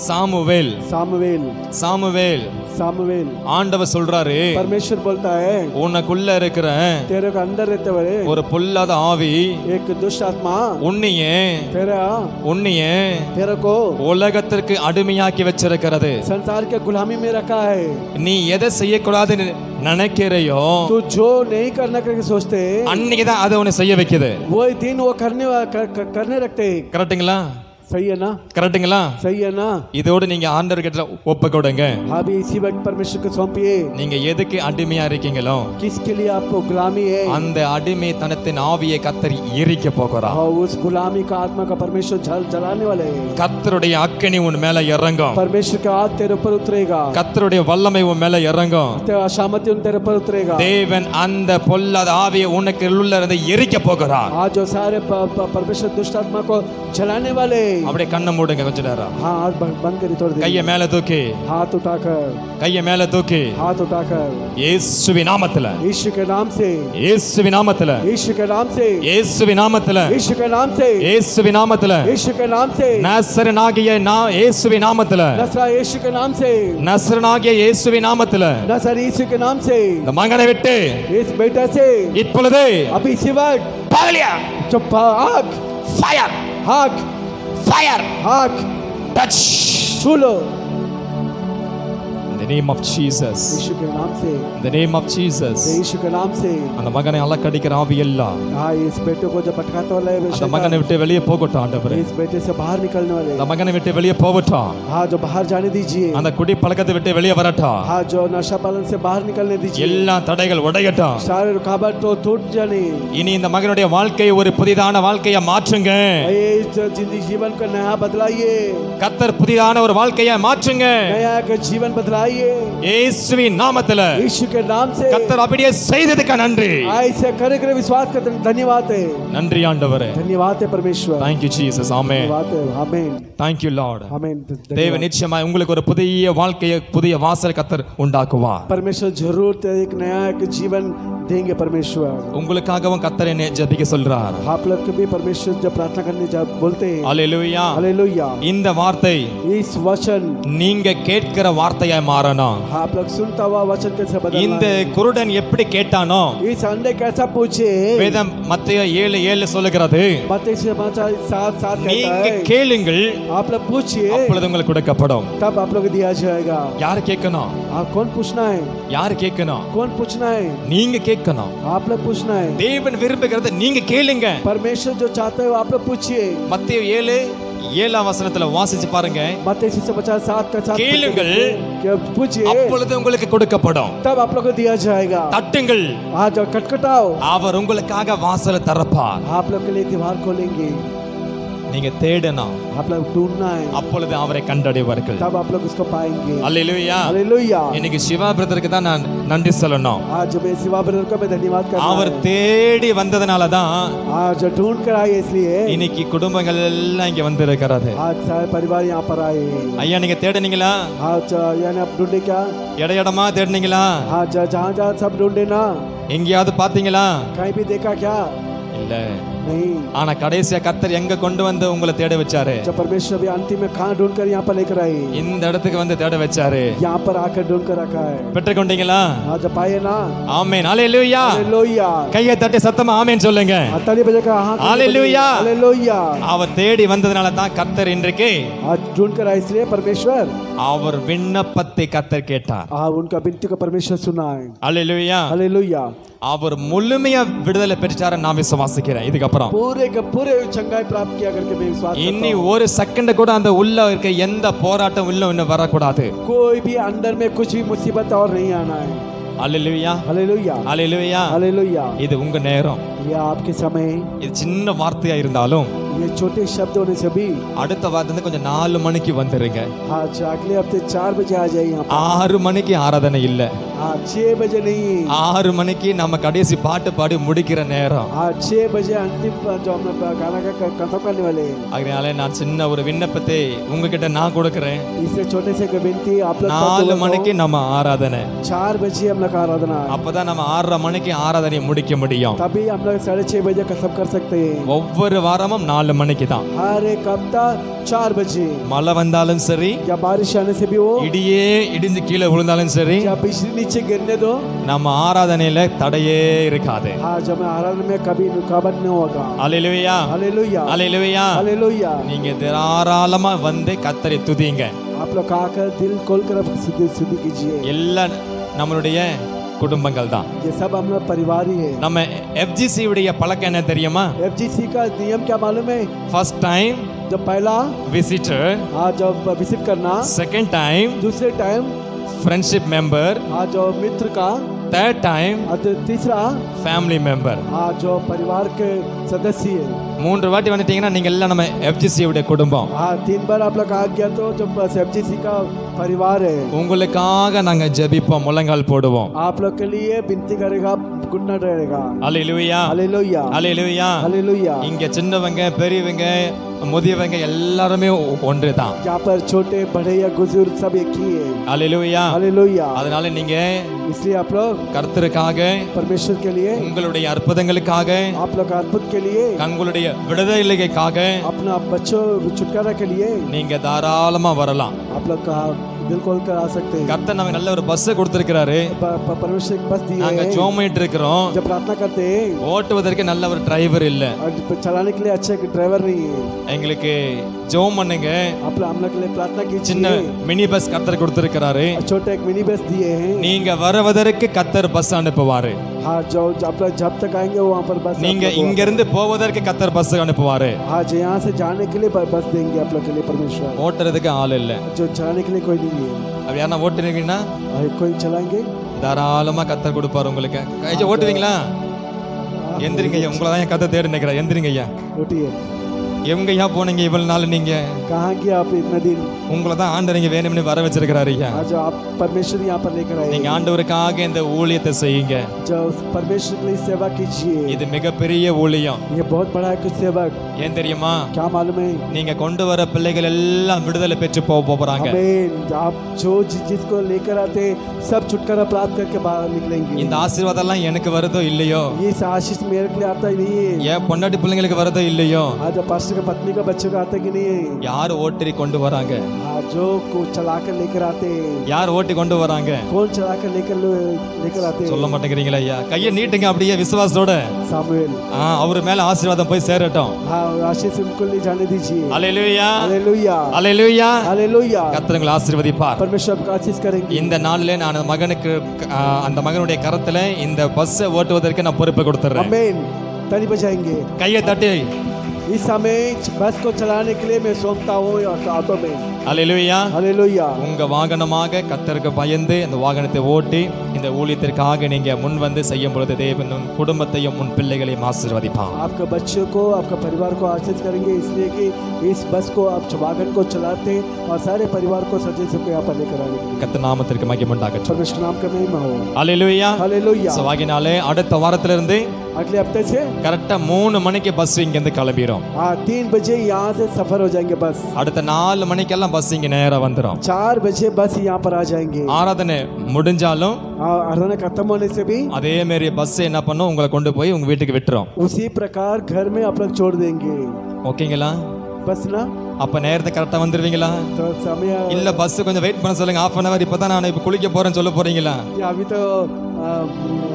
சாமுவேல். सामुवेल. சாமுவேல். सामुवेल. ஆண்டவர் சொல்றாரு. परमेश्वर बोलता है. உனக்குள்ள இருக்கிற तेरे को अंदर रहते हुए ஒரு பொல்லாத ஆவி एक दुष्ट आत्मा உன்னையே तेरे को உலகத்திற்கு அடிமையாக்கி வச்சிருக்கிறது. संसार के गुलामी में रखा है. நீ எதை செய்யக்கூடாதுன்னு நினைக்கிறையோ तू जो नहीं करना करके सोचते அன்னைக்கு தான் அதை உன்னை செய்ய வைக்குது. वो दिन वो करने रखते हैं. கரெக்ட்டுங்களா? सही है ना. கரெக்ட்டுங்களா? सही है ना. இதோடு நீங்க ஆண்டவர்கிட்ட ஒப்பு கொடுங்க. अभी इसी वक्त परमेश्वर को सौंपिए. நீங்க எதுக்கு அடிமையா இருக்கீங்களோ किसके लिए आपको गुलामी है. அந்த அடிமைத்தனத்தின் ஆவியை கர்த்தர் எரிக்க போகிறார். और उस गुलामी का आत्मा का परमेश्वर जलाने वाले हैं. கர்த்தருடைய அக்கினி உன் மேல இறங்கும். परमेश्वर का हाथ तेरे ऊपर उतरेगा. கர்த்தருடைய வல்லமை உன் மேல இறங்கும். तेरा सामर्थ्य तेरे ऊपर उतरेगा. தேவன் அந்த பொல்லாத ஆவியை உனக்கு உள்ள இருந்து எரிக்க போகிறார். आज जो सारे परमेश्वर दुष्ट आत्मा को जलाने वाले. அப்படியே கண்ணை மூடுங்க கொஞ்ச நேரம். हाँ हाथ बंद करी थोड़ी देर. கையை மேல தூக்கி. हाथ उठाकर. கையை மேல தூக்கி. हाथ उठाकर. இயேசுவின் நாமத்தில. यीशु के नाम से. இயேசுவின் நாமத்தில. यीशु के नाम से. இயேசுவின் நாமத்தில. यीशु के नाम से. இயேசுவின் நாமத்தில. यीशु के नाम से. நசரனாகிய இயேசுவின் நாமத்தில. नसरा यीशु के नाम से. நசரனாகிய இயேசுவின் நாமத்தில. नसर यीशु के नाम से. இந்த மகனை விட்டு इस बेटा से இப்பொழுது अभी इसी वक्त பகலியா चुप आग ஃபயர் आग ஃபயர் आग டச் छू लो. in the name of Jesus. यीशु के नाम से. in the name of Jesus. यीशु के नाम से. அந்த மகனை அலக்கடிக்கிற ஆவி எல்லாம் हाँ इस बेटे को जो भटकाता वाला है அந்த மகனை விட்டு வெளியே போகட்டும் ஆண்டவரே. इस बेटे से बाहर निकलने वाले. அந்த மகனை விட்டு வெளியே போகட்டும். हाँ जो बाहर जाने दीजिए. அந்த குடி பழக்கத்தை விட்டு வெளியே வரட்டும். हाँ जो नशा पालन से बाहर निकलने दीजिए. எல்லா தடைகள் உடையட்டும். सारे रुकावट तो टूट जाने. இனி இந்த மகனுடைய வாழ்க்கையை ஒரு புதிதான வாழ்க்கையை மாற்றுங்க. इस जिंदगी जीवन को नया बदलाइए. கர்த்தர் புதிதான ஒரு வாழ்க்கையை மாற்றுங்க. नया जीवन बदलाइए. चाहिए இயேசுவின் நாமத்துல यीशु के नाम से கர்த்தர் அப்படியே செய்ததுக்கு நன்றி. ऐसे करे करे विश्वास करते धन्यवाद है நன்றி ஆண்டவரே. धन्यवाद है परमेश्वर Thank you Jesus. Amen. धन्यवाद है आमीन Thank you Lord. आमीन தேவன் நிச்சயமாய் உங்களுக்கு ஒரு புதிய வாழ்க்கையை புதிய வாசல் கர்த்தர் உண்டாக்குவார். परमेश्वर जरूर एक नया एक जीवन देंगे परमेश्वर உங்களுக்காகவும் கர்த்தர் என்னை ஜெபிக்க சொல்றார். आप लोग को भी परमेश्वर जब प्रार्थना करने जब बोलते हैं அல்லேலூயா. हालेलुया இந்த வார்த்தை इस वचन நீங்க கேட்கிற வார்த்தையாய் மாறணும். आप लोग सुनता हुआ वचन कैसे बदलना இந்த குருடன் எப்படி கேட்டானோ इस अंधे कैसा पूछे வேதம் மத்தேயு 7:7 சொல்லுகிறது, मत्ती समाचार 7:7 कहता நீங்க है கேளுங்கள் आप लोग पूछिए அப்பொழுது உங்களுக்கு கொடுக்கப்படும். तब आप लोग को दिया जाएगा யார் கேட்கணும்? आप कौन पूछना है யார் கேட்கணும்? कौन पूछना है நீங்க கேட்கணும். आप लोग पूछना है தேவன் விரும்புகிறது நீங்க கேளுங்க. परमेश्वर जो चाहते हो आप लोग पूछिए மத்தேயு 7:7 வசனத்துல வாசிச்சு பாருங்க. मत्ती समाचार 7:7 கேளுங்கள் पूछिए அப்பொழுது உங்களுக்கு கொடுக்கப்படும். तब आप लोग को दिया जाएगा தட்டுங்கள் आज खटखटाओ அவர் உங்களுக்காக வாசலை திறப்பார். आप लोग के लिए दीवार खोलेंगे நீங்க தேடணும் आप लोग ढूंढना है அப்பொழுது அவரை கண்டடைவார்கள். तब आप लोग उसको पाएंगे அல்லேலூயா. हालेलुया இன்னைக்கு சிவா பிரதருக்கு தான் நான் நன்றி சொல்லணும். आज मैं शिवा ब्रदर को मैं धन्यवाद करता அவர் हूं தேடி வந்ததனால தான் आज ढूंढ कर आए इसलिए இன்னைக்கு குடும்பங்கள் எல்லாம் இங்க வந்திருக்கிறது. आज सारे परिवार यहाँ पर आए ஐயா நீங்க தேடுனீங்களா? आज यानी आप ढूंढे क्या இடமா தேடுனீங்களா? आज जहाँ जहाँ सब ढूंढे ना எங்கேயாவது பாத்தீங்களா? कहीं भी देखा क्या இல்ல. नहीं ஆனா கடைசியா கர்த்தர் எங்க கொண்டு வந்து உங்களை தேட வச்சாரு? जब परमेश्वर भी अंतिम में कहाँ ढूंढ कर यहाँ पर लेकर आए இந்த இடத்துக்கு வந்து தேட வச்சாரு. यहाँ पर आकर ढूंढ कर रखा है பெற்றுக்கொண்டீங்களா? आज पाए ना ஆமென். அல்லேலூயா. हालेलुया கையை தட்டி சத்தமா ஆமென் சொல்லுங்க. ताली बजा कर हाँ हालेलुया. हालेलुया அவர் தேடி வந்ததனால தான் கர்த்தர் இன்றைக்கு आज ढूंढ कर आए इसलिए परमेश्वर அவர் விண்ணப்பத்தை கர்த்தர் கேட்டார். उनका विनती को परमेश्वर सुना है அல்லேலூயா. हालेलुया அவர் முழுமையா விடுதலை பெற்றார நான் விசுவாசிக்கிறேன். இதுக்கப்புறம் पूरे का पूरे चंगाई प्राप्त किया करके मैं विश्वास करता இனி हूं। ஒரு செகண்ட் கூட அந்த உள்ள இருக்க எந்த போராட்டம் உள்ள இன்னும் வரக்கூடாது. कोई भी अंदर में कुछ भी मुसीबत और नहीं आना है அல்லேலூயா. हालेलुया அல்லேலூயா. हालेलुया இது உங்க நேரம். ये आपके समय இது சின்ன வார்த்தையா இருந்தாலும் ये छोटे शब्द होने से भी அடுத்த வாரத்துல இருந்து கொஞ்சம் 4 மணிக்கு வந்துருங்க. आज अगले हफ्ते 4 बजे आ जाइए यहाँ पर 6 மணிக்கு ஆராதனை இல்ல. आज 6 बजे नहीं 6 மணிக்கு நம்ம கடைசி பாட்டு பாடி முடிக்கிற நேரம். आज 6 बजे अंतिम जो हम लोग गाना का खत्म करने वाले हैं அதனால நான் சின்ன ஒரு விண்ணப்பத்தை உங்ககிட்ட நான் கொடுக்கிறேன். इससे छोटे से विनती आप लोग 4 மணிக்கு நம்ம ஆராதனை. 4 बजे हम लोग आराधना है அப்பதான் நம்ம 6:30 மணிக்கு ஆராதனையை முடிக்க முடியும். तभी हम लोग 6:30 बजे खत्म कर सकते हैं ஒவ்வொரு வாரமும் 4 மணிக்கு தான். हर एक हफ्ता 4 बजे மழை வந்தாலும் சரி, या बारिश आने से भी हो இடியே இடிஞ்சு கீழே விழுந்தாலும் சரி, या बिजली नीचे गिरने दो நம்ம ஆராதனையில தடையே இருக்காது. आज हमें आराधना में कभी रुकावट नहीं होगा அல்லேலூயா. हालेलुया அல்லேலூயா. हालेलुया நீங்க தாராளமா வந்து கர்த்தரை துதிங்க. आप लोग आकर दिल खोल कर सुधी कीजिए எல்லா நம்மளுடைய குடும்பங்கள் தான். ये सब हम लोग परिवार ही है நம்ம FGC உடைய பழக்கம் என்ன தெரியுமா? FGC का नियम क्या मालूम है ஃபர்ஸ்ட் டைம் जब पहला विजिटर, आज जब विजिट करना सेकंड टाइम दूसरे टाइम फ्रेंडशिप मेंबर, आज जो मित्र का थर्ड टाइम और तीसरा फैमिली मेंबर. आज जो परिवार के सदस्य है 3 வாட்டி வந்துட்டீங்கன்னா நீங்க எல்லாம் நம்ம FGC உடைய குடும்பம். हाँ 3 बार आप लोग आ गया तो जब FGC का परिवार है உங்களுக்காக நாங்க ஜெபிப்போம், முழங்கால் போடுவோம். आप लोग के लिए विनती करेगा घुटना रहेगा அல்லேலூயா. हालेलुया அல்லேலூயா. हालेलुया இங்க சின்னவங்க பெரியவங்க முதியவங்க எல்லாருமே ஒன்று தான். यहाँ पर छोटे बड़े या बुजुर्ग सब एक ही है அல்லேலூயா. हालेलुया அதனால நீங்க इसलिए आप लोग கர்த்தருக்காக, परमेश्वर के लिए உங்களுடைய அற்புதங்களுக்காக, आप लोग अद्भुत के लिए உங்களுடைய விடுதலைக்காக अपना बच्चों छुटकारा के लिए நீங்க தாராளமா வரலாம். आप लोग का दिल खोल कर आ सकते हैं கர்த்தர் நமக்கு நல்ல ஒரு பஸ் கொடுத்திருக்கிறாரு. परमेश्वर एक बस दी நாங்க है ஜோம் பண்ணிட்டு இருக்கிறோம். जब प्रार्थना करते हैं ஓட்டுவதற்கு நல்ல ஒரு டிரைவர் இல்ல. और चलाने के लिए अच्छे ड्राइवर नहीं है எங்களுக்கு ஜோம் பண்ணுங்க. आप हम लोग के लिए प्रार्थना சின்ன कीजिए மினி பஸ் கர்த்தர் கொடுத்திருக்கிறாரு. छोटे एक मिनी बस दिए हैं நீங்க வருவதற்கு கர்த்தர் பஸ் அனுப்புவாரு. हाँ जो आप लोग जब तक आएंगे वहाँ पर बस நீங்க இங்க இருந்து போவதற்கு கர்த்தர் பஸ் அனுப்புவாரு. आज यहाँ से जाने के लिए बस देंगे आप लोग के लिए परमेश्वर ஓட்டுறதுக்கு ஆள் இல்ல. जो चलाने के लिए कोई नहीं है அப்படி யாரா ஓட்டுறீங்கன்னா और कोई चलाएंगे தாராளமா கர்த்தர் கொடுப்பாரு உங்களுக்கு. ஐயா ஓட்டுவீங்களா? எந்திரிங்க ஐயா, உங்களை தான் கதை தேடி நினைக்கிறேன். எந்திரிங்க ஐயா. उठिए எங்கயா போனீங்க இவ்வளவு நாள்? நீங்க कहाँ गया आप इतना दिन? உங்களை தான் ஆண்டவர் இங்க வேணும்னு வர வச்சிருக்கிறாரு ஐயா. आज आप परमेश्वर यहाँ पर लेकर आए। நீங்க ஆண்டவருக்காக இந்த ஊழியத்தை செய்யுங்க. जो परमेश्वर के लिए सेवा कीजिए। இது மிகப்பெரிய ஊழியம். ये बहुत बड़ा है कुछ सेवक। ஏன் தெரியுமா? क्या मालूम है? நீங்க கொண்டு வர பிள்ளைகள் எல்லாம் விடுதலை பெற்று போறாங்க. आमीन। आप जो जिसको लेकर आते सब छुटकारा प्राप्त करके बाहर निकलेंगे। இந்த ஆசீர்வாதம் எல்லாம் எனக்கு வருதோ இல்லையோ, ये आशीष मेरे के लिए आता ही नहीं है। ஏன் பொண்டாட்டி பிள்ளைங்களுக்கு வருதோ இல்லையோ, आज पास्टर का पत्नी का बच्चों का आता कि नहीं है? யார் ஓட்டி கொண்டு வராங்க? जो को चलाकर लेकर आते। யார் ஓட்டி கொண்டு வராங்க? कौन चलाकर लेकर आते? சொல்ல மாட்டேங்கிறீங்களா ஐயா? கையை நீட்டுங்க அப்படியே விசுவாசத்தோட. सामुएल। அவர் மேல ஆசீர்வாதம் போய் சேரட்டும். हाँ, आशीष उनको ले जाने दीजिए। அல்லேலூயா, हालेलुया, அல்லேலூயா. हालेलुया। கர்த்தர் உங்களை ஆசீர்வதிப்பார். परमेश्वर आपका आशीष करेंगे। இந்த நாளிலே நான் அந்த மகனுடைய கரத்துல இந்த பஸ்ஸை ஓட்டுவதற்கு நான் பொறுப்பை கொடுத்துறேன். आमीन। ताली बजाएंगे। கையை தட்டி इस समय बस को चलाने के लिए मैं सौंपता हूँ हाथों में। அல்லேலூயா. हालेलुया। உங்க வாகனமாக கர்த்தருக்கு பயந்து இந்த வாகனத்தை ஓட்டி இந்த ஊழியத்திற்காக நீங்க முன் வந்து செய்யும் பொழுது தேவன் உன் குடும்பத்தையும் உன் பிள்ளைகளையும் ஆசீர்வதிப்பார். आपके बच्चों को आपका परिवार को आशीष करेंगे, इसलिए कि इस बस को आप वाहन को चलाते और सारे परिवार को सजे सबको यहाँ पर लेकर आने। கர்த்தர் நாமத்திற்கு மகிமை உண்டாகட்டும். परमेश्वर नाम का महिमा हो। அல்லேலூயா. हालेलुया। சோ ஆகினாலே அடுத்த வாரத்துல இருந்து अगले हफ्ते से கரெக்டா 3 மணிக்கு பஸ் இங்க இருந்து கிளம்பிரும். 3 बजे यहाँ से सफर हो जाएंगे बस। அடுத்த 4 மணிக்கெல்லாம் பஸ் இங்க நேரா வந்துரும். 4 बजे बस यहाँ पर आ जाएंगे। ஆராதனை முடிஞ்சாலும் आराधना खत्म होने से भी அதே மாதிரி பஸ் என்ன பண்ணும், உங்களை கொண்டு போய் உங்க வீட்டுக்கு விட்டுரும். उसी प्रकार घर में आप लोग छोड़ देंगे। ஓகேங்களா? बस ना அப்ப நேரத்தை கரெக்டா வந்துருவீங்களா? तो समय இல்ல பஸ் கொஞ்சம் வெயிட் பண்ண சொல்லுங்க, ½ அன் அவர், இப்பதான் நான் இப்ப குளிக்க போறேன்னு சொல்ல போறீங்களா? अभी तो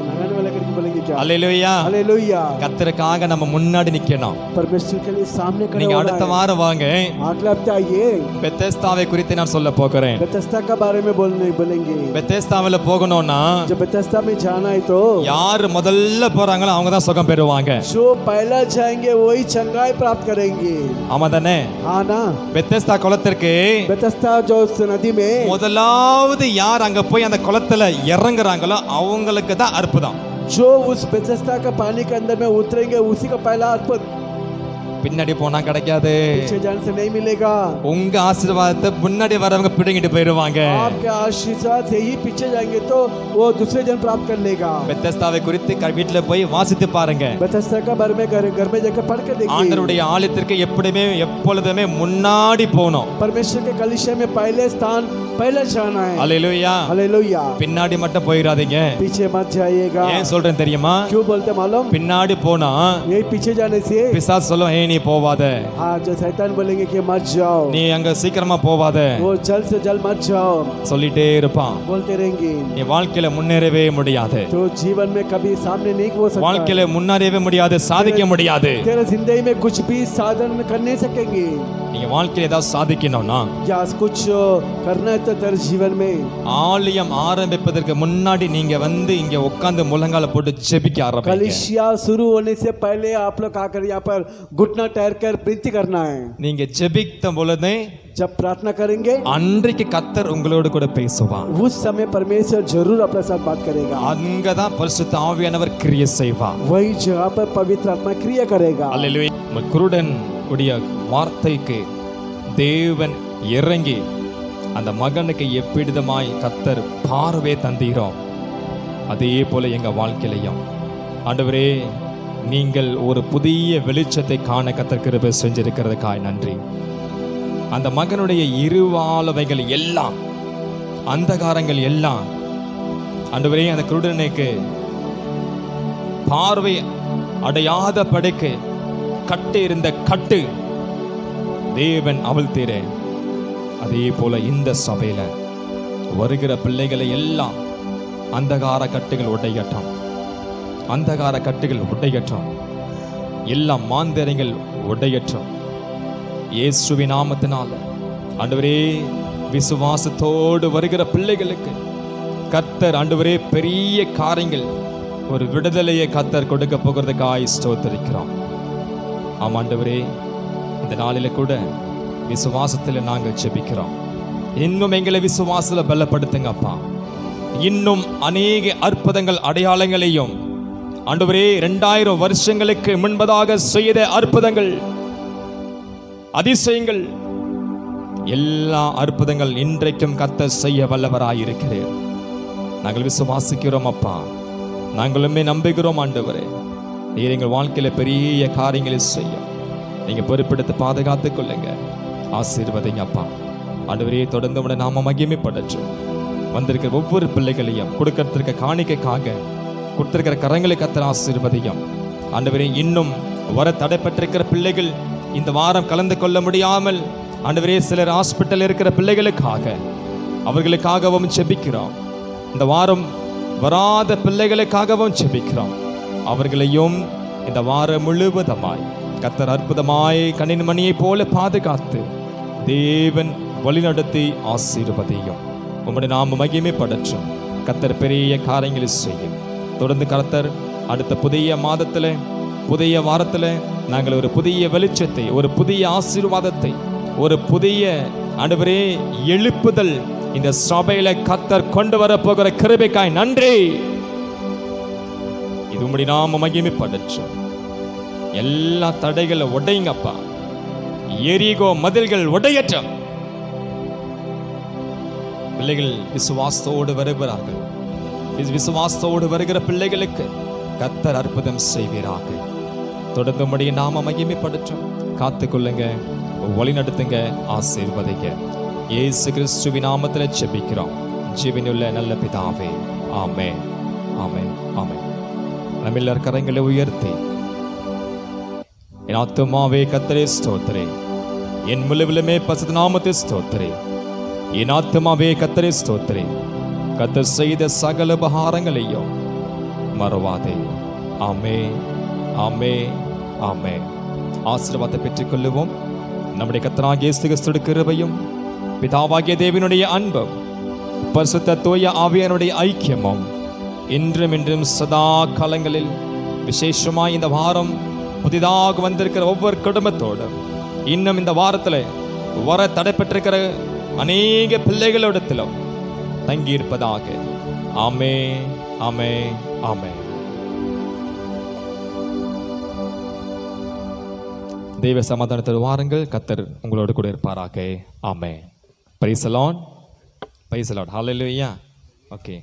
नहाने वाला करके बोलेंगे क्या? அல்லேலூயா. हालेलुया। கர்த்தருக்காக நம்ம முன்னாடி நிக்கணும். परमेश्वर के लिए सामने खड़े நீங்க होना அடுத்த है। வாரம் வாங்க. अगले हफ्ते आइए। பெத்தேஸ்தாவை குறித்து நான் சொல்ல போகிறேன். बेथेस्दा का बारे में बोलेंगे। பெத்தேஸ்தாவில போகணும்னா जब बेथेस्दा में जाना है तो யார் முதல்ல போறாங்களோ அவங்க தான் சுகம் பெறுவாங்க. जो पहला जाएंगे वही चंगाई प्राप्त करेंगे। ஆமா தானே? हाँ ना। பெத்தேஸ்தா குளத்திற்கு बेथेस्दा जो नदी में முதலாவது யார் அங்க போய் அந்த குளத்துல இறங்குறாங்களோ அவங்களுக்கு தான் அற்புதம். जो उस बेथेस्दा का पानी के अंदर में उतरेंगे उसी का पहला अद्भुत। பின்னாடி போனா கிடைக்காது. पीछे जाने से नहीं मिलेगा। உங்க ஆசீர்வாதத்தை முன்னாடி வரவங்க பிடிங்கிட்டு போயிடுவாங்க. आपके आशीर्वाद से ही पीछे जाएंगे तो वो दूसरे जन प्राप्त कर लेगा। பெத்தேஸ்தாவை குறித்து வீட்டுல போய் வாசித்து பாருங்க. बेथेस्दा का बारे में घर में जाकर पढ़ के देखिए। ஆண்டவருடைய ஆலயத்திற்கு எப்பொழுதுமே முன்னாடி போகணும். परमेश्वर के कलीसिया में पहले स्थान पहले जाना है। அல்லேலூயா. हालेलुया। பின்னாடி மட்டும் போயிடாதீங்க. पीछे मत जाइएगा। ஏன் சொல்றேன் தெரியுமா? क्यों बोलते मालूम? பின்னாடி போனா ये पीछे जाने से பிசாசு சொல்லும், ஏய் நீ போவாத, हाँ जो शैतान बोलेंगे कि मत जाओ, நீ அங்க சீக்கிரமா போவாத, वो जल्द से जल्द मत जाओ சொல்லிட்டே இருப்பான். बोलते रहेंगे। நீ வாழ்க்கையில முன்னேறவே முடியாது. तो जीवन में कभी सामने नहीं हो सकता। வாழ்க்கையில முன்னேறவே முடியாது, சாதிக்க முடியாது. तेरे जिंदगी में कुछ भी साधन कर नहीं सकेंगे। நீங்க வாழ்க்கையில ஏதாவது சாதிக்கணும்னா या कुछ करना है तो तेरे जीवन में ஆலயம் ஆரம்பிப்பதற்கு முன்னாடி நீங்க வந்து இங்க உட்கார்ந்து முழங்கால போட்டு ஜெபிக்க ஆரம்பிங்க. कलीसिया शुरू होने से पहले आप लोग आकर यहाँ पर घुटना ठहर कर विनती करना है। நீங்க ஜெபித்த பொழுது जब प्रार्थना करेंगे அன்றைக்கு கர்த்தர் உங்களோடு கூட பேசுவார். उस समय परमेश्वर जरूर अपने साथ बात करेगा। அங்கதான் பரிசுத்த ஆவியானவர் கிரியை செய்வார். वही जगह पर पवित्र आत्मा क्रिया करेगा। அல்லேலூயா. குருடன் உடைய வார்த்தைக்கு தேவன் இறங்கி அந்த மகனுக்கு எவ்விதமாய் கர்த்தர் பார்வை தந்தீரோ அதே போல எங்க வாழ்க்கையிலையும் ஆண்டவரே நீங்கள் ஒரு புதிய வெளிச்சத்தை காண கர்த்தர் கிருபை செஞ்சிருக்கிறதுக்காய் நன்றி. அந்த மகனுடைய இருவாளவைகள் எல்லாம் அந்தகாரங்கள் எல்லாம் ஆண்டவரே அந்த குருடனுக்கு பார்வை அடையாத படைக்கு கட்டு இருந்த கட்டு தேவன் அவிழ்த்தீரே. அதே போல இந்த சபையில வருகிற பிள்ளைகளை எல்லாம் அந்தகார கட்டுகள் உடையட்டும், அந்தகார கட்டுகள் உடையட்டும், எல்லாம் மாந்திரங்கள் உடையட்டும் இயேசுவின் நாமத்தினால. ஆண்டவரே விசுவாசத்தோடு வருகிற பிள்ளைகளுக்கு கர்த்தர் ஆண்டவரே பெரிய காரியங்கள் ஒரு விடுதலையை கர்த்தர் கொடுக்க போகிறதுக்காய் ஸ்தோத்திரிக்கிறோம். ஆமாண்டவரே இந்த நாளில கூட விசுவாசத்தில் நாங்கள் ஜெபிக்கிறோம். இன்னும் எங்களை விசுவாசத்தில் பலப்படுத்துங்க அப்பா. இன்னும் அநேக அற்புதங்கள் அடையாளங்களையும் ஆண்டவரே 2000 வருஷங்களுக்கு முன்பதாக செய்த அற்புதங்கள் அதிசயங்கள், எல்லா அற்புதங்கள் இன்றைக்கும் கர்த்தர் செய்ய வல்லவராயிருக்கிறீர். நாங்கள் விசுவாசிக்கிறோம் அப்பா, நாங்களுமே நம்புகிறோம் ஆண்டவரே. நீர் எங்கள் வாழ்க்கையில பெரிய காரியங்களை செய்யும். நீங்க பொறுப்பெடுத்து பாதுகாத்துக் கொள்ளுங்க, ஆசீர்வதிங்க அப்பா. ஆண்டவரே, தொடர்ந்து உடைய நாம மகிமைப்படட்டும். வந்திருக்கிற ஒவ்வொரு பிள்ளைகளையும் கொடுக்கறதுக்கு காணிக்கைக்காக கொடுத்திருக்கிற கரங்களை கர்த்தர் ஆசீர்வதியும். ஆண்டவரே, இன்னும் வர தடைப்பட்டிருக்கிற பிள்ளைகள் இந்த வாரம் கலந்து கொள்ள முடியாமல் ஆண்டவரே சிலர் ஹாஸ்பிட்டல் இருக்கிற பிள்ளைகளுக்காக அவர்களுக்காகவும் செபிக்கிறோம். இந்த வாரம் வராத பிள்ளைகளுக்காகவும் செபிக்கிறோம். அவர்களையும் இந்த வாரம் முழுவதுமாய் கர்த்தர் அற்புதமாய் கண்ணின் மணியை போல பாதுகாத்து தேவன் வழிநடத்தி ஆசீர்வதியும். உம்முடைய நாம மகிமைப்படட்டும். கர்த்தர் பெரிய காரியங்களை செய்யும். தொடர்ந்து கர்த்தர் அடுத்த புதிய மாதத்துல, புதிய வாரத்துல நாங்கள் ஒரு புதிய வெளிச்சத்தை, ஒரு புதிய ஆசீர்வாதத்தை, ஒரு புதிய ஆண்டவரே எழுப்புதல் இந்த சபையில கர்த்தர் கொண்டு வர போகிற கிருபைக்காய் நன்றி. இது உம்முடைய நாம மகிமைப்படட்டும். எல்லா தடைகளை உடைங்கப்பா. எரிகோ மதில்கள் உடையட்டும். பிள்ளைகள் விசுவாசத்தோடு வருகிறார்கள். விசுவாசத்தோடு வருகிற பிள்ளைகளுக்கு கர்த்தர் அற்புதம் செய்வீராக. தொடர்ந்து உம்முடைய நாம மகிமைப்படட்டும். காத்துக்கொள்ளுங்க, வழி நடத்துங்க, ஆசீர்வதிங்க. இயேசு கிறிஸ்துவின் நாமத்தில் ஜெபிக்கிறோம் ஜீவனுள்ள நல்ல பிதாவே, ஆமென், ஆமென், ஆமென். நம்ம எல்லார் கரங்களை உயர்த்தி, என் ஆத்துமாவே கர்த்தரை ஸ்தோத்திரே, என் முழுவலுமே பரிசுத்த நாமத்தை ஸ்தோத்திரே. என் ஆத்துமாவே கர்த்தரை ஸ்தோத்திரே, கர்த்தர் செய்த சகல உபகாரங்களையும் மறவாதே. ஆமென், ஆமென், ஆமென். ஆசீர்வாதத்தை பெற்றுக்கொள்ளுவோம். நம்முடைய கர்த்தராகிய இயேசு கிறிஸ்துவின் கிருபையும் பிதாவாகிய தேவனுடைய அன்பும் பரிசுத்த தூய ஆவியானுடைய ஐக்கியமும் இன்றும் இன்றும் சதா காலங்களில் விசேஷமாய் இந்த வாரம் புதிதாக வந்திருக்கிற ஒவ்வொரு குடும்பத்தோடும் இன்னும் இந்த வாரத்தில் வர தடைப்பட்டிருக்கிற அநேக பிள்ளைகளிடத்திலும் தங்கியிருப்பதாக. ஆமென், ஆமென், ஆமென். தெய்வ சமாதானத்தோடு வாருங்கள். கர்த்தர் உங்களோடு கூட இருப்பாராக. ஆமென். Praise the lord, praise the lord. ஹல்லேலூயா. ஓகே.